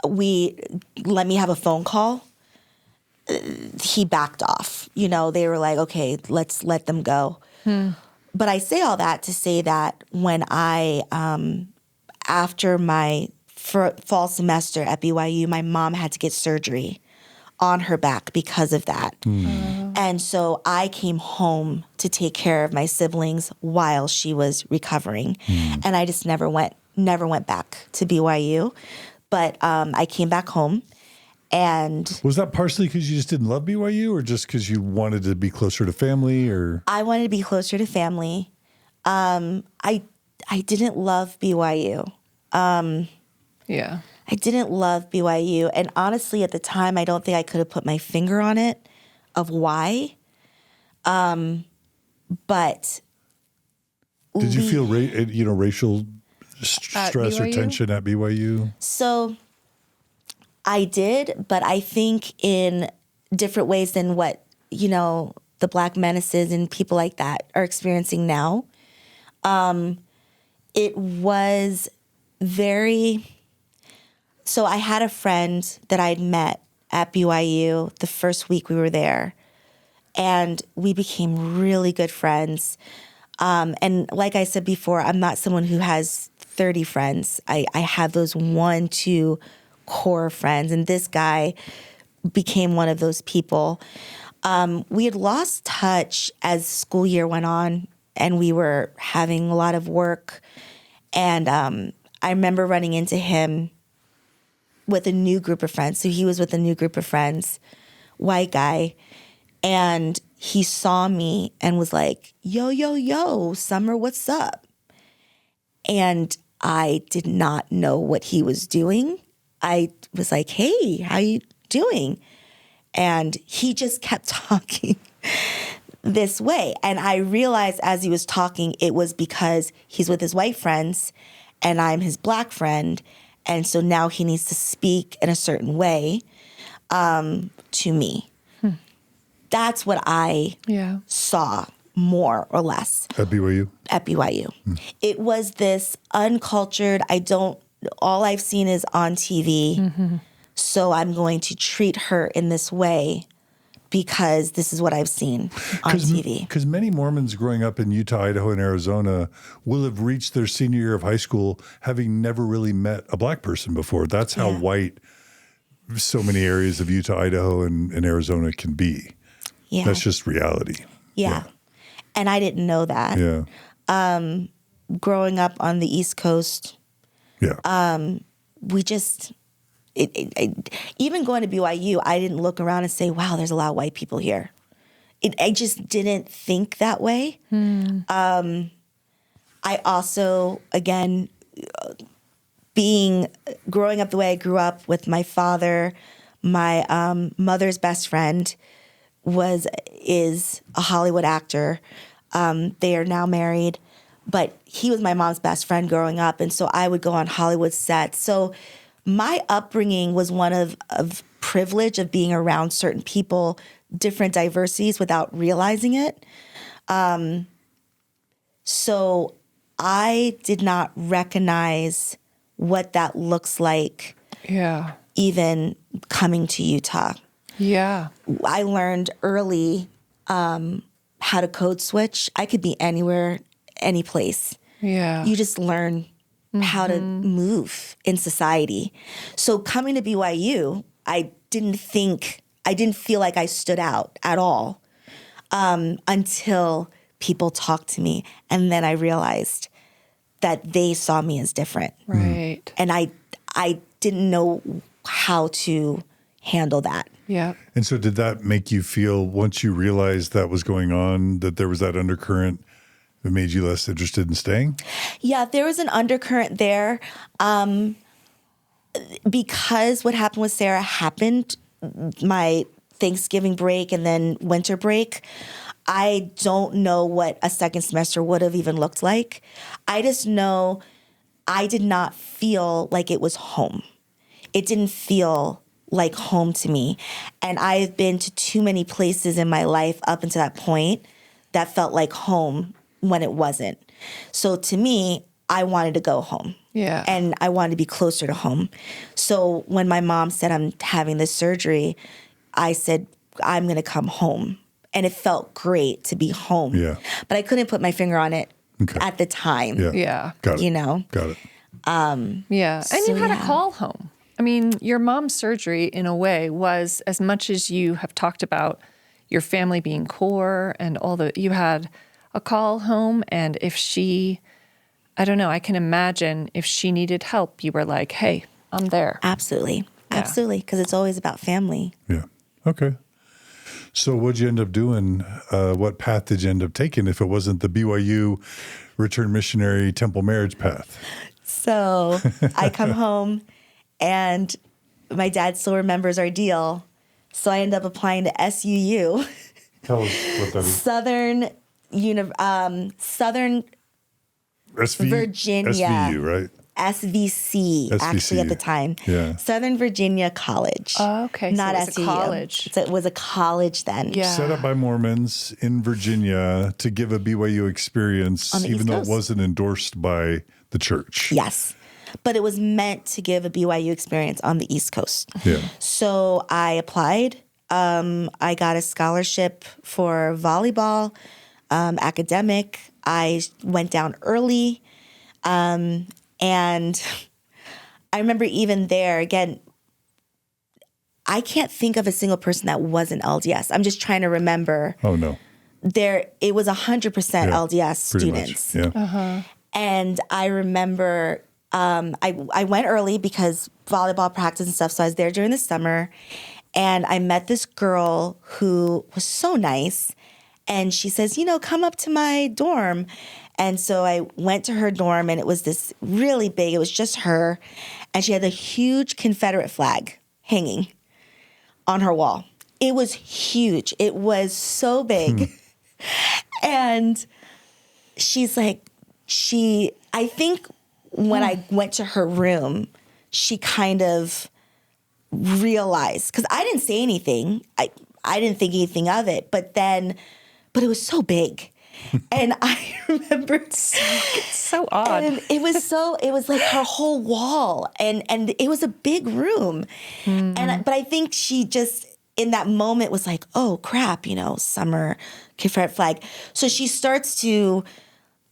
let me have a phone call. He backed off. You know, they were like, okay, let's let them go. But I say all that to say that when I, after my fall semester at BYU, my mom had to get surgery on her back because of that. And so I came home to take care of my siblings while she was recovering. And I just never went back to BYU. But I came back home. And was that partially because you just didn't love BYU, or just because you wanted to be closer to family? Or I wanted to be closer to family. I didn't love BYU. Yeah. I didn't love BYU. And honestly, at the time, I don't think I could have put my finger on it of why. But did you feel racial stress or BYU? tension at BYU? So I did, but I think in different ways than what, the Black menaces and people like that are experiencing now. It was so I had a friend that I'd met at BYU the first week we were there, and we became really good friends. And like I said before, I'm not someone who has 30 friends. I have those 1, 2 core friends, and this guy became one of those people. We had lost touch as school year went on, and we were having a lot of work. And I remember running into him with a new group of friends. So he was with a new group of friends, white guy. And he saw me and was like, yo, yo, yo, Summer, what's up? And I did not know what he was doing. I was like, hey, how you doing? And he just kept talking this way. And I realized as he was talking, it was because he's with his white friends and I'm his black friend. And so now he needs to speak in a certain way to me. That's what I saw more or less. At BYU? At BYU. It was this uncultured, all I've seen is on TV. So I'm going to treat her in this way because this is what I've seen on TV. Because many Mormons growing up in Utah, Idaho, and Arizona will have reached their senior year of high school having never really met a black person before. That's how white so many areas of Utah, Idaho, and Arizona can be. Yeah. That's just reality. Yeah. And I didn't know that. Yeah. Growing up on the East Coast, we just... even going to BYU, I didn't look around and say, wow, there's a lot of white people here. I just didn't think that way. I also, again, growing up the way I grew up with my father, my mother's best friend is a Hollywood actor. They are now married, but he was my mom's best friend growing up. And so I would go on Hollywood sets. So my upbringing was one of privilege of being around certain people, different diversities without realizing it. So I did not recognize what that looks like even coming to Utah. Yeah. I learned early how to code switch. I could be anywhere, any place. Yeah. You just learn how to move in society. So coming to BYU, I didn't feel like I stood out at all until people talked to me. And then I realized that they saw me as different. Right. And I didn't know how to handle that. Yeah. And so did that make you feel, once you realized that was going on, that there was that undercurrent that made you less interested in staying? Yeah, there was an undercurrent there. Because what happened with Sarah happened, my Thanksgiving break and then winter break, I don't know what a second semester would have even looked like. I just know I did not feel like it was home. It didn't feel like home to me. And I've been to too many places in my life up until that point that felt like home when it wasn't. So to me, I wanted to go home. Yeah. And I wanted to be closer to home. So when my mom said I'm having this surgery, I said, I'm going to come home. And it felt great to be home. Yeah. But I couldn't put my finger on it at the time. Yeah. Yeah. Got it. You know? Got it. Yeah. And you had a call home. I mean, your mom's surgery, in a way, was, as much as you have talked about your family being core and you had a call home. And if I don't know, I can imagine if she needed help, you were like, hey, I'm there. Absolutely. Yeah. Absolutely. Because it's always about family. Yeah. Okay. So what'd you end up doing? What path did you end up taking if it wasn't the BYU return missionary temple marriage path? So I come home and my dad still remembers our deal. So I end up applying to SUU. Tell us what that is. Southern Virginia. SVU, right? SVC, actually, at the time. Yeah. Southern Virginia College. Oh, okay. Not so it was SVU. a college. It was a college then. Yeah. Set up by Mormons in Virginia to give a BYU experience, On the even East though Coast. it wasn't endorsed by the church. Yes. But it was meant to give a BYU experience on the East Coast. Yeah. So I applied. I got a scholarship for volleyball, academic. I went down early. And I remember even there, again, I can't think of a single person that wasn't LDS. I'm just trying to remember. Oh, no. It was 100% LDS Pretty students. much. Yeah. And I remember I went early because volleyball practice and stuff. So I was there during the summer. And I met this girl who was so nice. And she says, come up to my dorm. And so I went to her dorm, and it was this really big, it was just her. And she had a huge Confederate flag hanging on her wall. It was huge. It was so big. And she's like, I think when I went to her room, she kind of realized, because I didn't say anything. I didn't think anything of it. But it was so big. And I remember It's so odd. and it was like her whole wall, and it was a big room. But I think she just in that moment was like, oh crap, Summur, Confederate flag. So she starts to,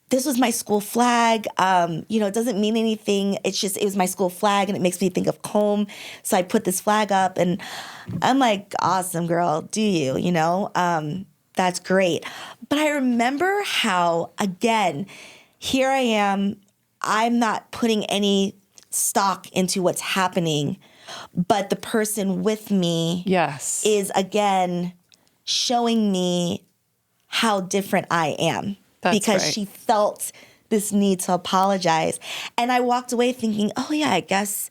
this was my school flag. It doesn't mean anything. It's just, it was my school flag, and it makes me think of home. So I put this flag up, and I'm like, awesome, girl, do you, that's great. But I remember how, again, here I am, I'm not putting any stock into what's happening, but the person with me is, again, showing me how different I am. That's because right. she felt this need to apologize. And I walked away thinking, oh yeah, I guess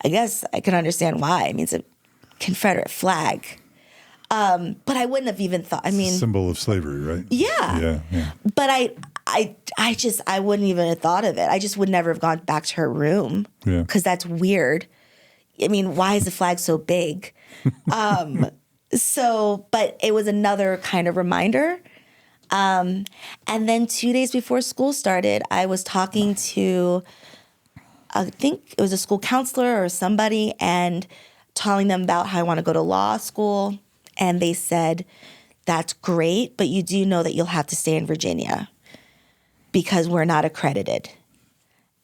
I can understand why. I mean, it's a Confederate flag. But I wouldn't have even thought, Symbol of slavery, right? Yeah. Yeah. But I wouldn't even have thought of it. I just would never have gone back to her room. Yeah. Because that's weird. I mean, why is the flag so big? But it was another kind of reminder. And then 2 days before school started, I was talking to, I think it was a school counselor or somebody, and telling them about how I want to go to law school. And they said, that's great, but you do know that you'll have to stay in Virginia because we're not accredited.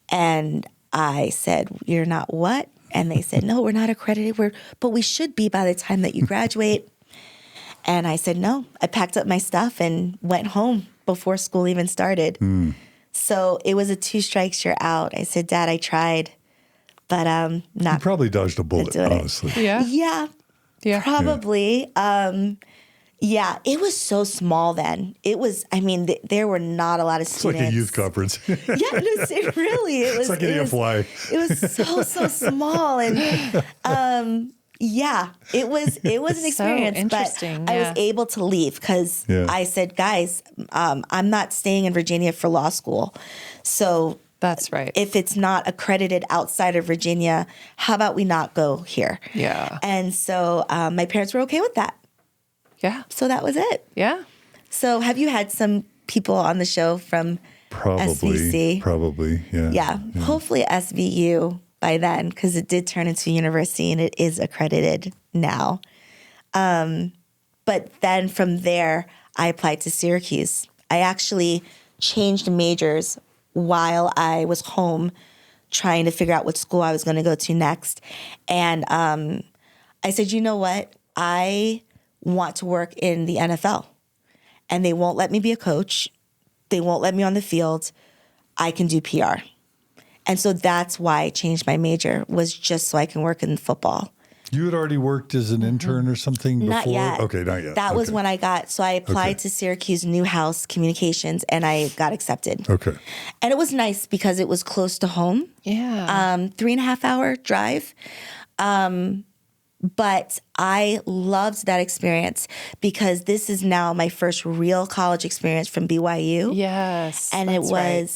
And I said, you're not what? And they said, no, we're not accredited, but we should be by the time that you graduate. And I said, no. I packed up my stuff and went home before school even started. So it was a 2 strikes, you're out. I said, Dad, I tried, but not. You probably dodged a bullet, doing it. honestly. Yeah. Probably. Yeah, it was so small then. It was, there were not a lot of It's students. like a youth conference. Yeah, it really. It was. It's like an EFY. It was so small, and it was an experience. interesting, But I was able to leave because I said, guys, I'm not staying in Virginia for law school, so. That's right. If it's not accredited outside of Virginia, how about we not go here? Yeah. And so my parents were okay with that. Yeah. So that was it. Yeah. So have you had some people on the show from SVC? Probably, yeah. Yeah. Hopefully SVU by then, because it did turn into a university and it is accredited now. But then from there, I applied to Syracuse. I actually changed majors while I was home trying to figure out what school I was going to go to next. And I said, you know what? I want to work in the NFL. And they won't let me be a coach. They won't let me on the field. I can do PR. And so that's why I changed my major, was just so I can work in football. You had already worked as an intern or something before? Not yet. Okay, not yet. That was when I applied to Syracuse Newhouse Communications, and I got accepted. Okay. And it was nice because it was close to home. Yeah. 3.5 hour drive. But I loved that experience because this is now my first real college experience from BYU. Yes. And that's right.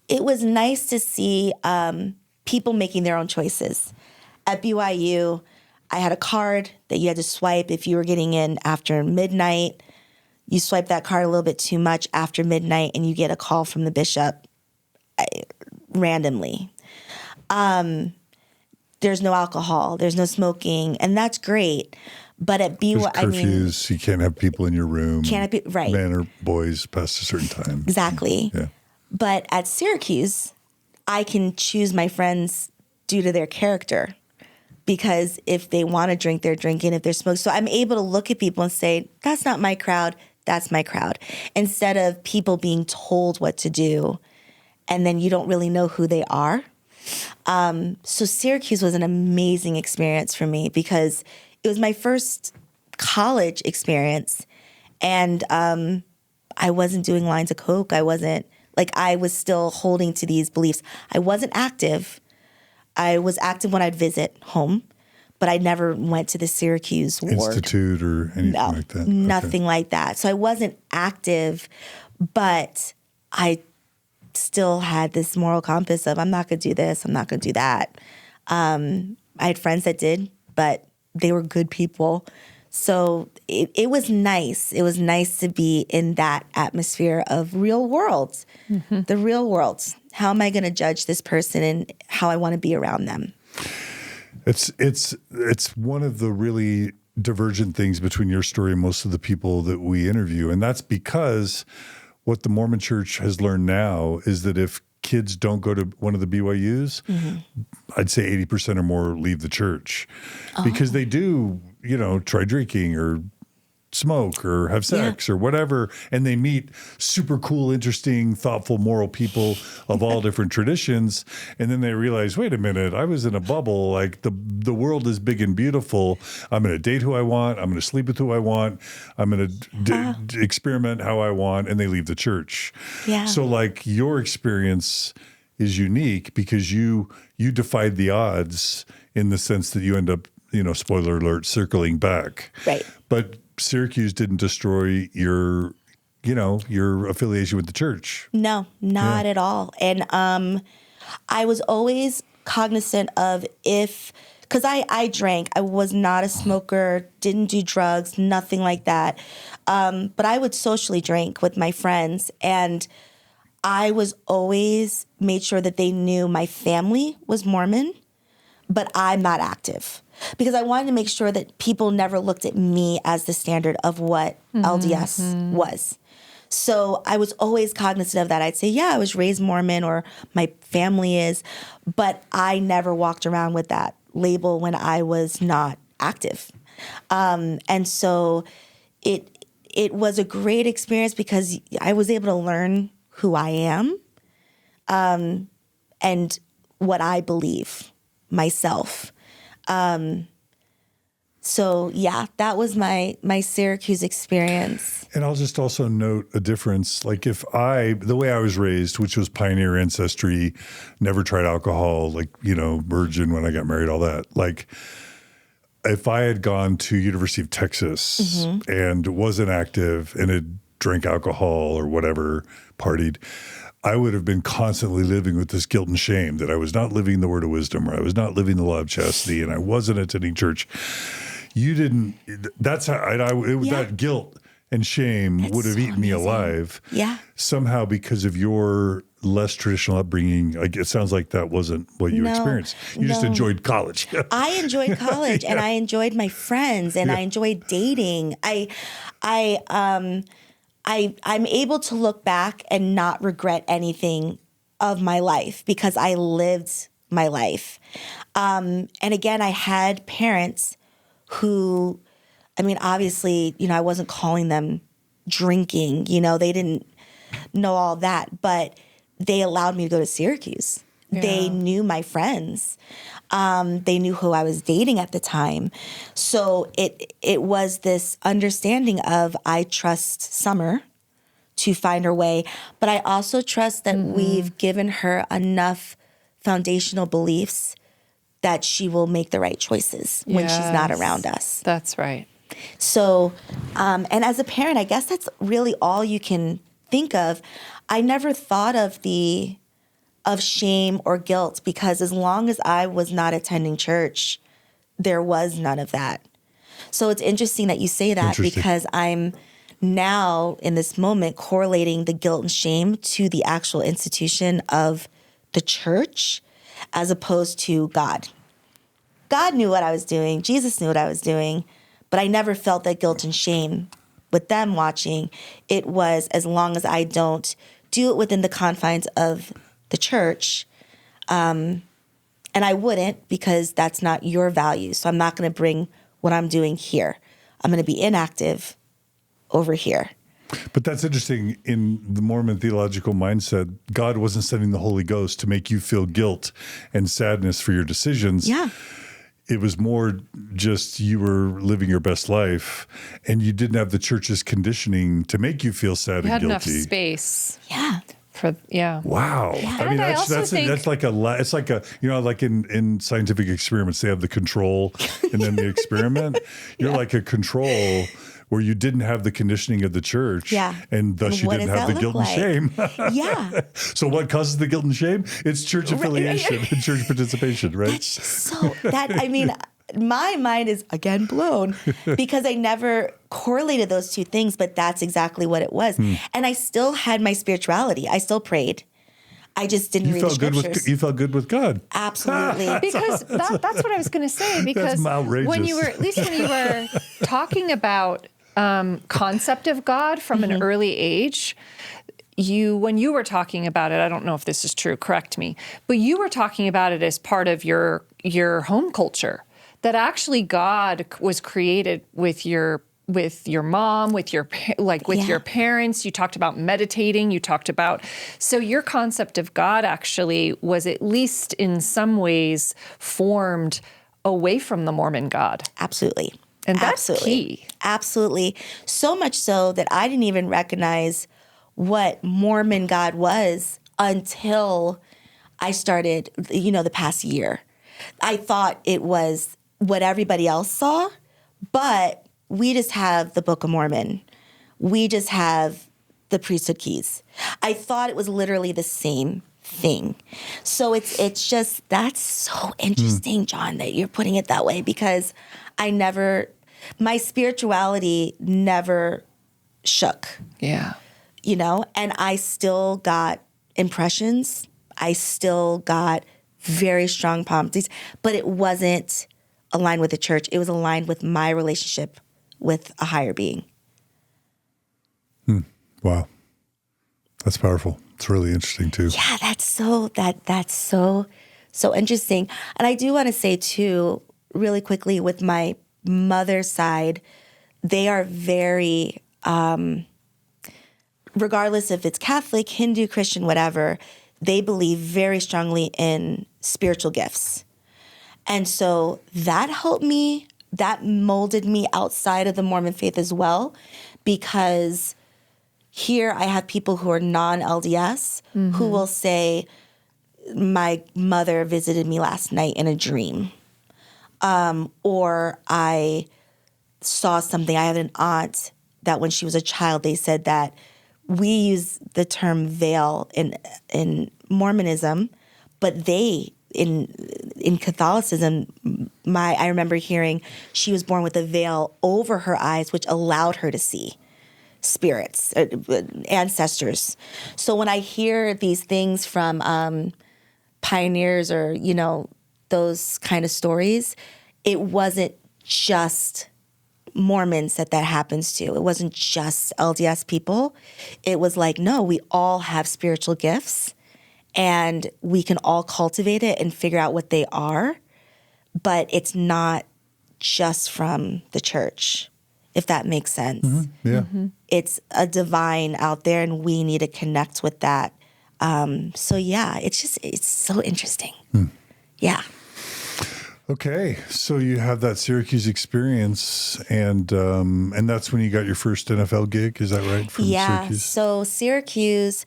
it was nice to see people making their own choices. At BYU, I had a card that you had to swipe if you were getting in after midnight. You swipe that card a little bit too much after midnight, and you get a call from the bishop randomly. There's no alcohol. There's no smoking, and that's great. But at BYU, There's curfews. You can't have people in your room. Can't have right. Men or boys past a certain time. Exactly. Yeah. But at Syracuse, I can choose my friends due to their character. Because if they want to drink, they're drinking. If they're smoking. So I'm able to look at people and say, that's not my crowd. That's my crowd. Instead of people being told what to do and then you don't really know who they are. So Syracuse was an amazing experience for me because it was my first college experience. And I wasn't doing lines of coke. I was still holding to these beliefs. I wasn't active. I was active when I'd visit home, but I never went to the Syracuse ward. Institute or anything like that? Nothing like that. So I wasn't active, but I still had this moral compass of I'm not going to do this, I'm not going to do that. I had friends that did, but they were good people. So it was nice. It was nice to be in that atmosphere of real world, the real world. How am I going to judge this person and how I want to be around them? It's one of the really divergent things between your story and most of the people that we interview. And that's because what the Mormon Church has learned now is that if kids don't go to one of the BYUs, I'd say 80% or more leave the church because they do, try drinking or smoke or have sex or whatever. And they meet super cool, interesting, thoughtful, moral people of all different traditions. And then they realize, wait a minute, I was in a bubble. Like the world is big and beautiful. I'm going to date who I want. I'm going to sleep with who I want. I'm going to experiment how I want. And they leave the church. Yeah. So like your experience is unique because you defied the odds in the sense that you end up, spoiler alert, circling back. Right. But Syracuse didn't destroy your affiliation with the church. No, not at all. And I was always cognizant of because I drank. I was not a smoker, didn't do drugs, nothing like that. But I would socially drink with my friends. And I was always made sure that they knew my family was Mormon, but I'm not active. Because I wanted to make sure that people never looked at me as the standard of what LDS was. So I was always cognizant of that. I'd say, yeah, I was raised Mormon or my family is, but I never walked around with that label when I was not active. And so it was a great experience because I was able to learn who I am and what I believe myself. So yeah, that was my Syracuse experience. And I'll just also note a difference. Like the way I was raised, which was pioneer ancestry, never tried alcohol, virgin when I got married, all that. Like if I had gone to University of Texas and wasn't active and had drank alcohol or whatever, partied, I would have been constantly living with this guilt and shame that I was not living the word of wisdom or I was not living the law of chastity and I wasn't attending church. You didn't, that's how, that guilt and shame would have eaten me alive. Yeah. Somehow because of your less traditional upbringing. It sounds like that wasn't what you experienced. You just enjoyed college. I enjoyed college and I enjoyed my friends and I enjoyed dating. I'm able to look back and not regret anything of my life because I lived my life. And again, I had parents who, obviously, I wasn't calling them drinking, they didn't know all that, but they allowed me to go to Syracuse. Yeah. They knew my friends. They knew who I was dating at the time. So it was this understanding of I trust Summur to find her way, but I also trust that we've given her enough foundational beliefs that she will make the right choices when she's not around us. That's right. So, and as a parent, I guess that's really all you can think of. I never thought of shame or guilt because as long as I was not attending church, there was none of that. So it's interesting that you say that because I'm now in this moment correlating the guilt and shame to the actual institution of the church as opposed to God. God knew what I was doing. Jesus knew what I was doing, but I never felt that guilt and shame with them watching. It was as long as I don't do it within the confines of the church, and I wouldn't because that's not your value. So I'm not going to bring what I'm doing here. I'm going to be inactive over here. But that's interesting. In the Mormon theological mindset, God wasn't sending the Holy Ghost to make you feel guilt and sadness for your decisions. Yeah. it was more just you were living your best life and you didn't have the church's conditioning to make you feel sad You and had enough guilty. space. Yeah. Wow. I mean, And I also that's think- it's like a, like in scientific experiments, they have the control and then the experiment. You're like a control where you didn't have the conditioning of the church. Yeah. And thus And you what didn't does have the that guilt look and shame. Yeah. So what causes the guilt and shame? It's church affiliation and church participation, right? That's just so I mean, my mind is again blown because I never correlated those two things, but that's exactly what it was. And I still had my spirituality. I still prayed. I just didn't read the scriptures. You felt good with God. Absolutely. Because that's what I was going to say. Because outrageous. when you were talking about concept of God from an early age, when you were talking about it, I don't know if this is true, correct me, but you were talking about it as part of your home culture, that actually God was created with your mom, with your parents. You talked about meditating. You talked about, so your concept of God actually was at least in some ways formed away from the Mormon God. Absolutely. And that's key. Absolutely. So much so that I didn't even recognize what Mormon God was until I started, the past year. I thought it was what everybody else saw, but we just have the Book of Mormon. We just have the priesthood keys. I thought it was literally the same thing. So it's just, that's so interesting, John, that you're putting it that way, because my spirituality never shook. Yeah. And I still got impressions. I still got very strong promptings, but it wasn't aligned with the church. It was aligned with my relationship with a higher being. Wow. That's powerful. It's really interesting too. Yeah, that's so interesting. And I do want to say too, really quickly, with my mother's side, they are very, regardless if it's Catholic, Hindu, Christian, whatever, they believe very strongly in spiritual gifts. And so that helped me, that molded me outside of the Mormon faith as well, because here I have people who are non-LDS who will say, my mother visited me last night in a dream. Or I saw something. I had an aunt that when she was a child, they said that we use the term veil in Mormonism, but they, in Catholicism, I remember hearing she was born with a veil over her eyes, which allowed her to see spirits, ancestors. So when I hear these things from pioneers or, those kind of stories, it wasn't just Mormons that happens to. It wasn't just LDS people. It was like, no, we all have spiritual gifts and we can all cultivate it and figure out what they are, but it's not just from the church, if that makes sense. Yeah. It's a divine out there and we need to connect with that. So yeah, it's so interesting. Yeah. Okay, so you have that Syracuse experience, and that's when you got your first NFL gig. Is that right? From Syracuse? So Syracuse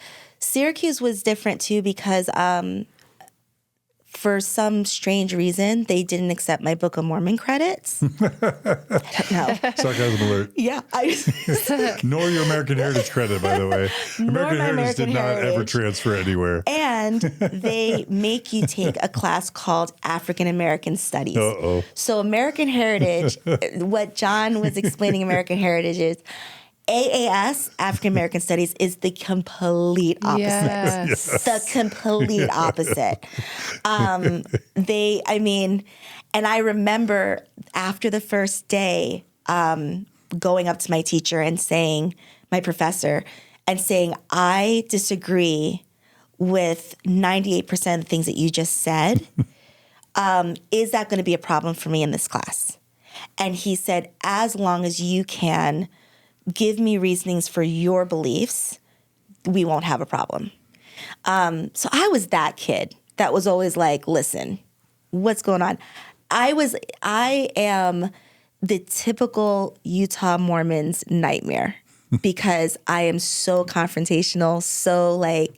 was different too because for some strange reason they didn't accept my Book of Mormon credits. No. Sarcasm alert. Yeah. Nor your American Heritage credit, by the way. American my Heritage did American not ever Heritage. transfer anywhere. And they make you take a class called African American Studies. Uh-oh. So American Heritage, what John was explaining American Heritage is, AAS, African American Studies, is the complete opposite. Yes. The complete opposite. And I remember after the first day, going up to my teacher and saying, my professor, and saying, I disagree with 98% of the things that you just said. Is that going to be a problem for me in this class? And he said, as long as you can give me reasonings for your beliefs, we won't have a problem. So I was that kid that was always like, listen, what's going on? I am the typical Utah Mormon's nightmare because I am so confrontational, so like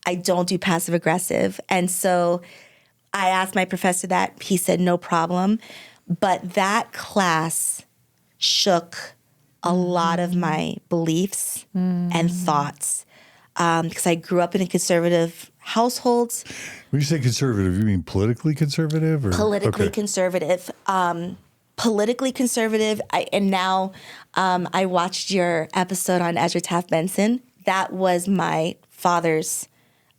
I don't do passive aggressive. And so I asked my professor that. He said, no problem. But that class shook a lot of my beliefs and thoughts because I grew up in a conservative household. When you say conservative, you mean politically conservative? Or? Politically Okay. conservative. Politically conservative. And now I watched your episode on Ezra Taft Benson. That was my father's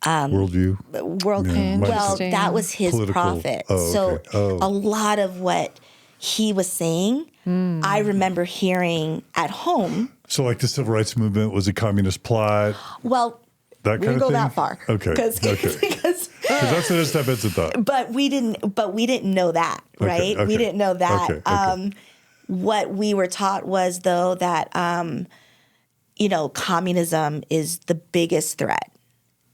Worldview. world. Yeah, Well, interesting. that was his Political. prophet. Oh, So okay. Oh. a lot of what he was saying, I remember hearing at home. So like the civil rights movement was a communist plot, Well, that we kind didn't of go thing? that far. Okay. Because Because that's what Ezra Benson thought. but we didn't know that, right? Okay, We okay. didn't know that. Okay. What we were taught was though that communism is the biggest threat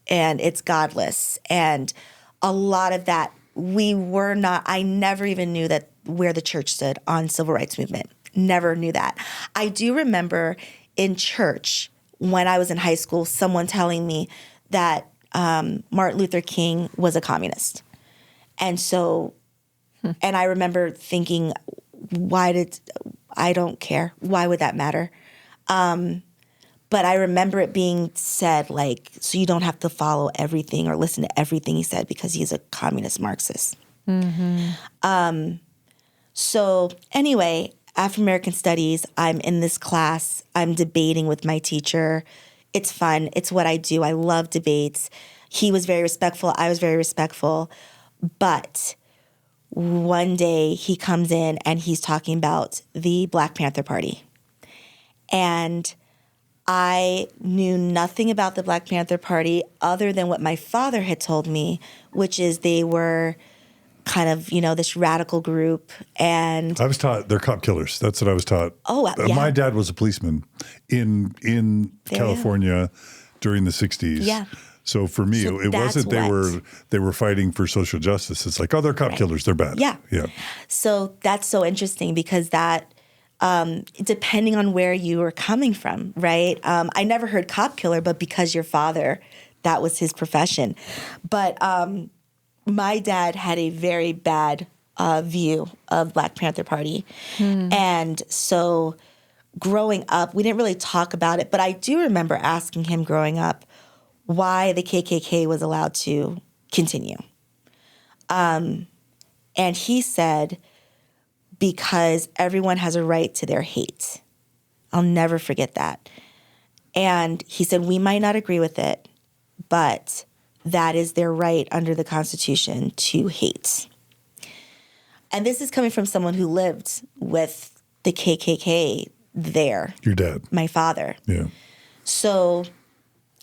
and it's godless. And a lot of that I never even knew that where the church stood on civil rights movement. Never knew that. I do remember in church when I was in high school, someone telling me that Martin Luther King was a communist. And so, and I remember thinking, I don't care. Why would that matter? But I remember it being said like, so you don't have to follow everything or listen to everything he said because he's a communist Marxist. So anyway, Afro-American Studies, I'm in this class. I'm debating with my teacher. It's fun. It's what I do. I love debates. He was very respectful. I was very respectful. But one day he comes in and he's talking about the Black Panther Party. And I knew nothing about the Black Panther Party other than what my father had told me, which is they were kind of, this radical group. And I was taught they're cop killers. That's what I was taught. Oh, yeah. My dad was a policeman in California during the 60s. Yeah. So for me, So it wasn't that's they were fighting for social justice. It's like, they're cop killers. They're bad. Yeah. Yeah. So that's so interesting because that, depending on where you were coming from, right? I never heard cop killer, but because your father, that was his profession. But my dad had a very bad view of Black Panther Party. And so growing up, we didn't really talk about it, but I do remember asking him growing up why the KKK was allowed to continue. And he said, because everyone has a right to their hate. I'll never forget that. And he said, we might not agree with it, but that is their right under the Constitution to hate. And this is coming from someone who lived with the KKK there. Your dad. My father. Yeah. So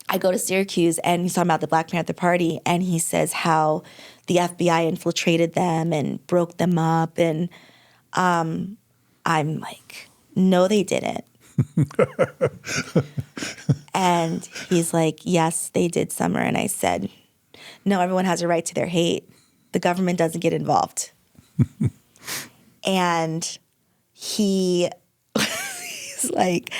I go to Syracuse and he's talking about the Black Panther Party and he says how the FBI infiltrated them and broke them up. And I'm like, no, they didn't. And he's like, yes, they did, Summur. And I said, no, everyone has a right to their hate. The government doesn't get involved. And he's like,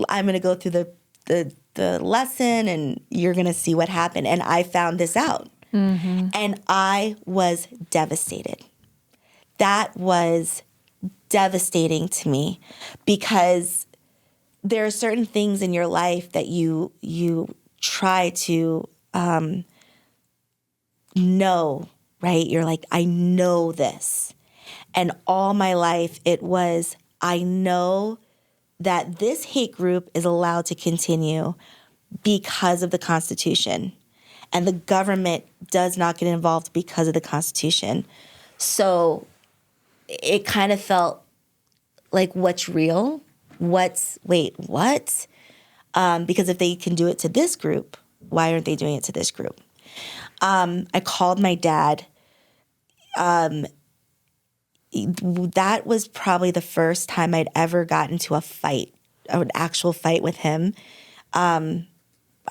I'm going to go through the lesson and you're going to see what happened. And I found this out. And I was devastated. That was devastating to me because there are certain things in your life that you try to know, right? You're like, I know this. And all my life it was, I know that this hate group is allowed to continue because of the Constitution. And the government does not get involved because of the Constitution. So it kind of felt like, what's real? What? Because if they can do it to this group, why aren't they doing it to this group? I called my dad. That was probably the first time I'd ever gotten into a fight, an actual fight with him.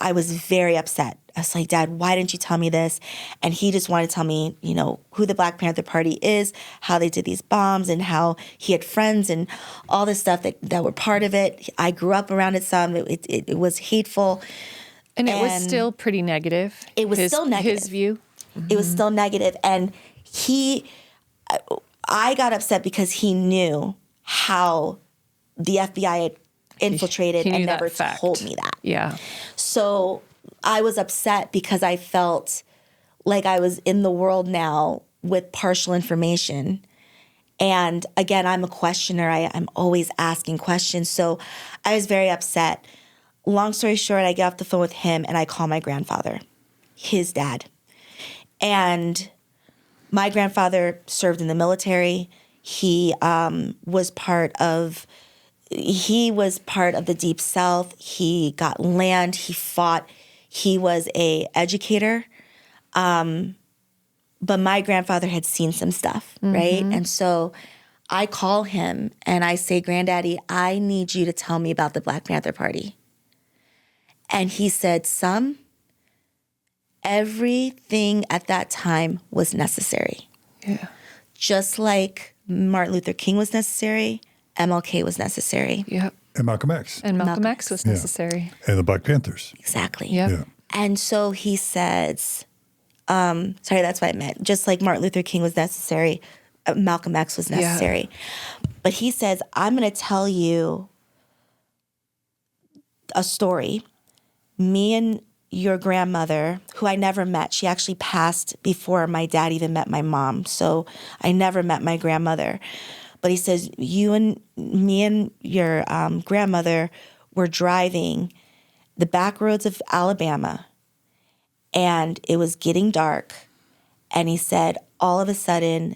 I was very upset. I was like, Dad, why didn't you tell me this? And he just wanted to tell me, who the Black Panther Party is, how they did these bombs, and how he had friends and all this stuff that were part of it. I grew up around it some. It was hateful. And it was still pretty negative. It was still negative. His view. It was still negative. And I got upset because he knew how the FBI had infiltrated He knew and that never fact. told me that. Yeah. So I was upset because I felt like I was in the world now with partial information. And again, I'm a questioner. I'm always asking questions. So I was very upset. Long story short, I get off the phone with him and I call my grandfather, his dad. And my grandfather served in the military. He was part of the Deep South. He got land. He fought. He was an educator. But my grandfather had seen some stuff, right? And so I call him and I say, Granddaddy, I need you to tell me about the Black Panther Party. And he said, everything at that time was necessary. Yeah. Just like Martin Luther King was necessary, MLK was necessary. Yep. And Malcolm X. And Malcolm X was necessary. And the Black Panthers. Exactly. Yep. Yeah. And so he says, sorry, that's what I meant. Just like Martin Luther King was necessary, Malcolm X was necessary. Yeah. But he says, I'm going to tell you a story. Me and your grandmother, who I never met, she actually passed before my dad even met my mom. So I never met my grandmother. But he says, me and your grandmother were driving the back roads of Alabama, and it was getting dark. And he said, all of a sudden,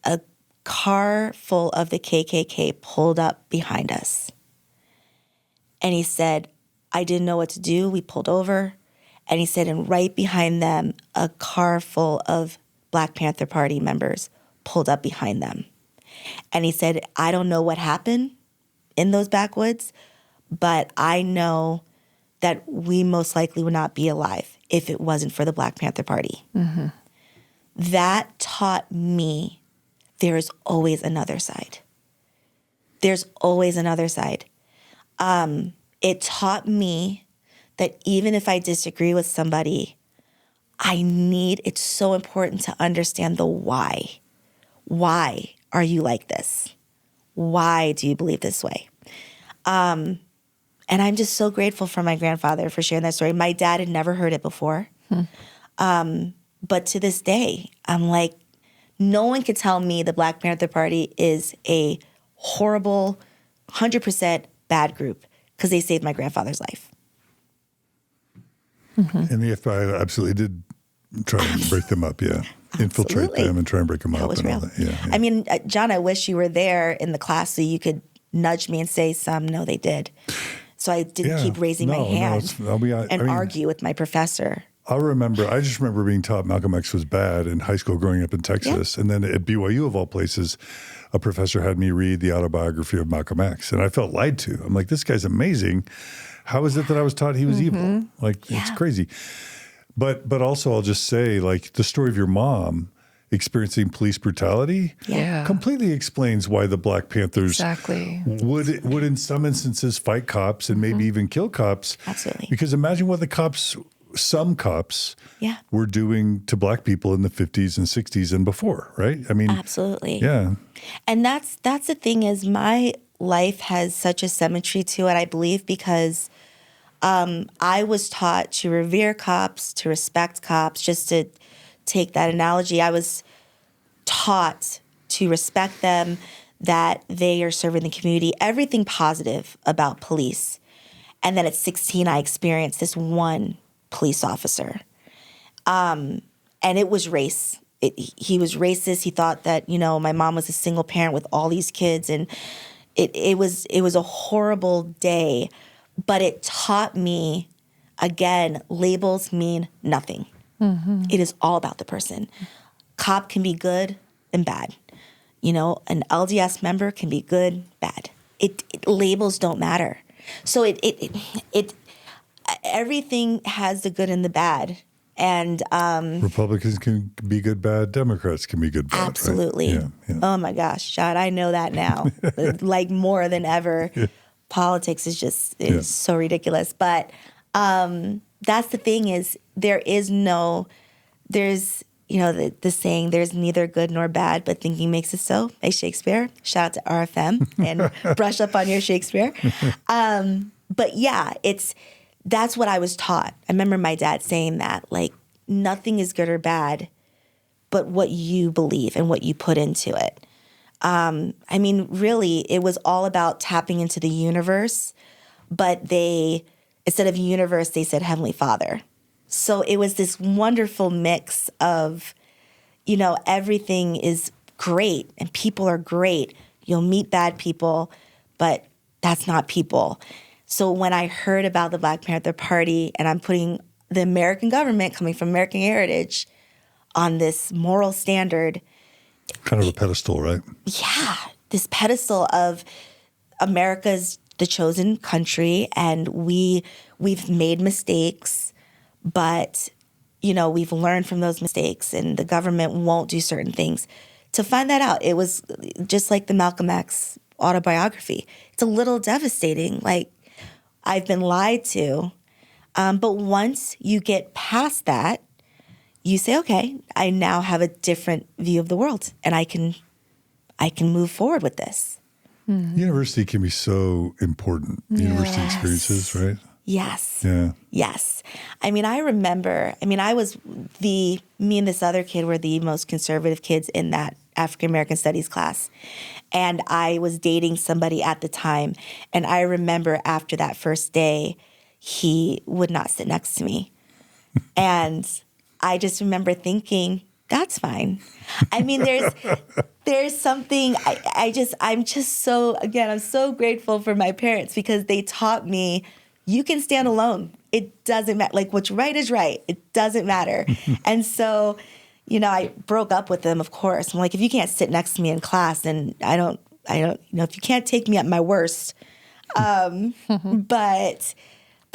a car full of the KKK pulled up behind us. And he said, I didn't know what to do. We pulled over. And he said, and right behind them, a car full of Black Panther Party members pulled up behind them. And he said, I don't know what happened in those backwoods, but I know that we most likely would not be alive if it wasn't for the Black Panther Party. Mm-hmm. That taught me there is always another side. There's always another side. It taught me that even if I disagree with somebody, it's so important to understand the why. Why are you like this? Why do you believe this way? And I'm just so grateful for my grandfather for sharing that story. My dad had never heard it before. But to this day, I'm like, no one could tell me the Black Panther Party is a horrible, 100% bad group because they saved my grandfather's life. Mm-hmm. And the FBI absolutely did try and break them up, yeah. Infiltrate them and try and break them up and all that. Yeah. I mean, John, I wish you were there in the class so you could nudge me and say no, they did. So I didn't keep raising my hand and argue with my professor. I just remember being taught Malcolm X was bad in high school growing up in Texas. Yeah. And then at BYU, of all places, a professor had me read the autobiography of Malcolm X. And I felt lied to. I'm like, this guy's amazing. How is it that I was taught he was evil? Like, it's crazy. But also I'll just say, like, the story of your mom experiencing police brutality completely explains why the Black Panthers would in some instances fight cops and maybe even kill cops. Absolutely. Because imagine what some cops were doing to Black people in the 50s and 60s and before, right? I mean, absolutely. Yeah. And that's the thing is my life has such a symmetry to it, I believe, because I was taught to revere cops, to respect cops. Just to take that analogy, I was taught to respect them, that they are serving the community, everything positive about police. And then at 16, I experienced this one police officer. And it was race. He was racist. He thought that, my mom was a single parent with all these kids. And it was a horrible day. But it taught me, again, labels mean nothing. Mm-hmm. It is all about the person. Cop can be good and bad. An LDS member can be good, bad. Labels don't matter. So everything has the good and the bad. And Republicans can be good, bad. Democrats can be good, bad. absolutely. Right? Yeah. Oh my gosh, Chad, I know that now, like more than ever. Yeah. Politics is just so ridiculous. But that's the thing is there's the saying, there's neither good nor bad, but thinking makes it so, by Shakespeare. Shout out to RFM and brush up on your Shakespeare. But yeah, that's what I was taught. I remember my dad saying that, like, nothing is good or bad, but what you believe and what you put into it. I mean, really, it was all about tapping into the universe, but instead of universe, they said Heavenly Father. So it was this wonderful mix of, everything is great and people are great. You'll meet bad people, but that's not people. So when I heard about the Black Panther Party and I'm putting the American government coming from American heritage on this moral standard. Kind of a pedestal, right? Yeah, this pedestal of America's the chosen country and we've made mistakes, but, we've learned from those mistakes and the government won't do certain things. To find that out, it was just like the Malcolm X autobiography. It's a little devastating, like, I've been lied to. But once you get past that, you say, okay, I now have a different view of the world and I can move forward with this. Mm-hmm. University can be so important. University experiences, right? Yes. Yeah. Yes. I mean, I remember, me and this other kid were the most conservative kids in that African American Studies class. And I was dating somebody at the time. And I remember after that first day, he would not sit next to me. And I just remember thinking, that's fine. I mean, there's something, I'm so grateful for my parents because they taught me, you can stand alone. It doesn't matter. Like, what's right is right. It doesn't matter. And so, I broke up with them, of course. I'm like, if you can't sit next to me in class, then I don't, if you can't take me at my worst. But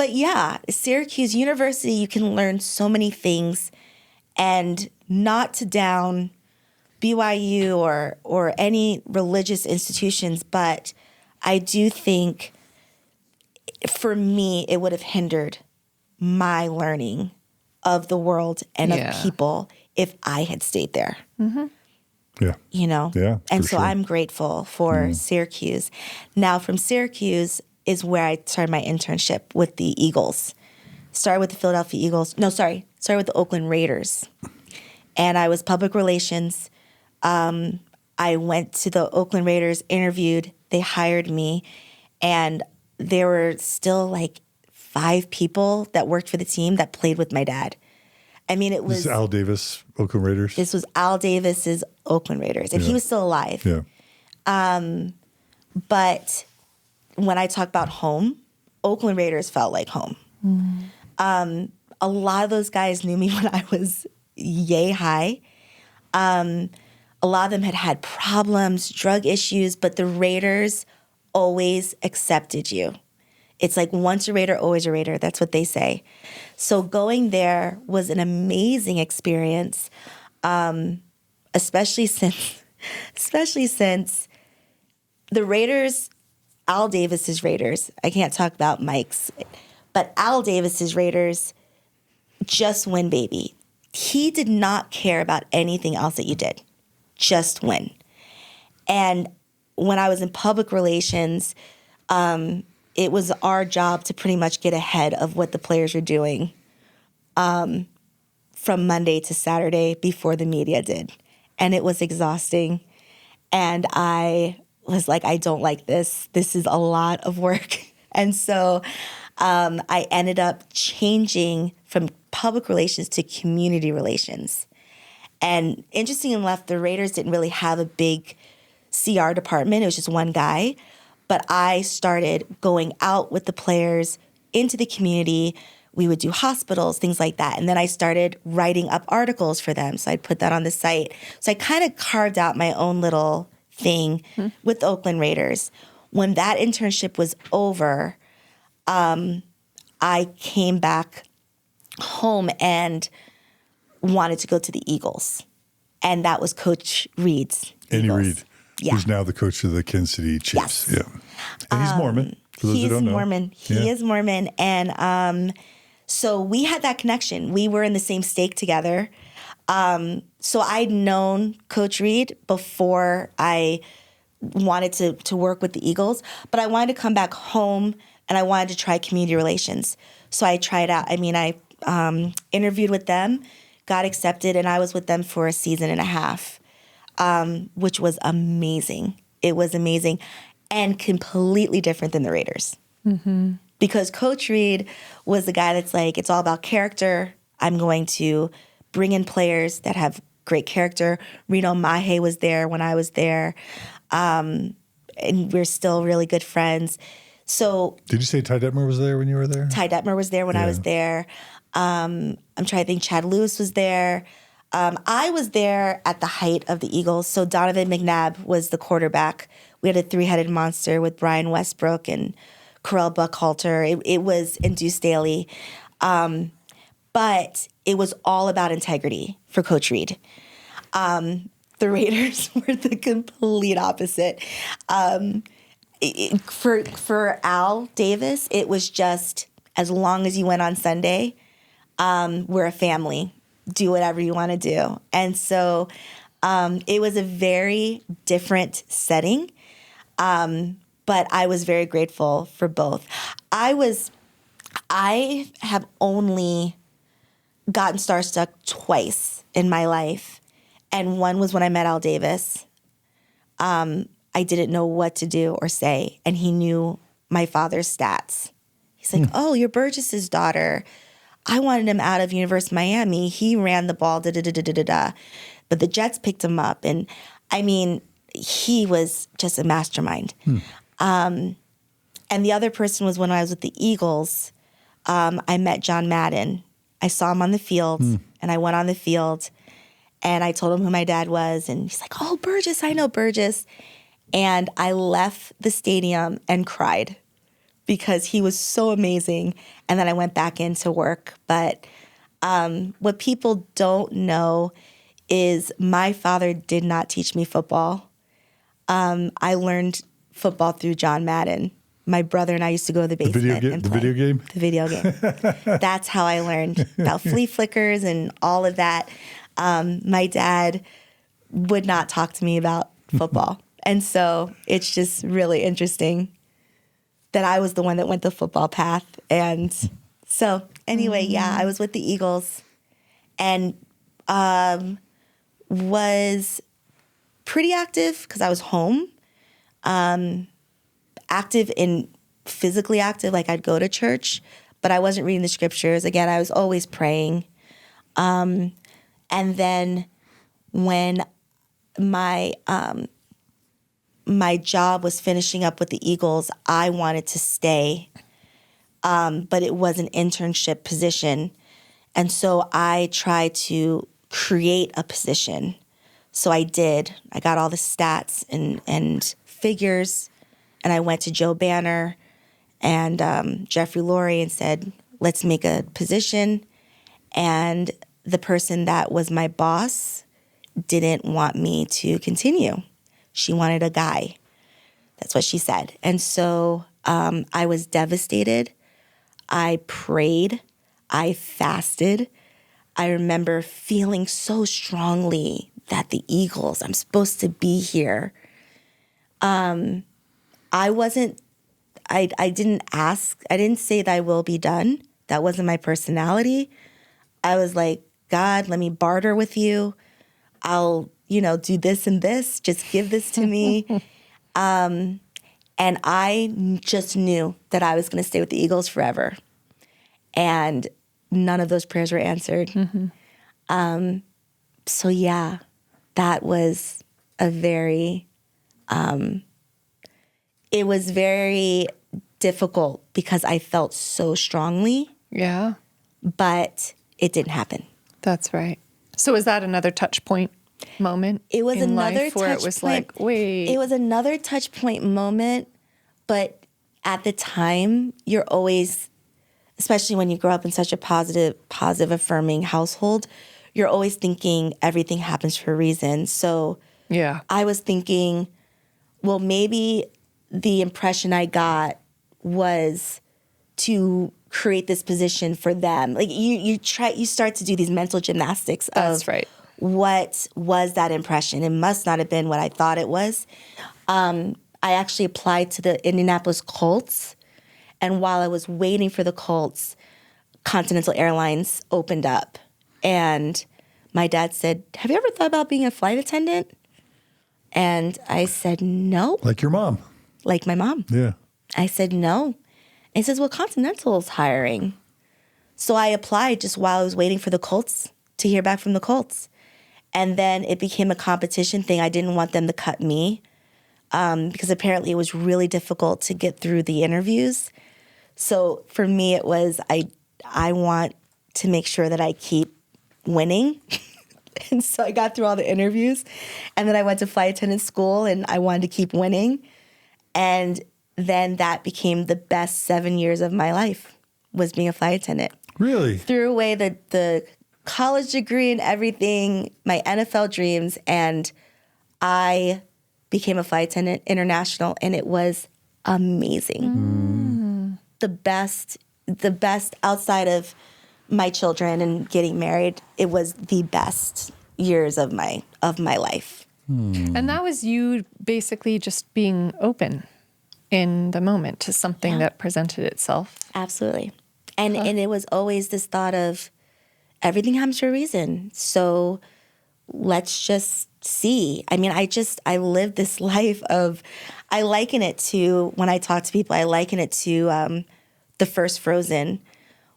yeah, Syracuse University, you can learn so many things, and not to down BYU or any religious institutions, but I do think for me, it would have hindered my learning of the world and of people if I had stayed there. Mm-hmm. Yeah. Yeah. And so I'm grateful for Syracuse. Now, from Syracuse is where I started my internship with the Eagles. Started with the Philadelphia Eagles. No, sorry. Started with the Oakland Raiders. And I was public relations. I went to the Oakland Raiders, interviewed. They hired me. And there were still like 5 people that worked for the team that played with my dad. I mean, it was... This is Al Davis, Oakland Raiders? This was Al Davis's Oakland Raiders. And he was still alive. Yeah. But when I talk about home, Oakland Raiders felt like home. Mm. A lot of those guys knew me when I was yay high. A lot of them had problems, drug issues, but the Raiders always accepted you. It's like once a Raider, always a Raider. That's what they say. So going there was an amazing experience, especially since the Raiders, Al Davis's Raiders, I can't talk about Mike's, but Al Davis's Raiders just win, baby. He did not care about anything else that you did. Just win. And when I was in public relations, it was our job to pretty much get ahead of what the players were doing from Monday to Saturday before the media did. And it was exhausting. And I was like, I don't like this. This is a lot of work. And so I ended up changing from public relations to community relations. And interestingly enough, the Raiders didn't really have a big CR department. It was just one guy. But I started going out with the players into the community. We would do hospitals, things like that. And then I started writing up articles for them. So I'd put that on the site. So I kind of carved out my own little thing with the Oakland Raiders. When that internship was over, I I came back home and wanted to go to the Eagles. And that was Coach Reed's Andy Eagles. Reid, Yeah. who's now the coach of the Kansas City Chiefs. Yes. Yeah. And he's Mormon, for those who don't know. Mormon. He is Mormon. And so we had that connection. We were in the same stake together. So I'd known Coach Reed before I wanted to work with the Eagles, but I wanted to come back home and I wanted to try community relations. So I tried out. I mean, I interviewed with them, got accepted, and I was with them for a season and a half, which was amazing. It was amazing and completely different than the Raiders. Because Coach Reed was the guy that's like, it's all about character. I'm going to bring in players that have great character. Reno Mahe was there when I was there. And we're still really good friends. So Did you say Ty Detmer was there when you were there? Ty Detmer was there when I was there. I'm trying to think. Chad Lewis was there. I was there at the height of the Eagles. So Donovan McNabb was the quarterback. We had a three-headed monster with Brian Westbrook and Corell Buckhalter. It was and Deuce Staley. But it was all about integrity for Coach Reed. The Raiders were the complete opposite. For Al Davis, it was just as long as you went on Sunday, we're a family. Do whatever you want to do. And so it was a very different setting, but I was very grateful for both. I have only gotten starstruck twice in my life. And one was when I met Al Davis. I didn't know what to do or say. And he knew my father's stats. He's like, oh, you're Burgess's daughter. I wanted him out of University of Miami. He ran the ball, da-da-da-da-da-da. But the Jets picked him up. And I mean, he was just a mastermind. And the other person was when I was with the Eagles, I met John Madden. I saw him on the field, and I went on the field, and I told him who my dad was, and he's like, oh, Burgess, I know Burgess. And I left the stadium and cried because he was so amazing. And then I went back into work. But what people don't know is my father did not teach me football. I learned football through John Madden. My brother and I used to go to the basement and play. The video game? The video game. That's how I learned about flea flickers and all of that. My dad would not talk to me about football. And so it's just really interesting that I was the one that went the football path. And so anyway, yeah, I was with the Eagles and was pretty active because I was home. Physically active, like I'd go to church, but I wasn't reading the scriptures. Again, I was always praying. And then when my job was finishing up with the Eagles, I wanted to stay, but it was an internship position. And so I tried to create a position. So I did. I got all the stats and figures, and I went to Joe Banner and Jeffrey Lurie and said, let's make a position. And the person that was my boss didn't want me to continue. She wanted a guy. That's what she said. And so I was devastated. I prayed. I fasted. I remember feeling so strongly that the Eagles, I'm supposed to be here. I didn't ask. I didn't say thy will be done. That wasn't my personality. I was like, God, let me barter with you. I'll, do this and this. Just give this to me. And I just knew that I was going to stay with the Eagles forever. And none of those prayers were answered. So yeah, that was it was very difficult because I felt so strongly. Yeah. But it didn't happen. That's right. So was that another touch point moment? It was in another life where touch it was point. like, wait. It was another touch point moment, but at the time, you're always, especially when you grow up in such a positive, affirming household, you're always thinking everything happens for a reason. So Yeah. I was thinking, well, maybe the impression I got was to create this position for them. Like you start to do these mental gymnastics That's of right. what was that impression. It must not have been what I thought it was. I actually applied to the Indianapolis Colts, and while I was waiting for the Colts, Continental Airlines opened up, and my dad said, "Have you ever thought about being a flight attendant?" And I said, "No." Like your mom. Like my mom. Yeah. I said, "No." And he says, "Well, Continental's hiring." So I applied just while I was waiting for the Colts to hear back from the Colts. And then it became a competition thing. I didn't want them to cut me because apparently it was really difficult to get through the interviews. So for me, it was I want to make sure that I keep winning. And so I got through all the interviews. And then I went to flight attendant school, and I wanted to keep winning. And then that became the best 7 years of my life, was being a flight attendant. Really? Threw away the college degree and everything, my NFL dreams, and I became a flight attendant international, and it was amazing. The best outside of my children and getting married. It was the best years of my life. And that was you basically just being open in the moment to something that presented itself. Absolutely. And it was always this thought of everything happens for a reason. So let's just see. I mean, I live this life of, I liken it to, when I talk to people, I liken it to the first Frozen,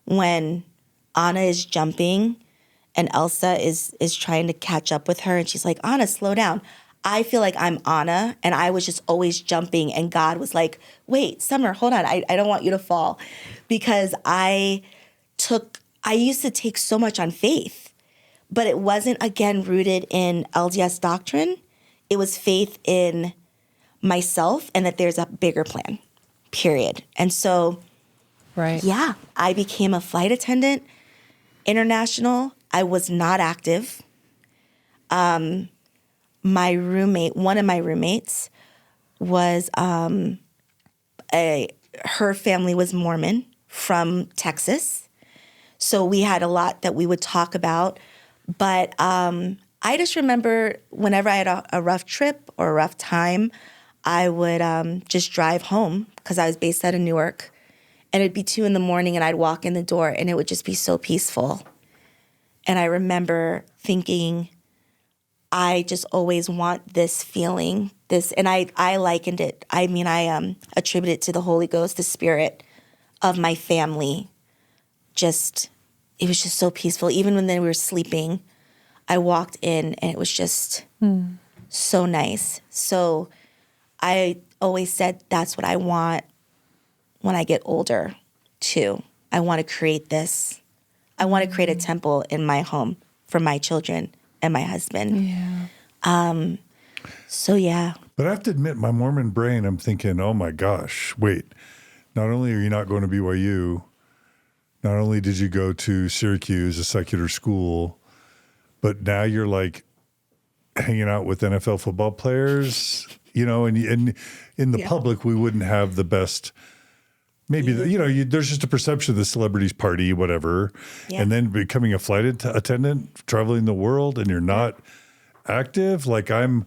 when Anna is jumping and Elsa is trying to catch up with her, and she's like, "Anna, slow down." I feel like I'm Anna, and I was just always jumping, and God was like, "Wait, Summer, hold on. I don't want you to fall." Because I used to take so much on faith, but it wasn't, again, rooted in LDS doctrine. It was faith in myself and that there's a bigger plan, period. And so, Right. yeah, I became a flight attendant, international. I was not active. My roommate, one of my roommates, was her family was Mormon from Texas. So we had a lot that we would talk about. But I just remember whenever I had a rough trip or a rough time, I would just drive home because I was based out of Newark. And it'd be 2 a.m. and I'd walk in the door and it would just be so peaceful. And I remember thinking, I just always want this feeling, and I likened it. I mean, I attribute it to the Holy Ghost, the spirit of my family. It was just so peaceful. Even when they were sleeping, I walked in and it was just so nice. So I always said that's what I want when I get older too. I want to create this. I want to create a temple in my home for my children and my husband. Yeah. So yeah. But I have to admit, my Mormon brain, I'm thinking, oh my gosh, wait, not only are you not going to BYU, not only did you go to Syracuse, a secular school, but now you're like hanging out with NFL football players, and in the public, we wouldn't have the best. Maybe, there's just a perception of the celebrities party, whatever. Yeah. And then becoming a flight attendant, traveling the world, and you're not active. Like I'm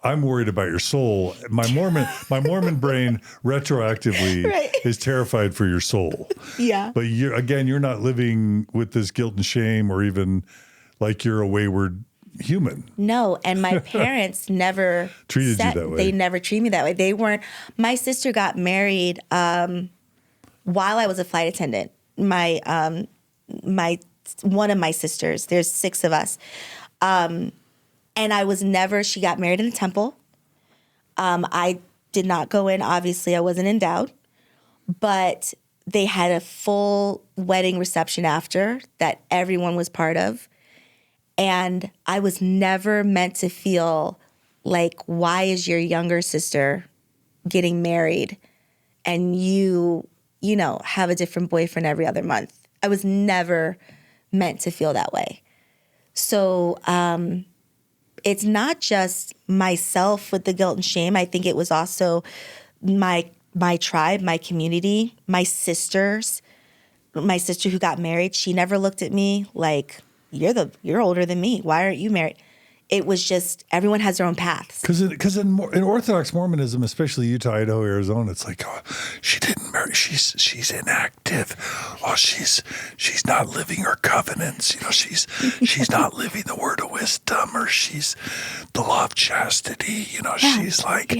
worried about your soul. My Mormon brain retroactively is terrified for your soul. Yeah. But you're not living with this guilt and shame, or even like you're a wayward human. No, and my parents never treated you that way. They never treated me that way. They weren't. My sister got married while I was a flight attendant. My one of my sisters. There's 6 of us, and I was never. She got married in the temple. I did not go in. Obviously, I wasn't endowed, but they had a full wedding reception after that everyone was part of. And I was never meant to feel like, why is your younger sister getting married and you have a different boyfriend every other month. I was never meant to feel that way. So it's not just myself with the guilt and shame. I think it was also my tribe, my community, my sister who got married. She never looked at me like, you're older than me. Why aren't you married? It was just everyone has their own paths. Because in Orthodox Mormonism, especially Utah, Idaho, Arizona, it's like, oh, she didn't marry. She's inactive. Oh, she's not living her covenants. She's not living the word of wisdom, or she's the law of chastity. She's like,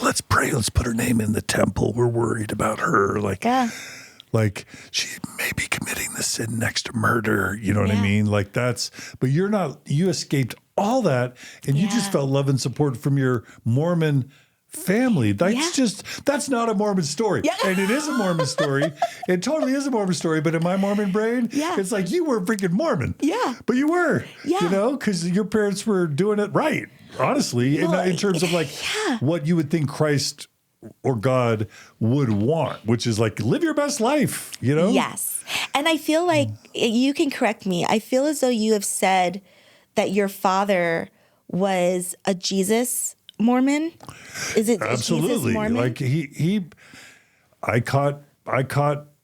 let's pray. Let's put her name in the temple. We're worried about her. Like she may be committing the sin next to murder. You know what I mean? Like but you're not. You escaped all that, and you just felt love and support from your Mormon family. That's not a Mormon story. Yeah. And it is a Mormon story. It totally is a Mormon story. But in my Mormon brain, it's like you were freaking Mormon. Yeah. But you were, because your parents were doing it right, honestly, in terms of like what you would think Christ or God would want, which is like, live your best life, Yes. And I feel like, you can correct me, I feel as though you have said that your father was a Jesus Mormon. Is it absolutely Jesus Mormon? Like I caught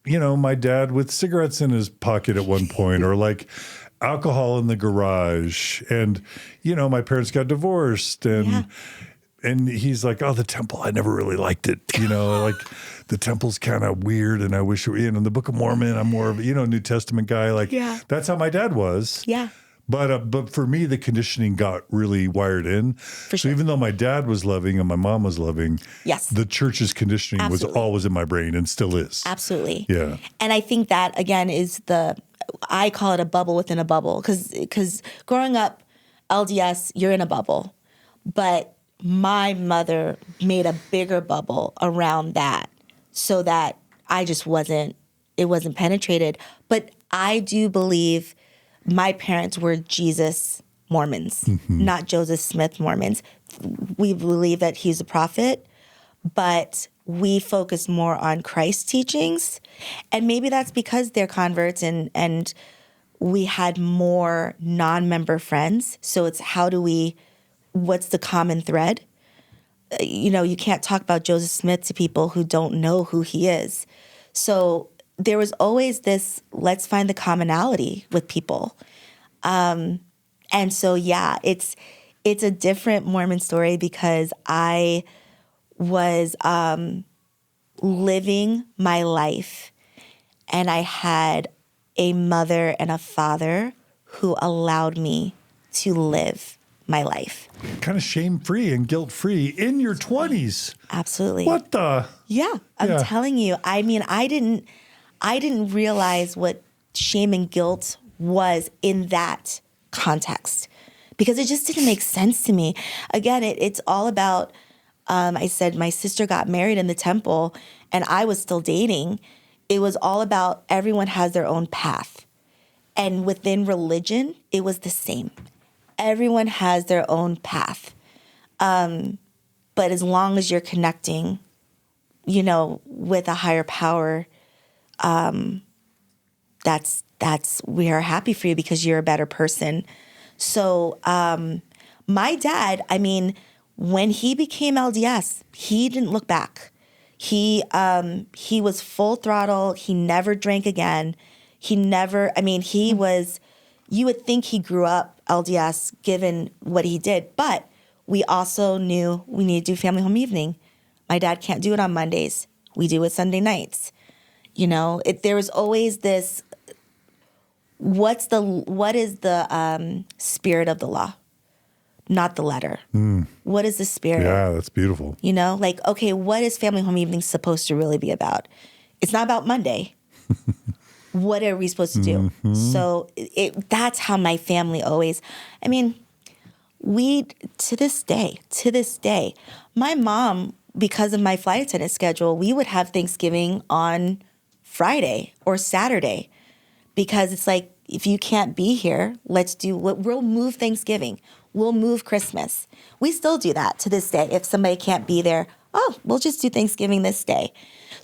my dad with cigarettes in his pocket at one point, or like alcohol in the garage, and my parents got divorced, and he's like, oh, the temple, I never really liked it. Like the temple's kind of weird, and I wish, in the Book of Mormon, I'm more of a, New Testament guy. Like, that's how my dad was. Yeah. But for me, the conditioning got really wired in. So even though my dad was loving and my mom was loving, the church's conditioning was always in my brain and still is. Absolutely. Yeah. And I think that, again, is I call it a bubble within a bubble. Because growing up LDS, you're in a bubble. But my mother made a bigger bubble around that so that it wasn't penetrated. But I do believe my parents were Jesus Mormons, not Joseph Smith Mormons. We believe that he's a prophet, but we focus more on Christ's teachings. And maybe that's because they're converts and we had more non-member friends. So it's what's the common thread? You can't talk about Joseph Smith to people who don't know who he is. So there was always this, let's find the commonality with people. And so, it's a different Mormon story because I was living my life, and I had a mother and a father who allowed me to live my life. Kind of shame-free and guilt-free in your 20s. Absolutely. What the? Yeah, I'm telling you. I mean, I didn't realize what shame and guilt was in that context because it just didn't make sense to me. Again, it's all about, I said my sister got married in the temple and I was still dating. It was all about everyone has their own path. And within religion, it was the same. Everyone has their own path. But as long as you're connecting, with a higher power, we are happy for you because you're a better person. So my dad, when he became LDS, he didn't look back. He was full throttle. He never drank again. He was, you would think he grew up LDS given what he did, but we also knew we need to do family home evening. My dad can't do it on Mondays. We do it Sunday nights. There was always this, what is the spirit of the law? Not the letter. What is the spirit? Yeah, that's beautiful. Okay, what is family home evening supposed to really be about? It's not about Monday. What are we supposed to do? So that's how my family always, to this day, my mom, because of my flight attendant schedule, we would have Thanksgiving on Friday or Saturday because it's like, if you can't be here, we'll move Thanksgiving. We'll move Christmas. We still do that to this day. If somebody can't be there, we'll just do Thanksgiving this day.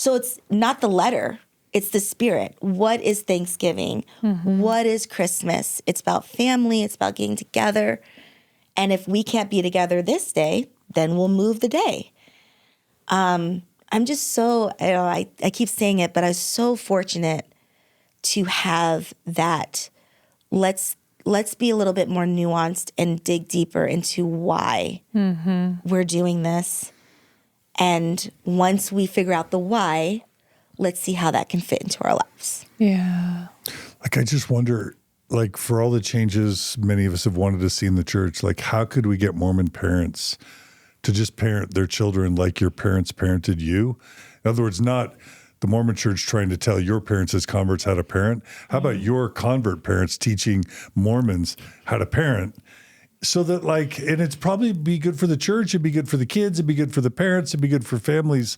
So it's not the letter, it's the spirit. What is Thanksgiving? What is Christmas? It's about family, it's about getting together. And if we can't be together this day, then we'll move the day. I'm just so, I keep saying it, but I was so fortunate to have that. Let's be a little bit more nuanced and dig deeper into why we're doing this. And once we figure out the why, let's see how that can fit into our lives. Yeah. Like, I just wonder, like, for all the changes many of us have wanted to see in the church, like, how could we get Mormon parents to just parent their children like your parents parented you? In other words, not the Mormon church trying to tell your parents as converts how to parent. How about your convert parents teaching Mormons how to parent? So that, like, and it's probably be good for the church, it'd be good for the kids, it'd be good for the parents, it'd be good for families.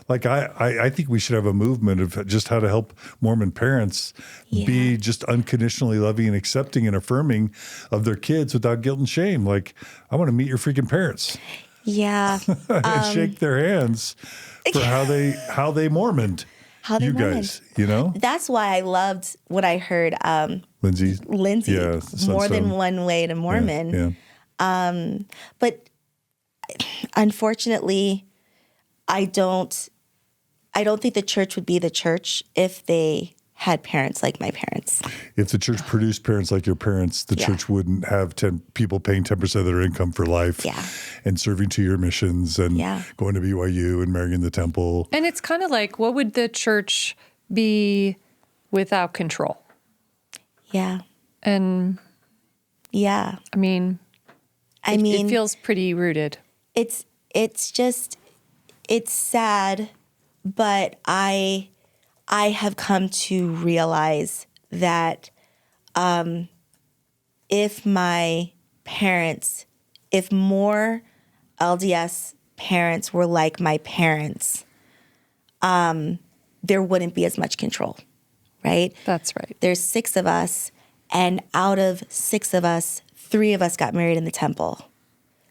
Like, I think we should have a movement of just how to help Mormon parents be just unconditionally loving and accepting and affirming of their kids without guilt and shame. Like, I want to meet your freaking parents. Yeah. And shake their hands for how they Mormoned you guys, you know? That's why I loved what I heard Lindsay, yeah, more than one way to Mormon. Yeah. But unfortunately, I don't think the church would be the church if they had parents like my parents. If the church produced parents like your parents, the church wouldn't have 10 people paying 10% of their income for life and serving to your missions and going to BYU and marrying in the temple. And it's kind of like, what would the church be without control? Yeah. And yeah, I mean, it feels pretty rooted. It's sad, but I have come to realize that if more LDS parents were like my parents, there wouldn't be as much control, right? That's right. There's 6 of us, and out of 6 of us, 3 of us got married in the temple.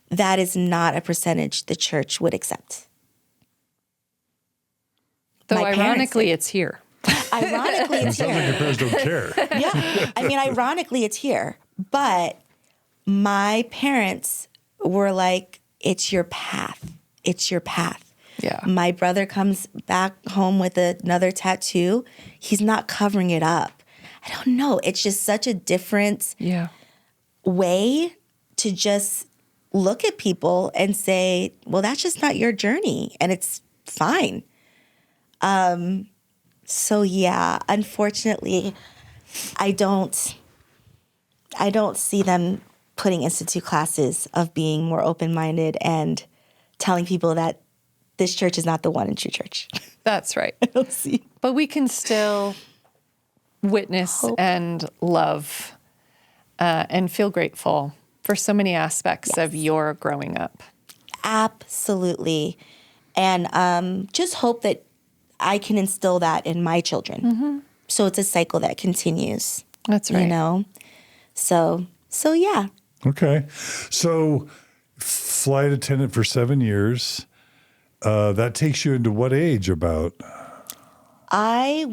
That is not a percentage the church would accept. Though ironically, it's here. Ironically, it's here. It sounds like your parents don't care. Yeah. I mean, ironically, it's here. But my parents were like, it's your path. It's your path. Yeah. My brother comes back home with another tattoo. He's not covering it up. I don't know. It's just such a different way to just look at people and say, well, that's just not your journey. And it's fine. So yeah, unfortunately, I don't see them putting institute classes of being more open-minded and telling people that this church is not the one and true church. That's right. I don't see. But we can still witness and love and feel grateful for so many aspects of your growing up. Absolutely. And just hope that I can instill that in my children. So it's a cycle that continues. That's right. You know? So yeah. Okay. So flight attendant for 7 years. That takes you into what age about? I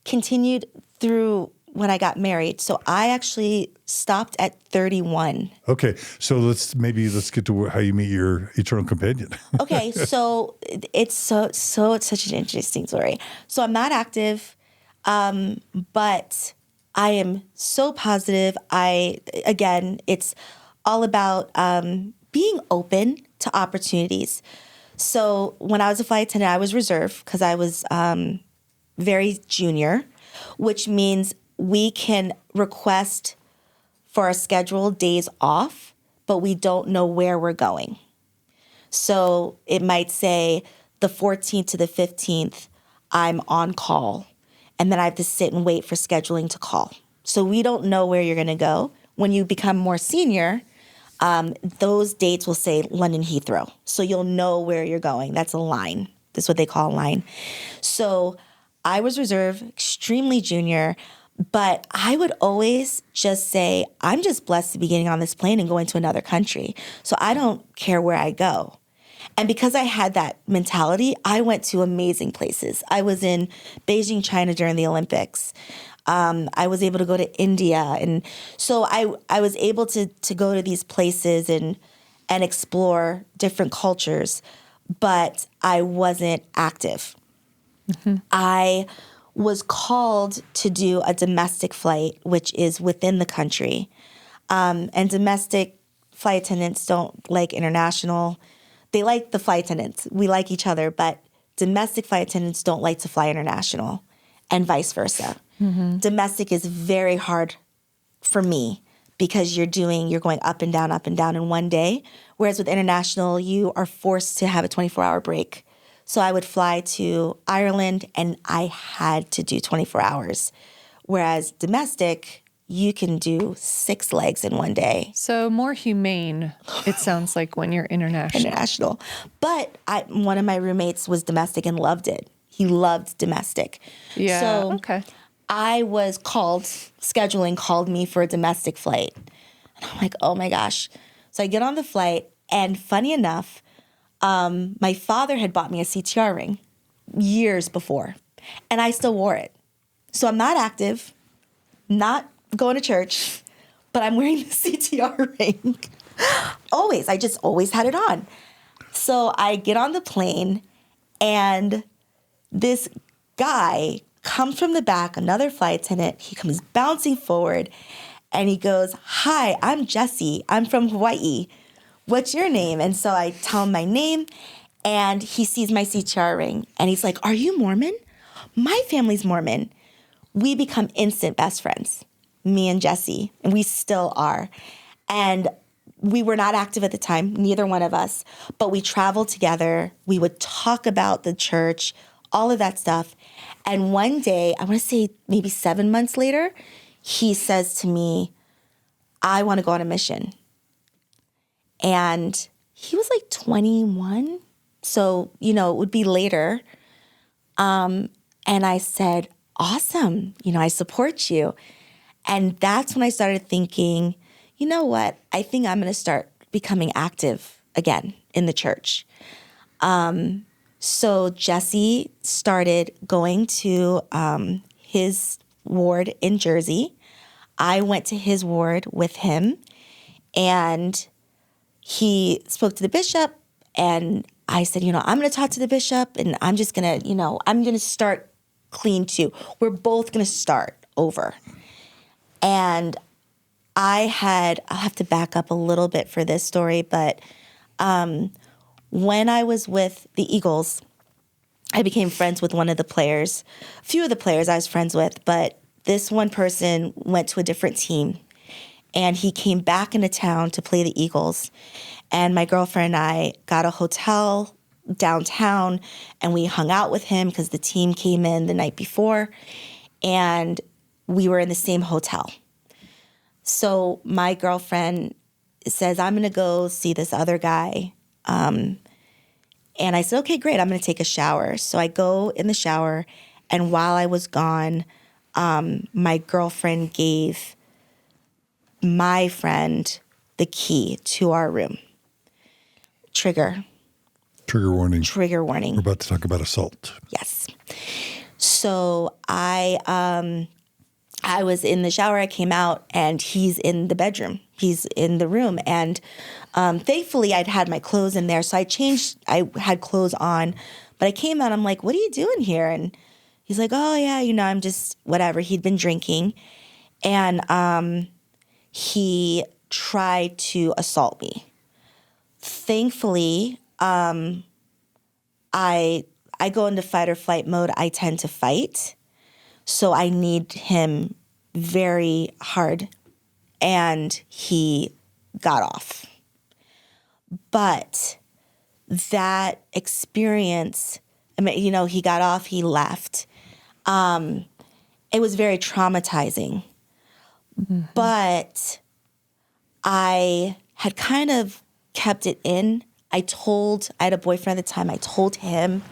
continued through when I got married. So I actually stopped at 31. Okay. So let's get to how you meet your eternal companion. Okay. So it's such an interesting story. So I'm not active, but I am so positive. It's all about being open to opportunities. So when I was a flight attendant, I was reserve because I was very junior, which means we can request for our scheduled days off, but we don't know where we're going. So it might say the 14th to the 15th, I'm on call, and then I have to sit and wait for scheduling to call. So we don't know where you're going to go. When you become more senior, those dates will say London Heathrow. So you'll know where you're going. That's a line. That's what they call a line. So I was reserve, extremely junior, but I would always just say, I'm just blessed to be getting on this plane and going to another country. So I don't care where I go. And because I had that mentality, I went to amazing places. I was in Beijing, China during the Olympics. I was able to go to India. And so I was able to go to these places and explore different cultures, but I wasn't active. I was called to do a domestic flight, which is within the country. And domestic flight attendants don't like international. They like the flight attendants. We like each other, but domestic flight attendants don't like to fly international, and vice versa. Domestic is very hard for me because you're going up and down in one day. Whereas with international, you are forced to have a 24-hour break. So I would fly to Ireland and I had to do 24 hours. Whereas domestic, you can do 6 legs in one day. So more humane, it sounds like, when you're international. But one of my roommates was domestic and loved it. He loved domestic. Yeah, So okay. I was scheduling called me for a domestic flight. And I'm like, oh my gosh. So I get on the flight, and funny enough, my father had bought me a CTR ring years before, and I still wore it. So I'm not active, not going to church, but I'm wearing the CTR ring. Always. I just always had it on. So I get on the plane, and this guy comes from the back, another flight attendant. He comes bouncing forward, and he goes, "Hi, I'm Jesse. I'm from Hawaii. What's your name?" And so I tell him my name, and he sees my CTR ring, and he's like, "Are you Mormon? My family's Mormon." We become instant best friends, me and Jesse, and we still are. And we were not active at the time, neither one of us, but we traveled together. We would talk about the church, all of that stuff. And one day, I want to say maybe 7 months later, he says to me, "I want to go on a mission." And he was like 21. So, it would be later. And I said, "Awesome. I support you." And that's when I started thinking, you know what? I think I'm going to start becoming active again in the church. So Jesse started going to his ward in Jersey. I went to his ward with him, and he spoke to the bishop, and I said, I'm going to talk to the bishop, and I'm just going to, I'm going to start clean too. We're both going to start over. And I'll have to back up a little bit for this story, but when I was with the Eagles, I became friends with one of the players. A few of the players I was friends with, but this one person went to a different team, and he came back into town to play the Eagles. And my girlfriend and I got a hotel downtown, and we hung out with him because the team came in the night before, and we were in the same hotel. So my girlfriend says, "I'm going to go see this other guy." And I said, "Okay, great. I'm going to take a shower." So I go in the shower, and while I was gone, my girlfriend gave my friend the key to our room. Trigger warning. Trigger warning. We're about to talk about assault. Yes. So I was in the shower. I came out, and he's in the bedroom. He's in the room. And thankfully, I'd had my clothes in there. So I changed. I had clothes on. But I came out. I'm like, "What are you doing here?" And he's like, "Oh, yeah, I'm just whatever." He'd been drinking. And he tried to assault me. Thankfully, I go into fight or flight mode. I tend to fight. So I need him very hard, and he got off. But that experience, he got off, he left. It was very traumatizing. Mm-hmm. But I had kind of kept it in. I had a boyfriend at the time. I told him.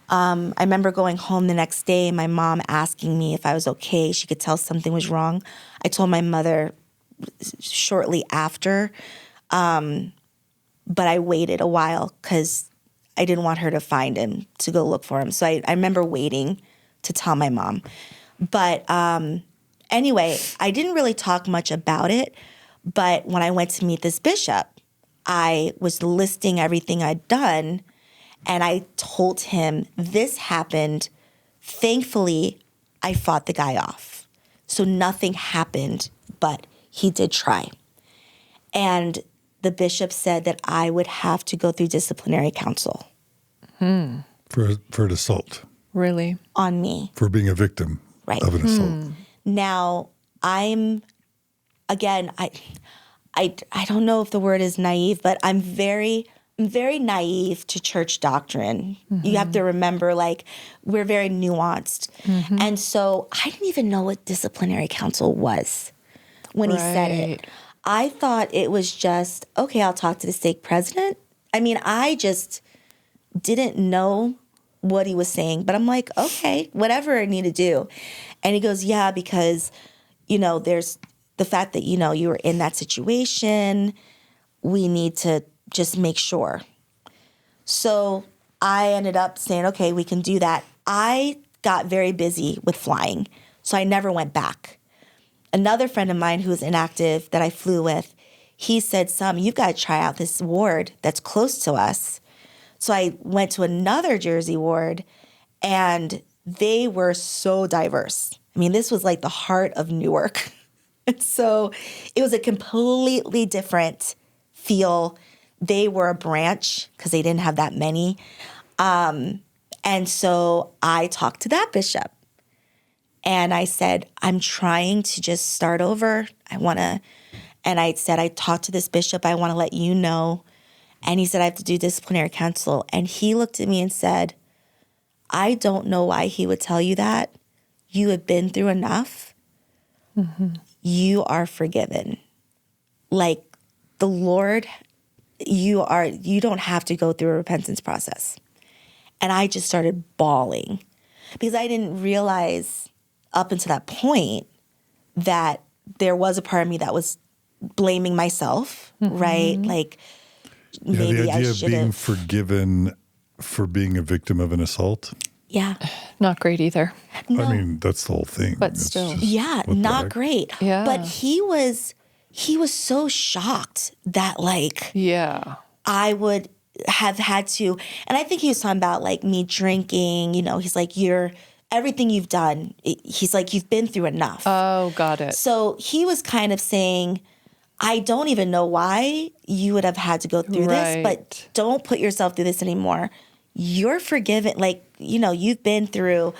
I remember going home the next day, my mom asking me if I was okay. She could tell something was wrong. I told my mother shortly after, but I waited a while because I didn't want her to find him, to go look for him. So I remember waiting to tell my mom. But anyway, I didn't really talk much about it. But when I went to meet this bishop, I was listing everything I'd done. And I told him, this happened. Thankfully, I fought the guy off. So nothing happened, but he did try. And the bishop said that I would have to go through disciplinary counsel. For an assault. Really? On me. For being a victim of an assault. Now, I don't know if the word is naive, but I'm very naive to church doctrine. You have to remember, like, we're very nuanced. And so I didn't even know what disciplinary counsel was when he said it. I thought it was just, okay, I'll talk to the stake president. I mean, I just didn't know what he was saying, but I'm like, okay, whatever I need to do. And he goes, yeah, because, there's the fact that, you were in that situation. We need to just make sure. So I ended up saying, okay, we can do that. I got very busy with flying, so I never went back. Another friend of mine who was inactive that I flew with, he said, you've got to try out this ward that's close to us. So I went to another Jersey ward, and they were so diverse. I mean, this was like the heart of Newark. And so it was a completely different feel. They were a branch because they didn't have that many. And so I talked to that bishop. And I said, I'm trying to just start over. And I said, I talked to this bishop. I want to let you know. And he said, I have to do disciplinary counsel. And he looked at me and said, I don't know why he would tell you that. You have been through enough. You are forgiven. Like, the Lord, you don't have to go through a repentance process. And I just started bawling because I didn't realize up until that point that there was a part of me that was blaming myself, right? Like, maybe the idea I of should being have. forgiven for being a victim of an assault. Yeah. Not great either. No. I mean, that's the whole thing. But It's still. just, Yeah, what the not heck? great. Yeah. But he was so shocked that, like, Yeah. I would have had to, and I think he was talking about, like, me drinking, he's like, everything you've done, he's like, you've been through enough. Oh, got it. So he was kind of saying, I don't even know why you would have had to go through this, but Right. don't put yourself through this anymore. You're forgiven. Like, you've been through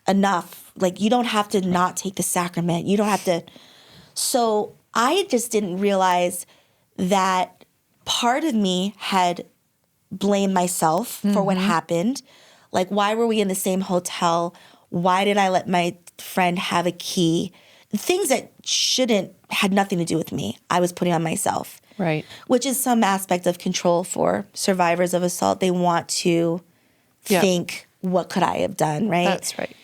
enough. Like, you don't have to not take the sacrament. You don't have to. So I just didn't realize that part of me had blamed myself for what happened. Like, why were we in the same hotel? Why did I let my friend have a key? Things that had nothing to do with me, I was putting on myself. Right. Which is some aspect of control for survivors of assault. They want to Yeah. think, what could I have done, right? That's right.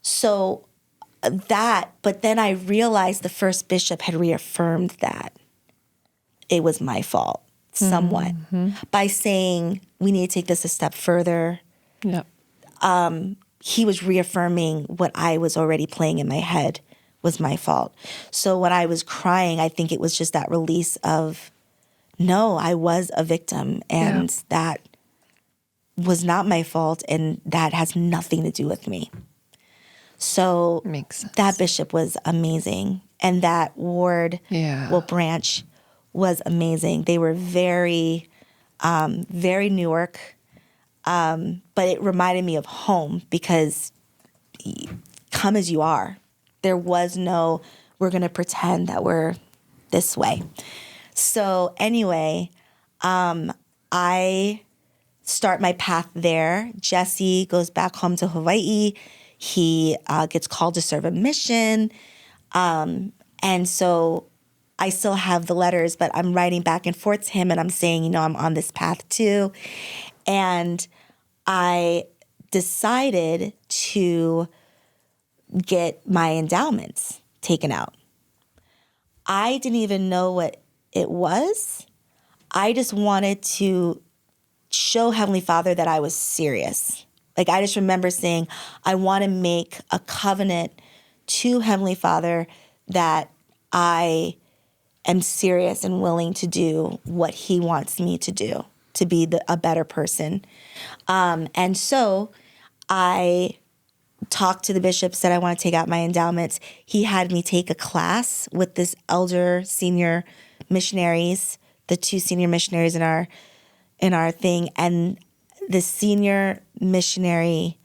So but then I realized the first bishop had reaffirmed that it was my fault somewhat by saying, we need to take this a step further. Yep. He was reaffirming what I was already playing in my head was my fault. So when I was crying, I think it was just that release of, no, I was a victim, and that was not my fault, and that has nothing to do with me. So Makes sense. that bishop was amazing, and that ward, branch was amazing. They were very, very Newark, but it reminded me of home because come as you are. There was no, we're going to pretend that we're this way. So anyway, I start my path there. Jesse goes back home to Hawaii. He gets called to serve a mission. And so I still have the letters, but I'm writing back and forth to him, and I'm saying, I'm on this path too. And I decided to get my endowments taken out. I didn't even know what it was. I just wanted to show Heavenly Father that I was serious. Like, I just remember saying, I want to make a covenant to Heavenly Father that I am serious and willing to do what he wants me to do, to be a better person. And so I talked to the bishop, said I want to take out my endowments. He had me take a class with this senior missionaries, the 2 senior missionaries in our thing. And the senior missionary,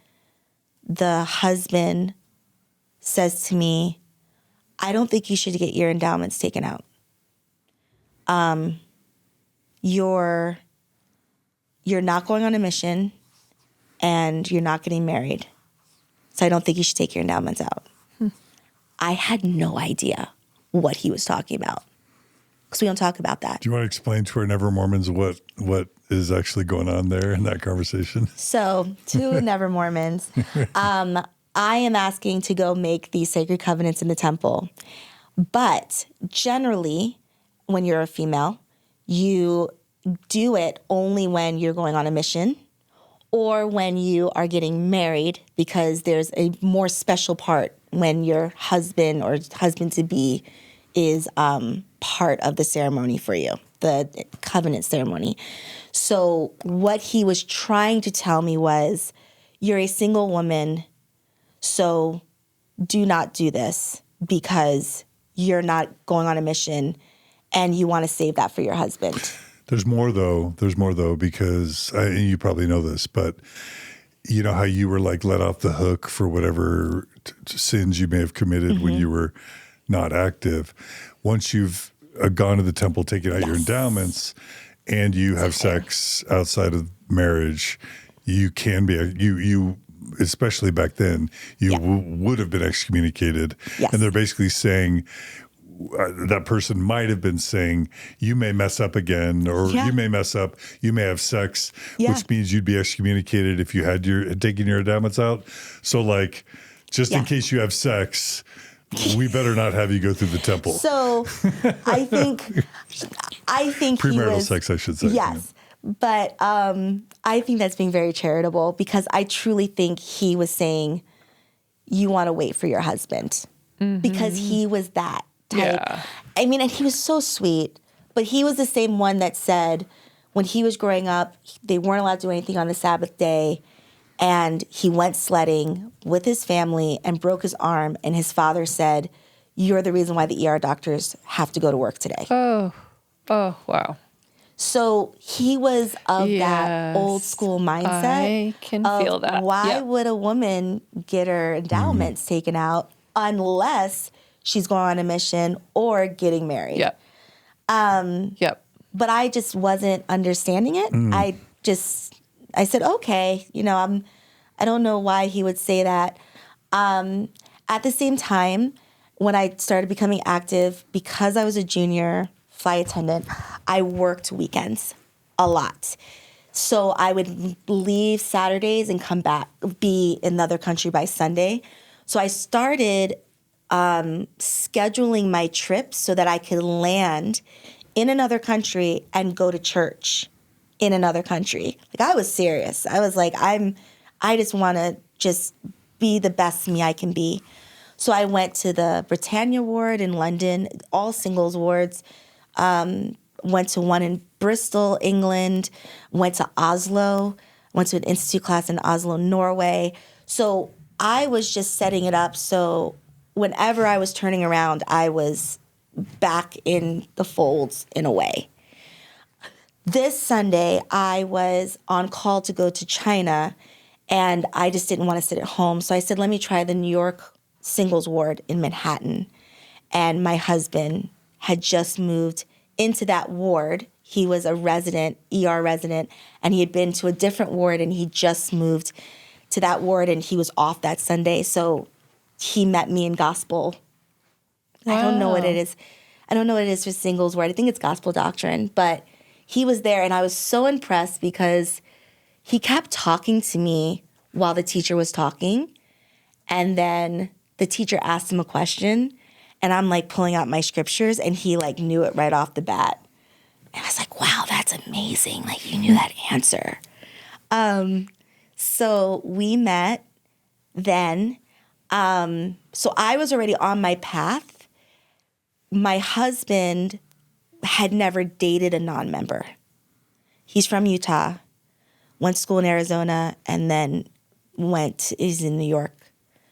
the husband, says to me, I don't think you should get your endowments taken out. You're not going on a mission and you're not getting married. So I don't think you should take your endowments out. I had no idea what he was talking about because we don't talk about that. Do you want to explain to our Never Mormons what is actually going on there in that conversation? So, to Never Mormons, I am asking to go make these sacred covenants in the temple. But generally, when you're a female, you do it only when you're going on a mission or when you are getting married, because there's a more special part when your husband or husband-to-be is part of the ceremony for you, the covenant ceremony. So what he was trying to tell me was, you're a single woman, so do not do this because you're not going on a mission and you want to save that for your husband. There's more though, because you probably know this, but you know how you were like let off the hook for whatever sins you may have committed when you were not active. Once you've gone to the temple, taken out your endowments, and you have sex outside of marriage, you can be, you especially back then, you would have been excommunicated. Yes. And they're basically saying, that person might have been saying, you may mess up again, or you may mess up, you may have sex, which means you'd be excommunicated if you had taken your endowments out. So like, just in case you have sex, we better not have you go through the temple. So I think Premarital sex, I should say. Yes. But I think that's being very charitable, because I truly think he was saying, you want to wait for your husband, because he was that type. Yeah. I mean, and he was so sweet, but he was the same one that said when he was growing up, they weren't allowed to do anything on the Sabbath day. And he went sledding with his family and broke his arm. And his father said, you're the reason why the ER doctors have to go to work today. Oh, wow. So he was of that old school mindset. I can feel that. Why would a woman get her endowments taken out unless she's going on a mission or getting married? Yep. But I just wasn't understanding it. I said, okay, I don't know why he would say that. At the same time, when I started becoming active, because I was a junior flight attendant, I worked weekends a lot. So I would leave Saturdays and come back, be in another country by Sunday. So I started scheduling my trips so that I could land in another country and go to church in another country. Like, I was serious. I was like, I just want to just be the best me I can be. So I went to the Britannia ward in London, all singles wards. Went to one in Bristol, England. Went to Oslo. Went to an institute class in Oslo, Norway. So I was just setting it up so whenever I was turning around, I was back in the folds in a way. This Sunday, I was on call to go to China, and I just didn't want to sit at home. So I said, let me try the New York singles ward in Manhattan. And my husband had just moved into that ward. He was a resident, ER resident, and he had been to a different ward, and he just moved to that ward, and he was off that Sunday. So he met me in gospel. Wow. I don't know what it is. I don't know what it is for singles ward. I think it's gospel doctrine, but he was there, and I was so impressed because he kept talking to me while the teacher was talking, and then the teacher asked him a question, and I'm like pulling out my scriptures, and he like knew it right off the bat. And I was like, wow, that's amazing. Like, you knew that answer. So we met then. So I was already on my path. My husband had never dated a non-member. He's from Utah, went to school in Arizona, and then is in New York.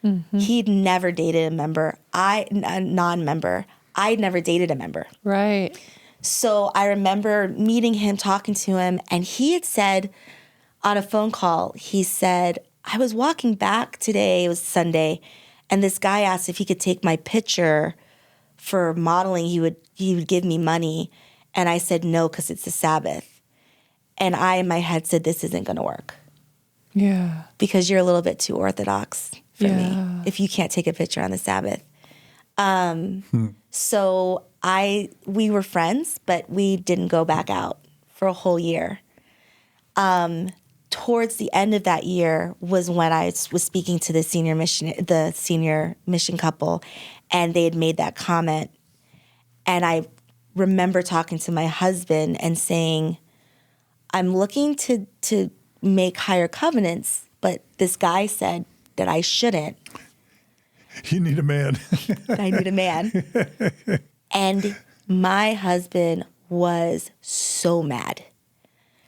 Mm-hmm. He'd never dated a non-member. I'd never dated a member. Right. So I remember meeting him, talking to him, and he had said on a phone call, he said, I was walking back today, it was Sunday, and this guy asked if he could take my picture for modeling. He would give me money. And I said no, because it's the Sabbath. And I, in my head, said, this isn't going to work. Yeah. Because you're a little bit too orthodox for me if you can't take a picture on the Sabbath. So we were friends, but we didn't go back out for a whole year. Towards the end of that year was when I was speaking to the senior mission couple, and they had made that comment. And I remember talking to my husband and saying, I'm looking to make higher covenants, but this guy said that I shouldn't. You need a man. I need a man. And my husband was so mad.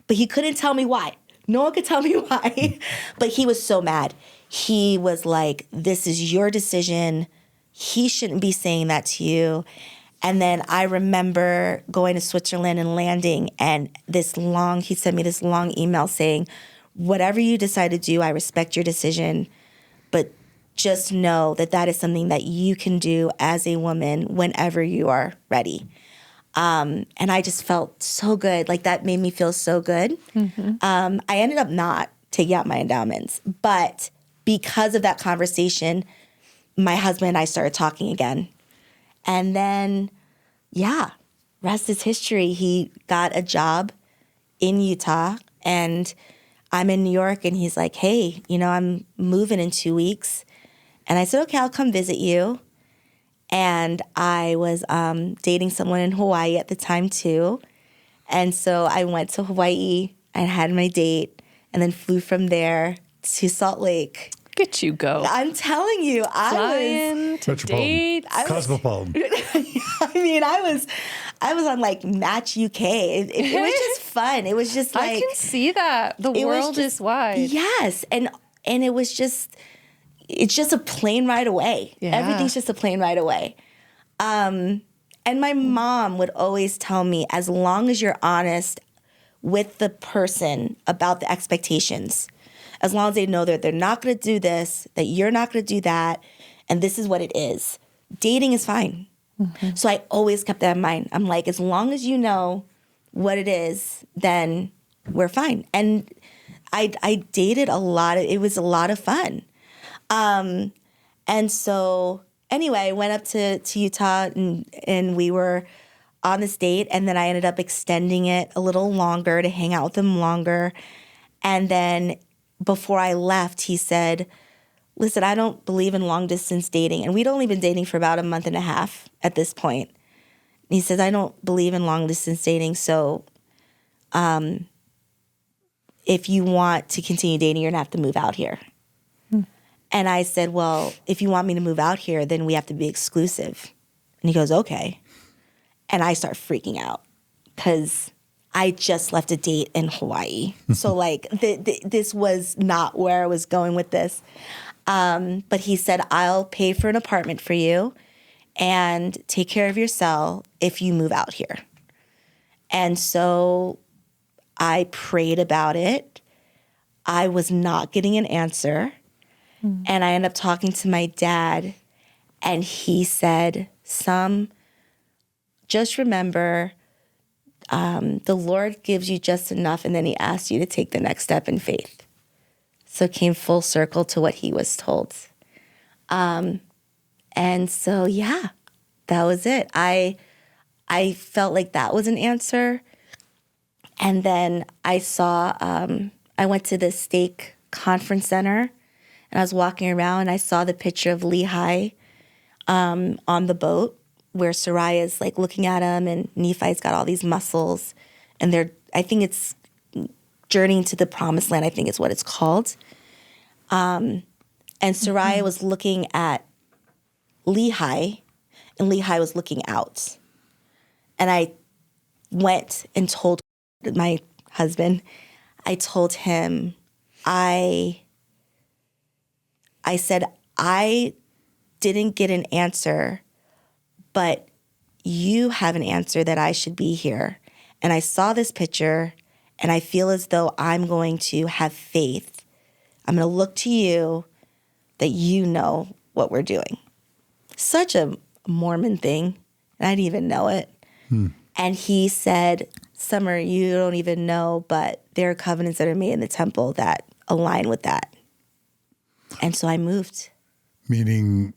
But he couldn't tell me why. No one could tell me why. But he was so mad. He was like, this is your decision. He shouldn't be saying that to you. And then I remember going to Switzerland and landing, and he sent me this long email saying, whatever you decide to do, I respect your decision, but just know that that is something that you can do as a woman whenever you are ready. And I just felt so good. Like, that made me feel so good. Mm-hmm. I ended up not taking out my endowments, but because of that conversation, my husband and I started talking again. And then, rest is history. He got a job in Utah, and I'm in New York, and he's like, hey, I'm moving in 2 weeks. And I said, okay, I'll come visit you. And I was dating someone in Hawaii at the time too. And so I went to Hawaii and had my date, and then flew from there to Salt Lake. Look at you go. I'm telling you, Flying to date. Cosmopolitan. I was on like Match UK. It was just fun. It was just like, I can see that. The world is wide. Yes. And it was just, it's just a plane ride away. Yeah. Everything's just a plane ride away. And my mom would always tell me, as long as you're honest with the person about the expectations, as long as they know that they're not going to do this, that you're not going to do that, and this is what it is, dating is fine. Mm-hmm. So I always kept that in mind. I'm like, as long as you know what it is, then we're fine. And I dated a lot. It was a lot of fun. And so anyway, I went up to Utah, and we were on this date, and then I ended up extending it a little longer to hang out with him longer. And then before I left, he said, listen, I don't believe in long distance dating. And we'd only been dating for about a month and a half at this point. And he says, I don't believe in long distance dating. So if you want to continue dating, you're going to have to move out here. And I said, well, if you want me to move out here, then we have to be exclusive. And he goes, okay. And I start freaking out because I just left a date in Hawaii. So like this was not where I was going with this. But he said, I'll pay for an apartment for you and take care of your cell if you move out here. And so I prayed about it. I was not getting an answer. And I ended up talking to my dad, and he said, just remember, the Lord gives you just enough, and then he asks you to take the next step in faith. So it came full circle to what he was told. And so, that was it. I felt like that was an answer. And then I went to the Stake Conference Center, and I was walking around, and I saw the picture of Lehi on the boat, where Sariah's like looking at him, and Nephi's got all these muscles, and they're think it's Journeying to the Promised Land, I think is what it's called. And Soraya was looking at Lehi, and Lehi was looking out. And I went and told my husband, I told him, I said, I didn't get an answer, but you have an answer that I should be here. And I saw this picture, and I feel as though I'm going to have faith. I'm going to look to you that you know what we're doing. Such a Mormon thing, and I didn't even know it. And he said, Summur, you don't even know, but there are covenants that are made in the temple that align with that. And so I moved. Meaning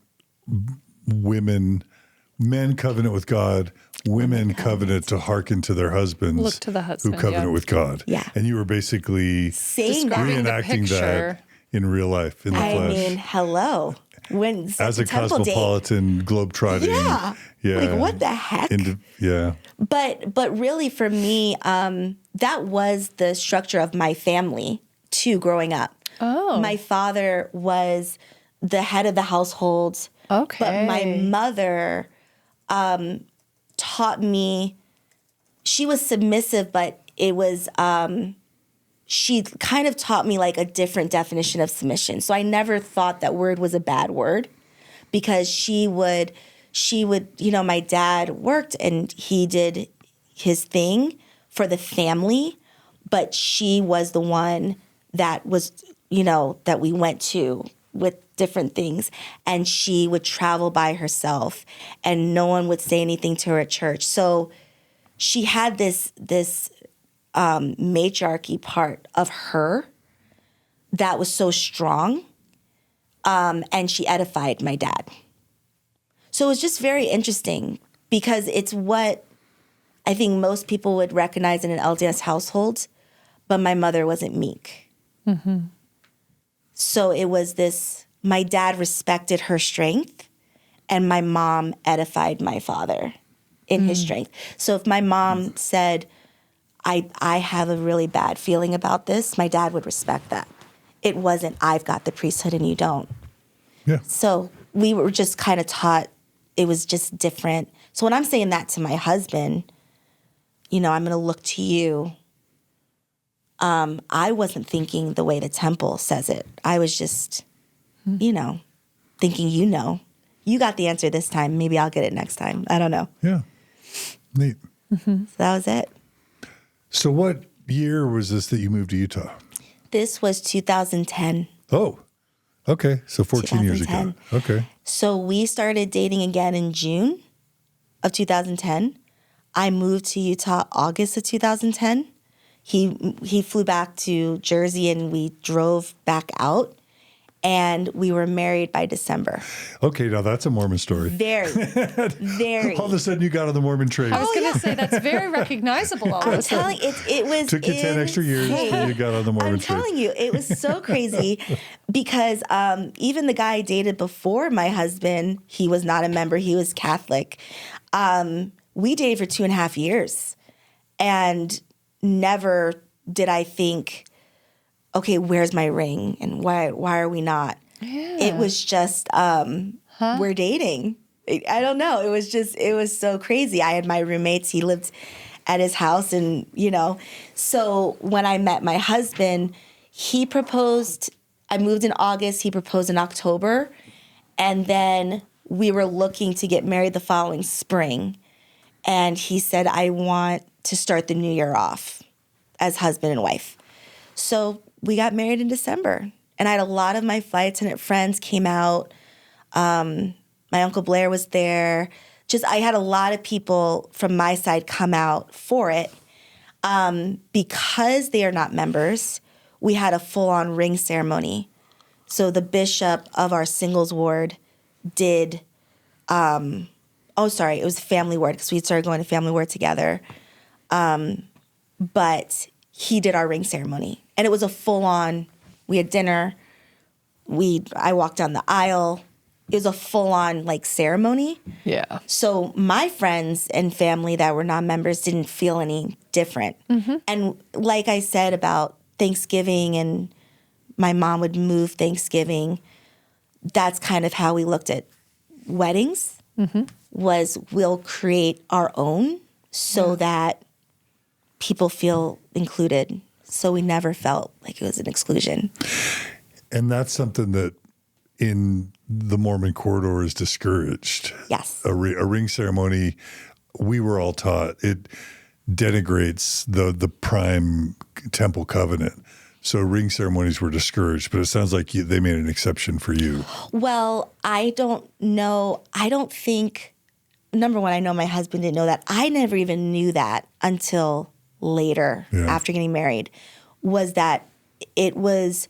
men covenant with God, women covenant to hearken to their husbands. Look to the husband, who covenant with God. Yeah. And you were basically Saying that. Describing the reenacting that picture. in real life, in the I flesh. mean, hello. When As a temple date. cosmopolitan, globe-trotting. Yeah. Like, what the heck? But really, for me, that was the structure of my family, too, growing up. Oh. My father was the head of the household. Okay. But my mother taught me, she was submissive, but it was, she kind of taught me like a different definition of submission. So I never thought that word was a bad word, because she would, my dad worked and he did his thing for the family, but she was the one that was, that we went to with different things, and she would travel by herself and no one would say anything to her at church. So she had this matriarchy part of her that was so strong, and she edified my dad. So it was just very interesting, because it's what I think most people would recognize in an LDS household, but my mother wasn't meek. So it was this, my dad respected her strength, and my mom edified my father in his strength. So if my mom said, I have a really bad feeling about this, my dad would respect that. It wasn't, I've got the priesthood and you don't. Yeah. So we were just kind of taught, it was just different. So when I'm saying that to my husband, I'm going to look to you. I wasn't thinking the way the temple says it. I was just, thinking, you got the answer this time. Maybe I'll get it next time. I don't know. Yeah. Neat. So that was it. So what year was this that you moved to Utah? This was 2010. Oh, okay. So 14 years ago. 2010. Okay. So we started dating again in June of 2010. I moved to Utah August of 2010. He flew back to Jersey and we drove back out, and we were married by December. Okay, now that's a Mormon story. Very, very. All of a sudden you got on the Mormon train. I was going to say that's very recognizable all of I'm a sudden. telling it was Took you 10 extra years and you got on the Mormon I'm train. telling you, it was so crazy because even the guy I dated before my husband, he was not a member. He was Catholic. We dated for 2.5 years, and never did I think, okay, where's my ring and why are we not? Yeah. It was just we're dating. I don't know. It was so crazy. I had my roommates. He lived at his house, and So when I met my husband, he proposed. I moved in August. He proposed in October, and then we were looking to get married the following spring. And he said, I want to start the new year off as husband and wife. So we got married in December. And I had a lot of my flight attendant friends came out. My Uncle Blair was there. I had a lot of people from my side come out for it. Because they are not members, we had a full-on ring ceremony. So the bishop of our singles ward did... it was family ward, because we started going to family ward together. But he did our ring ceremony. And it was a full-on, we had dinner, I walked down the aisle, it was a full-on like ceremony. Yeah. So my friends and family that were non-members didn't feel any different. And like I said about Thanksgiving, and my mom would move Thanksgiving, that's kind of how we looked at weddings, was we'll create our own so that people feel included. So we never felt like it was an exclusion. And that's something that in the Mormon corridor is discouraged. Yes. A ring ceremony, we were all taught, it denigrates the prime temple covenant. So ring ceremonies were discouraged, but it sounds like they made an exception for you. Well, I don't know. I don't think, number one, I know my husband didn't know that. I never even knew that until later, after getting married, was that it was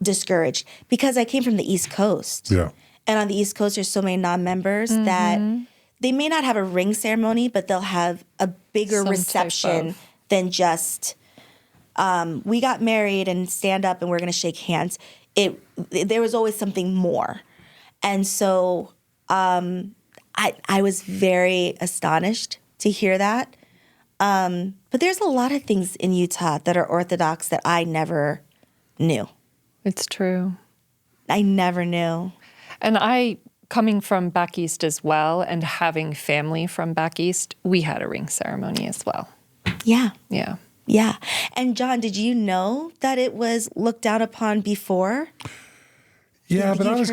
discouraged because I came from the East Coast. Yeah. And on the East Coast, there's so many non-members that they may not have a ring ceremony, but they'll have a bigger Some reception than just, we got married and stand up and we're going to shake hands. There was always something more. And so I was very astonished to hear that. But there's a lot of things in Utah that are Orthodox that I never knew. It's true. I never knew. And I, coming from back east as well and having family from back east, we had a ring ceremony as well. Yeah. Yeah. Yeah. And John, did you know that it was looked down upon before? Yeah, but I was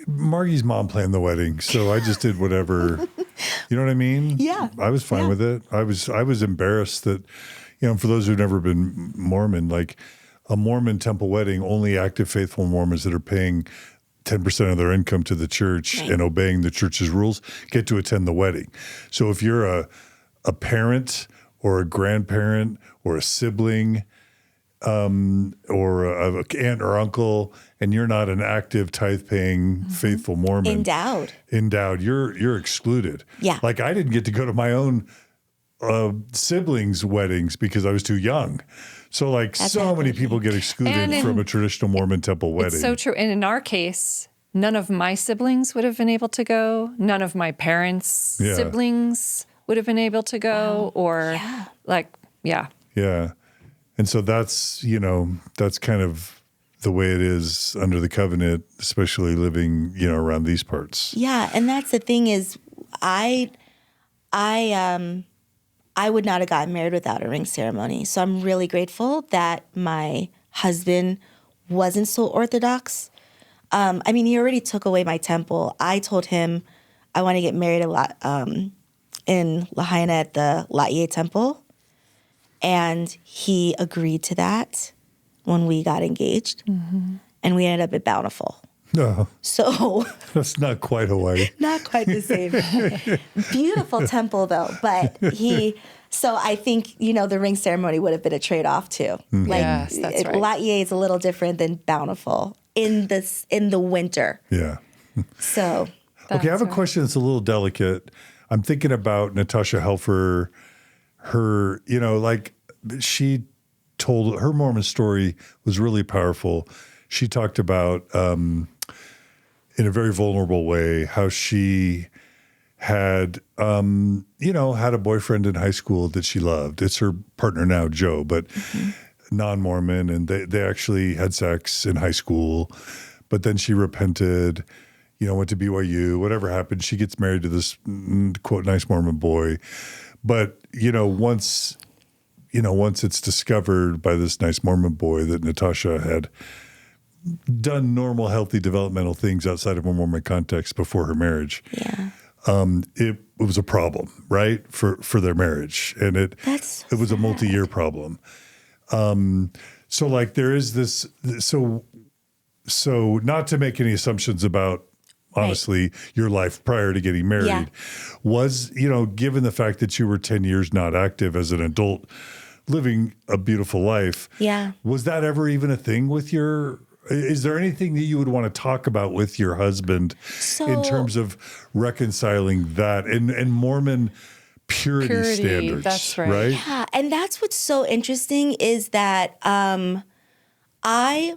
Margie's mom planned the wedding, so I just did whatever. You know what I mean? Yeah. I was fine with it. I was embarrassed that, for those who've never been Mormon, like a Mormon temple wedding, only active faithful Mormons that are paying 10% of their income to the church and obeying the church's rules get to attend the wedding. So if you're a parent or a grandparent or a sibling or an aunt or uncle, and you're not an active tithe-paying faithful Mormon, endowed, you're excluded. Yeah. Like I didn't get to go to my own siblings' weddings because I was too young. So many people get excluded from a traditional Mormon temple wedding. It's so true. And in our case, none of my siblings would have been able to go. None of my parents' siblings would have been able to go. Yeah. And so that's kind of the way it is under the covenant, especially living, around these parts. Yeah. And that's the thing is I would not have gotten married without a ring ceremony. So I'm really grateful that my husband wasn't so Orthodox. He already took away my temple. I told him I want to get married in Lahaina at the Laie temple. And he agreed to that when we got engaged. And we ended up at Bountiful. No. So that's not quite Hawaii. Not quite the same. Beautiful temple though. But so I think, the ring ceremony would have been a trade-off too. Yes, that's right. Laie is a little different than Bountiful in the winter. Yeah. So. Okay, I have a question that's a little delicate. I'm thinking about Natasha Helfer. Her, she told her Mormon story was really powerful. She talked about, in a very vulnerable way, how she had, had a boyfriend in high school that she loved. It's her partner now, Joe, but non-Mormon, and they actually had sex in high school. But then she repented, went to BYU, whatever happened. She gets married to this, quote, nice Mormon boy. But, once it's discovered by this nice Mormon boy that Natasha had done normal, healthy, developmental things outside of a Mormon context before her marriage, it was a problem, right, for their marriage. And it was a multi-year problem. So there is this, so not to make any assumptions about, honestly, your life prior to getting married was, given the fact that you were 10 years not active as an adult living a beautiful life. Yeah. Was that ever even a thing with is there anything that you would want to talk about with your husband in terms of reconciling that and Mormon purity standards? That's right. Yeah. And that's what's so interesting is that I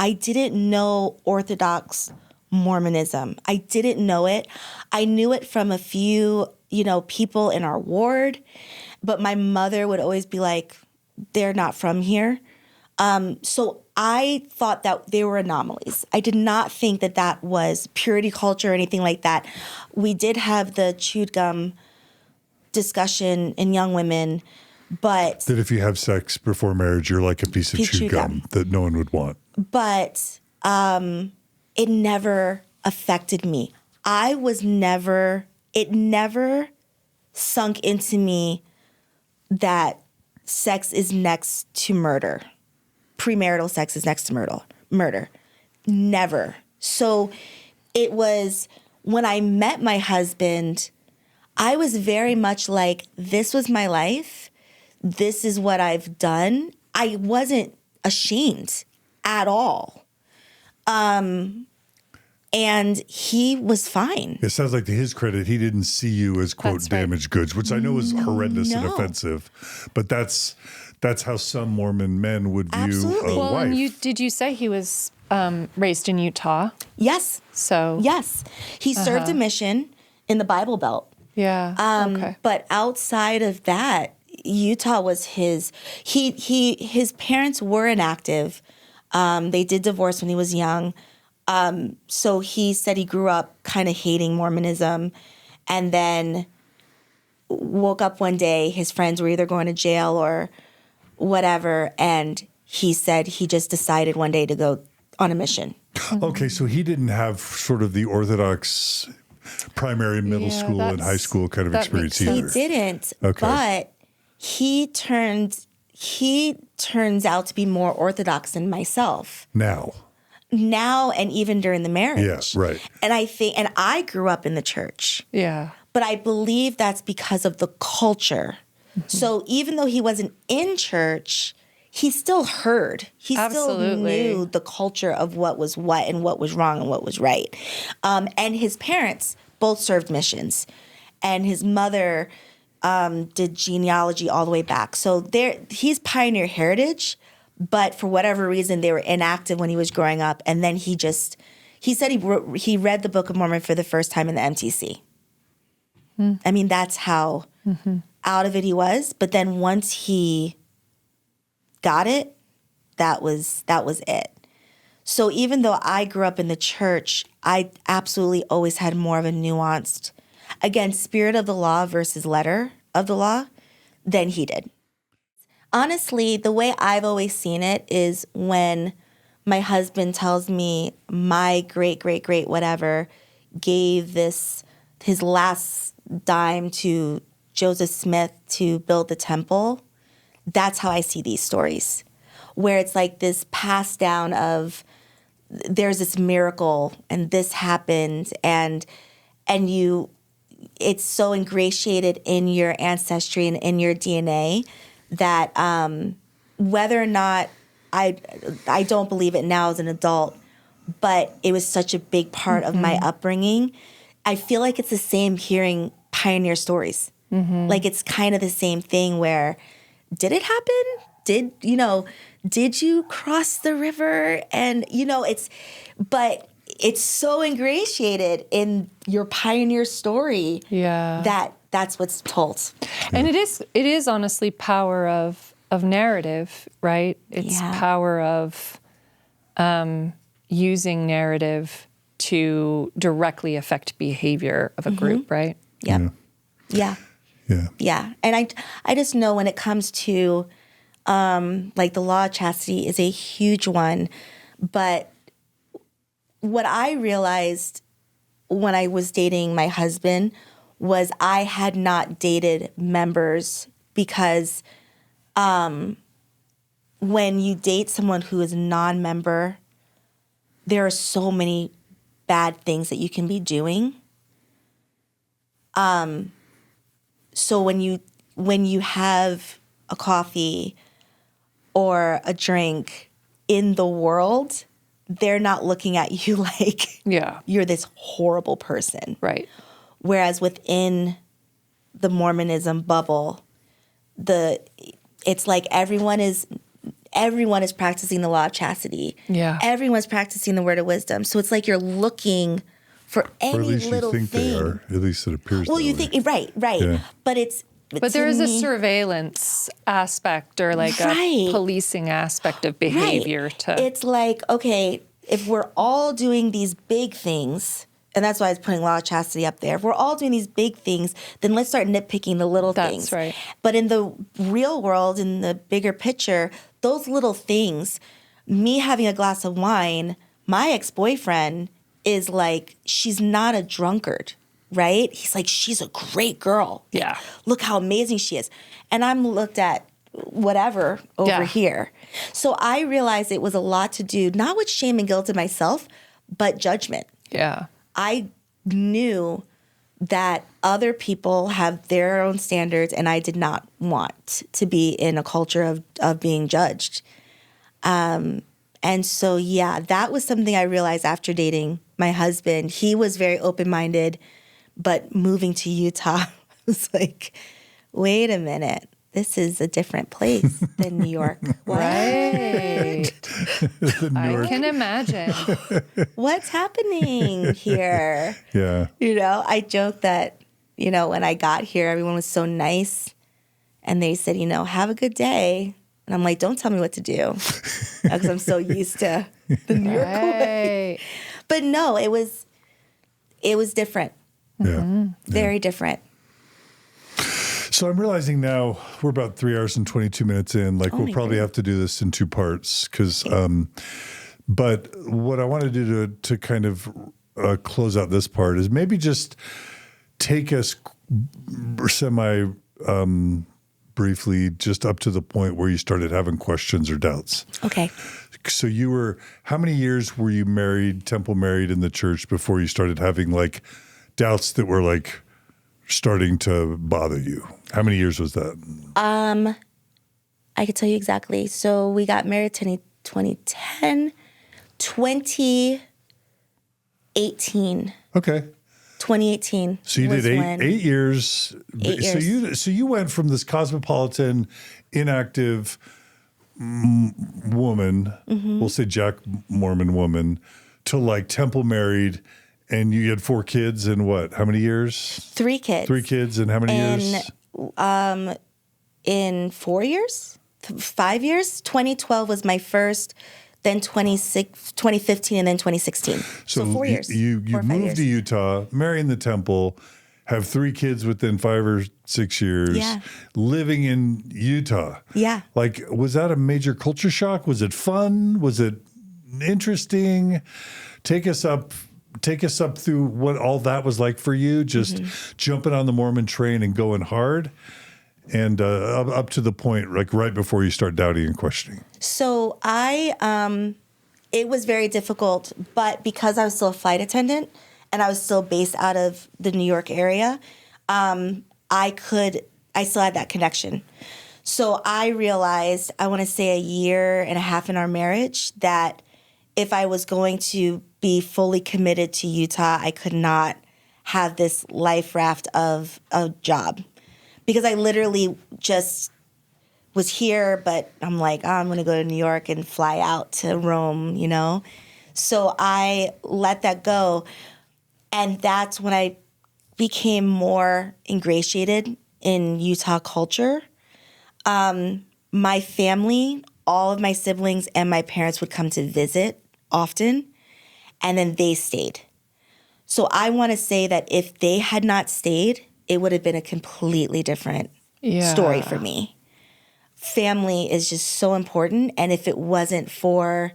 didn't know Orthodox Mormonism. I didn't know it. I knew it from a few, people in our ward, but my mother would always be like, they're not from here. So I thought that they were anomalies. I did not think that that was purity culture or anything like that. We did have the chewed gum discussion in young women, but That if you have sex before marriage, you're like a piece of chewed gum that no one would want. But it never affected me. It never sunk into me that sex is next to murder. Premarital sex is next to murder. Never. So it was when I met my husband, I was very much like, this was my life. This is what I've done. I wasn't ashamed at all. And he was fine. It sounds like to his credit, he didn't see you as, quote, damaged goods, which I know is horrendous and offensive. But that's how some Mormon men would view Absolutely. a Well, wife. and did you say he was raised in Utah? Yes. So Yes. He served a mission in the Bible Belt. yeah, okay. But outside of that, Utah was his parents were inactive. They did divorce when he was young. So he said he grew up kind of hating Mormonism, and then woke up one day, his friends were either going to jail or whatever, and he said he just decided one day to go on a mission. Okay, so he didn't have sort of the Orthodox primary, middle school, and high school kind of that experience makes either. sense. He didn't, Okay. but he turns out to be more Orthodox than myself. Now and even during the marriage. Yeah, right. And I grew up in the church, Yeah. but I believe that's because of the culture. So even though he wasn't in church, he still heard. He still Absolutely. knew the culture of what was what and what was wrong and what was right. And his parents both served missions. And his mother did genealogy all the way back. So he's pioneer heritage. But for whatever reason, they were inactive when he was growing up. And then he said he read the Book of Mormon for the first time in the MTC. I mean, that's how out of it he was. But then once he got it, that was it. So even though I grew up in the church, I absolutely always had more of a nuanced, again, spirit of the law versus letter of the law than he did. Honestly, the way I've always seen it is when my husband tells me my great whatever gave his last dime to Joseph Smith to build the temple. That's how I see these stories, where it's like this passed down of there's this miracle and this happened and it's so ingratiated in your ancestry and in your DNA that whether or not I don't believe it now as an adult, but it was such a big part of my upbringing. I feel like it's the same hearing pioneer stories. Like it's kind of the same thing where, did it happen? Did you cross the river? And but it's so ingratiated in your pioneer story that's what's told. And it is honestly power of narrative, right? It's power of using narrative to directly affect behavior of a group, right? Yep. Yeah. And I just know when it comes to like the law of chastity is a huge one, but what I realized when I was dating my husband was I had not dated members because when you date someone who is a non-member, there are so many bad things that you can be doing. So when you have a coffee or a drink in the world, they're not looking at you like you're this horrible person. Right. Whereas within the Mormonism bubble, it's like everyone is everyone is practicing the law of chastity. Yeah. Everyone's practicing the word of wisdom. So it's like you're looking for any Or at least little you think thing. they are. At least it appears Well, that you way. think, right. Yeah. But there is a surveillance aspect or like a policing aspect of behavior to. It's like, okay, if we're all doing these big things, and that's why I was putting law of chastity up there. If we're all doing these big things, then let's start nitpicking the little things. That's right. But in the real world, in the bigger picture, those little things, me having a glass of wine, my ex-boyfriend is like, she's not a drunkard, right? He's like, she's a great girl. Yeah. Look how amazing she is. And I'm looked at whatever over here. So I realized it was a lot to do, not with shame and guilt in myself, but judgment. Yeah. I knew that other people have their own standards, and I did not want to be in a culture of being judged. And so, yeah, that was something I realized after dating my husband. He was very open-minded, but moving to Utah, I was like, wait a minute. This is a different place than New York. What? Right. I can imagine. What's happening here? Yeah. You know, I joke that, you know, when I got here, everyone was so nice. And they said, you know, have a good day. And I'm like, don't tell me what to do. Because I'm so used to the New York way. But no, it was different. Yeah. Very different. So I'm realizing now we're about 3 hours and 22 minutes in. Like we'll probably have to do this in 2 parts because, but what I want to do to kind of close out this part is maybe just take us briefly just up to the point where you started having questions or doubts. Okay. So how many years were you married, temple married in the church before you started having like doubts that were like starting to bother you? How many years was that? I could tell you exactly. So we got married in 2010, 2018. Okay. 2018. So you did 8 years. 8 years. So you went from this cosmopolitan, inactive woman, we'll say Jack Mormon woman, to like temple married, and you had 4 kids in what? How many years? 3 kids. 3 kids in how many years? In 4 years, 5 years. 2012 was my first, then 2015, and then 2016. So 4 years. You 4 or 5 moved years. to Utah, marry in the temple, have 3 kids within 5 or 6 years, living in Utah. Yeah. Like, was that a major culture shock? Was it fun? Was it interesting? Take us up through what all that was like for you, just jumping on the Mormon train and going hard, and up to the point, like right before you start doubting and questioning. So it was very difficult, but because I was still a flight attendant and I was still based out of the New York area, I still had that connection. So I realized, I want to say a year and a half in our marriage, that if I was going to be fully committed to Utah, I could not have this life raft of a job. Because I literally just was here, but I'm like, I'm going to go to New York and fly out to Rome, you know? So I let that go. And that's when I became more ingratiated in Utah culture. My family, all of my siblings and my parents would come to visit often, and then they stayed. So I want to say that if they had not stayed, it would have been a completely different story for me. Family is just so important, and if it wasn't for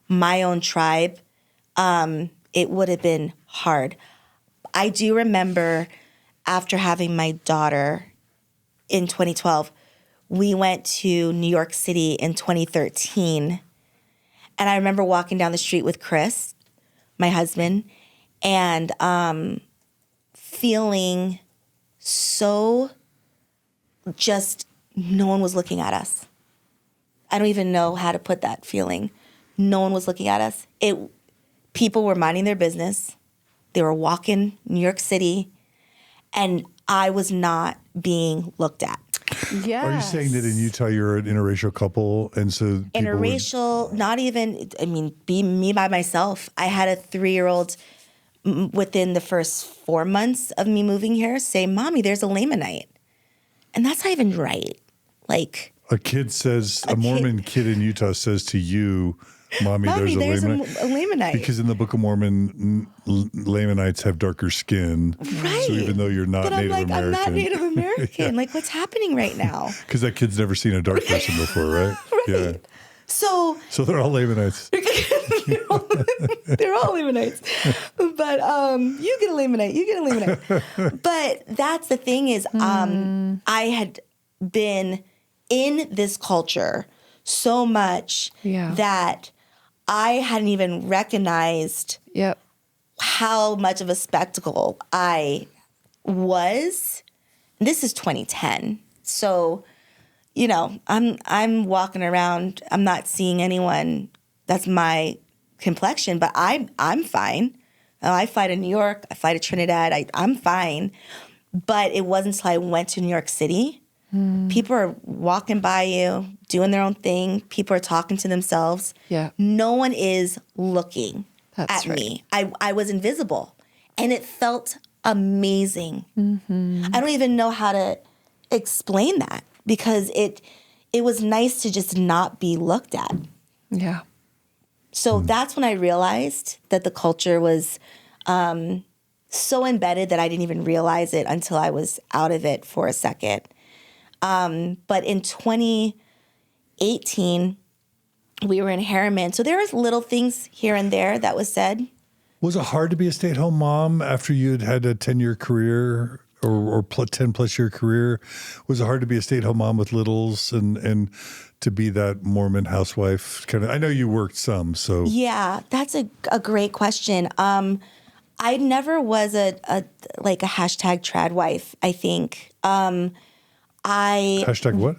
my own tribe, it would have been hard. I do remember after having my daughter in 2012, we went to New York City in 2013. And I remember walking down the street with Chris, my husband, and feeling so just no one was looking at us. I don't even know how to put that feeling. No one was looking at us. People were minding their business. They were walking New York City, and I was not being looked at. Yes. Are you saying that in Utah you're an interracial couple, and so people would- Interracial, not even, I mean, be me by myself. I had a 3-year-old within the first 4 months of me moving here say, Mommy, there's a Lamanite. And that's not even right. Like, a kid says, a Mormon kid in Utah says to you, Mommy, there's a Lamanite. a Lamanite. Because in the Book of Mormon, Lamanites have darker skin. Right. So even though you're not but I'm Native like, American. I'm not Native American. Like, what's happening right now? Because that kid's never seen a dark person before, right? Right. Yeah. So they're all Lamanites. they're all Lamanites. But you get a Lamanite, you get a Lamanite. But that's the thing is, I had been in this culture so much that I hadn't even recognized how much of a spectacle I was. And this is 2010. So, you know, I'm walking around, I'm not seeing anyone that's my complexion, but I'm fine. I fly to New York, I fly to Trinidad, I'm fine. But it wasn't until I went to New York City. People are walking by you, doing their own thing. People are talking to themselves. Yeah. No one is looking That's at right. me. I was invisible. And it felt amazing. I don't even know how to explain that because it was nice to just not be looked at. Yeah. So that's when I realized that the culture was so embedded that I didn't even realize it until I was out of it for a second. But in 2018, we were in Harriman. So there was little things here and there that was said. Was it hard to be a stay-at-home mom after you'd had a 10-year career or 10-plus-year career? Was it hard to be a stay-at-home mom with littles and to be that Mormon housewife? Kind of. I know you worked some, so Yeah, that's a great question. I never was a hashtag trad wife, I think. Hashtag what?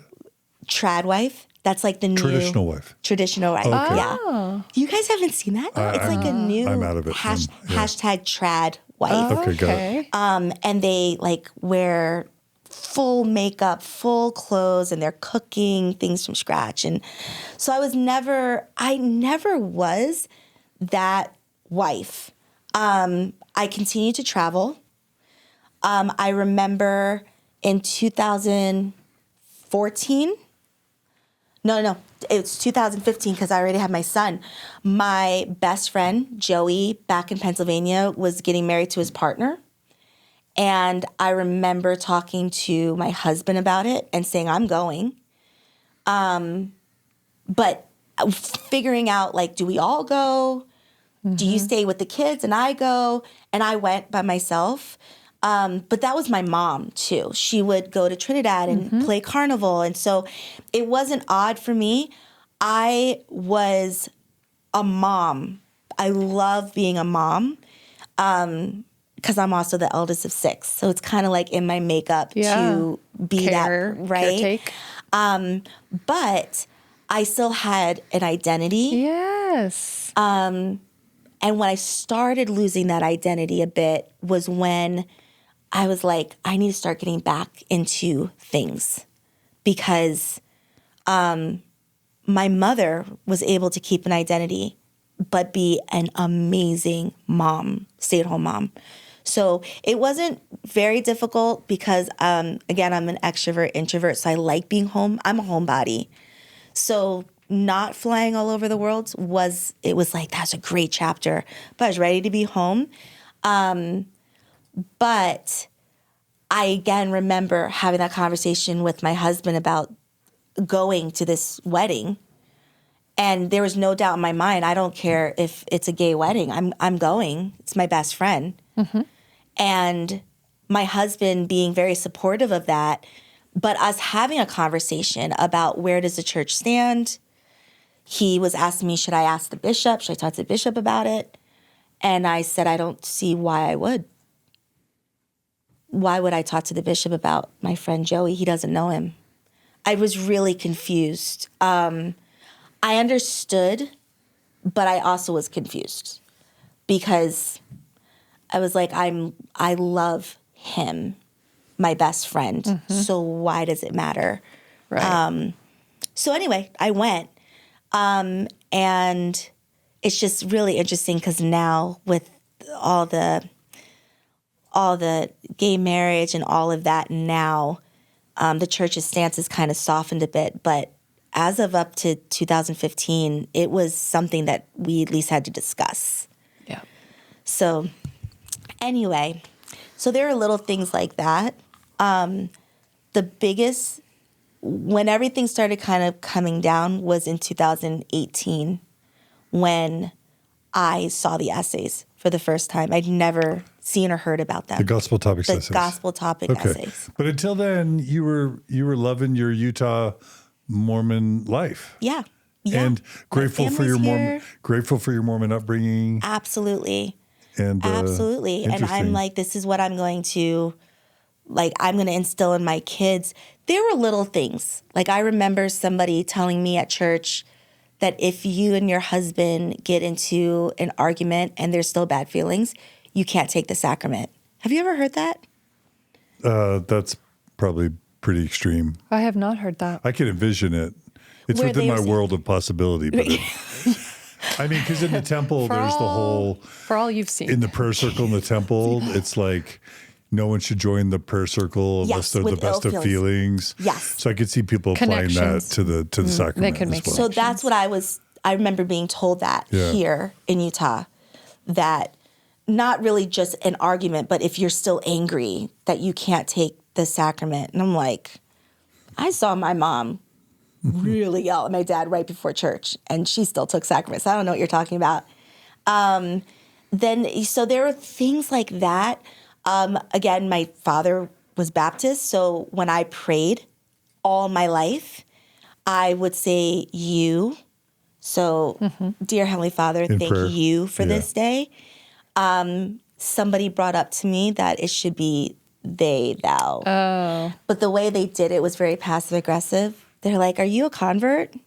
Trad wife. That's like the new Traditional wife. Traditional wife. Okay. Yeah. You guys haven't seen that? No, it's like a new I'm out of it. hashtag trad wife. Okay, got it. And they like wear full makeup, full clothes, and they're cooking things from scratch. And so I never was that wife. I continued to travel. I remember in 2014, no, it's 2015 because I already had my son. My best friend, Joey, back in Pennsylvania, was getting married to his partner. And I remember talking to my husband about it and saying, I'm going. But figuring out, like, do we all go? Do you stay with the kids and I go? And I went by myself. But that was my mom, too. She would go to Trinidad and play carnival. And so it wasn't odd for me. I was a mom. I love being a mom because I'm also the eldest of 6. So it's kind of like in my makeup to be that, right? Caretake. But I still had an identity. Yes. And when I started losing that identity a bit was when I was like, I need to start getting back into things because my mother was able to keep an identity but be an amazing mom, stay-at-home mom. So it wasn't very difficult because, again, I'm an extrovert, introvert, so I like being home. I'm a homebody. So not flying all over the world was like, that's a great chapter. But I was ready to be home. But I, again, remember having that conversation with my husband about going to this wedding. And there was no doubt in my mind, I don't care if it's a gay wedding. I'm going. It's my best friend. And my husband being very supportive of that, but us having a conversation about where does the church stand. He was asking me, should I ask the bishop? Should I talk to the bishop about it? And I said, I don't see why I would. Why would I talk to the bishop about my friend Joey? He doesn't know him. I was really confused. I understood, but I also was confused because I was like, I love him, my best friend. So why does it matter? Right. So anyway, I went. And it's just really interesting because now with all the gay marriage and all of that now, the church's stance has kind of softened a bit. But as of up to 2015, it was something that we at least had to discuss. Yeah. So anyway, so there are little things like that. The biggest, when everything started kind of coming down, was in 2018 when I saw the essays for the first time. I'd never seen or heard about them. The gospel topics essays. The gospel topic essays. But until then, you were loving your Utah Mormon life. Yeah. And grateful for your here. Mormon upbringing. Absolutely. And absolutely. And I'm like, this is what I'm going to instill in my kids. There were little things. Like I remember somebody telling me at church that if you and your husband get into an argument and there's still bad feelings, you can't take the sacrament. Have you ever heard that? That's probably pretty extreme. I have not heard that. I can envision it. It's Where within they my were world of possibility. But I mean, because in the temple, there's the whole... For all you've seen. In the prayer circle in the temple, it's like... No one should join the prayer circle unless they're the best of feelings. Yes. So I could see people applying that to the sacrament. They could make as well. So that's what I remember being told that here in Utah, that not really just an argument, but if you're still angry, that you can't take the sacrament. And I'm like, I saw my mom really yell at my dad right before church, and she still took sacraments. I don't know what you're talking about. So there are things like that. Again, my father was Baptist, so when I prayed all my life, I would say you. So, dear Heavenly Father, thank prayer. You for this day. Somebody brought up to me that it should be they, thou. Oh. But the way they did it was very passive aggressive. They're like, are you a convert? And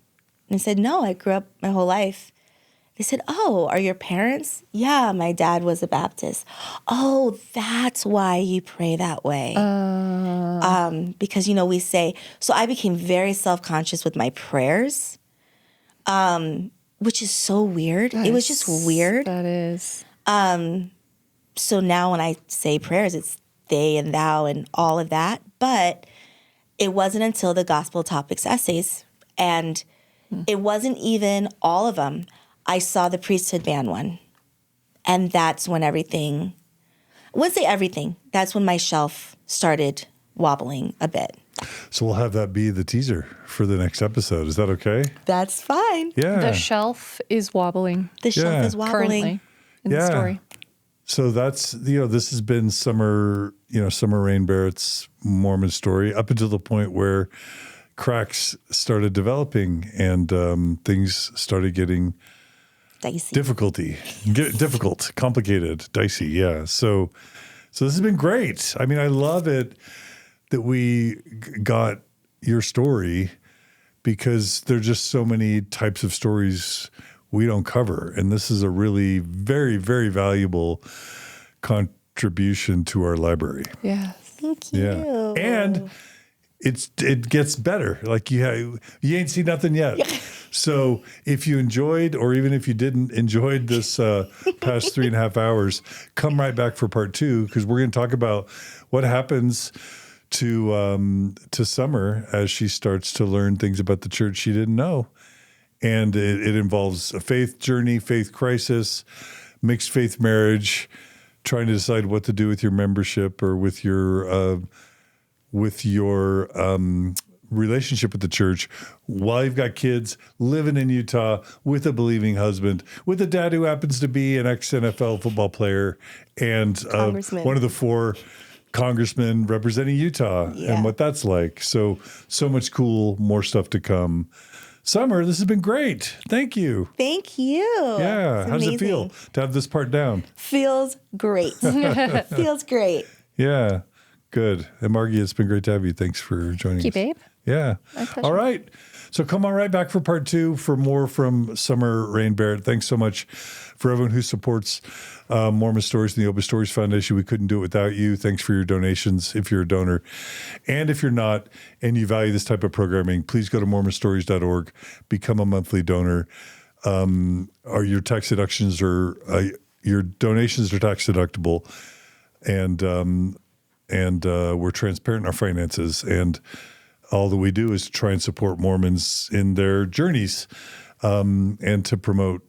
I said, no, I grew up my whole life. They said, oh, are your parents? Yeah, my dad was a Baptist. Oh, that's why you pray that way. Because, we say, so I became very self-conscious with my prayers, which is so weird. It was just weird. That is. So now when I say prayers, it's they and thou and all of that. But it wasn't until the gospel topics essays, and it wasn't even all of them. I saw the priesthood ban one. And that's when everything, I wouldn't say everything, that's when my shelf started wobbling a bit. So we'll have that be the teaser for the next episode. Is that okay? That's fine. Yeah. The shelf is wobbling. The shelf is wobbling. Currently in the story. So that's, this has been Summur-Rayn Berrett's Mormon story up until the point where cracks started developing and things started getting dicey. Difficult, complicated, dicey. Yeah. So this has been great. I mean, I love it that we got your story because there are just so many types of stories we don't cover. And this is a really very, very valuable contribution to our library. Yeah. Thank you. Yeah. And it gets better. Like you ain't seen nothing yet. So if you enjoyed, or even if you didn't enjoy this past 3.5 hours, come right back for part 2, because we're going to talk about what happens to Summur as she starts to learn things about the church she didn't know. And it involves a faith journey, faith crisis, mixed faith marriage, trying to decide what to do with your membership or with your relationship with the church while you've got kids living in Utah with a believing husband, with a dad who happens to be an ex-NFL football player and one of the 4 congressmen representing Utah and what that's like. So much cool, more stuff to come. Summur, this has been great. Thank you. Thank you. Yeah. How does it feel to have this part down? Feels great. Feels great. Yeah. Good. And Margie, it's been great to have you. Thanks for joining Thank you, us. babe. Yeah. My pleasure. All right. So come on right back for part 2 for more from Summur-Rayn Berrett. Thanks so much for everyone who supports Mormon Stories and the Open Stories Foundation. We couldn't do it without you. Thanks for your donations if you're a donor. And if you're not and you value this type of programming, please go to mormonstories.org, become a monthly donor. Or your tax deductions or your donations are tax deductible. And we're transparent in our finances. And all that we do is to try and support Mormons in their journeys and to promote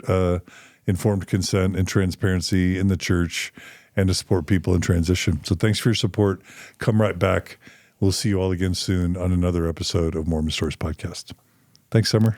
informed consent and transparency in the church and to support people in transition. So thanks for your support. Come right back. We'll see you all again soon on another episode of Mormon Stories Podcast. Thanks, Summur.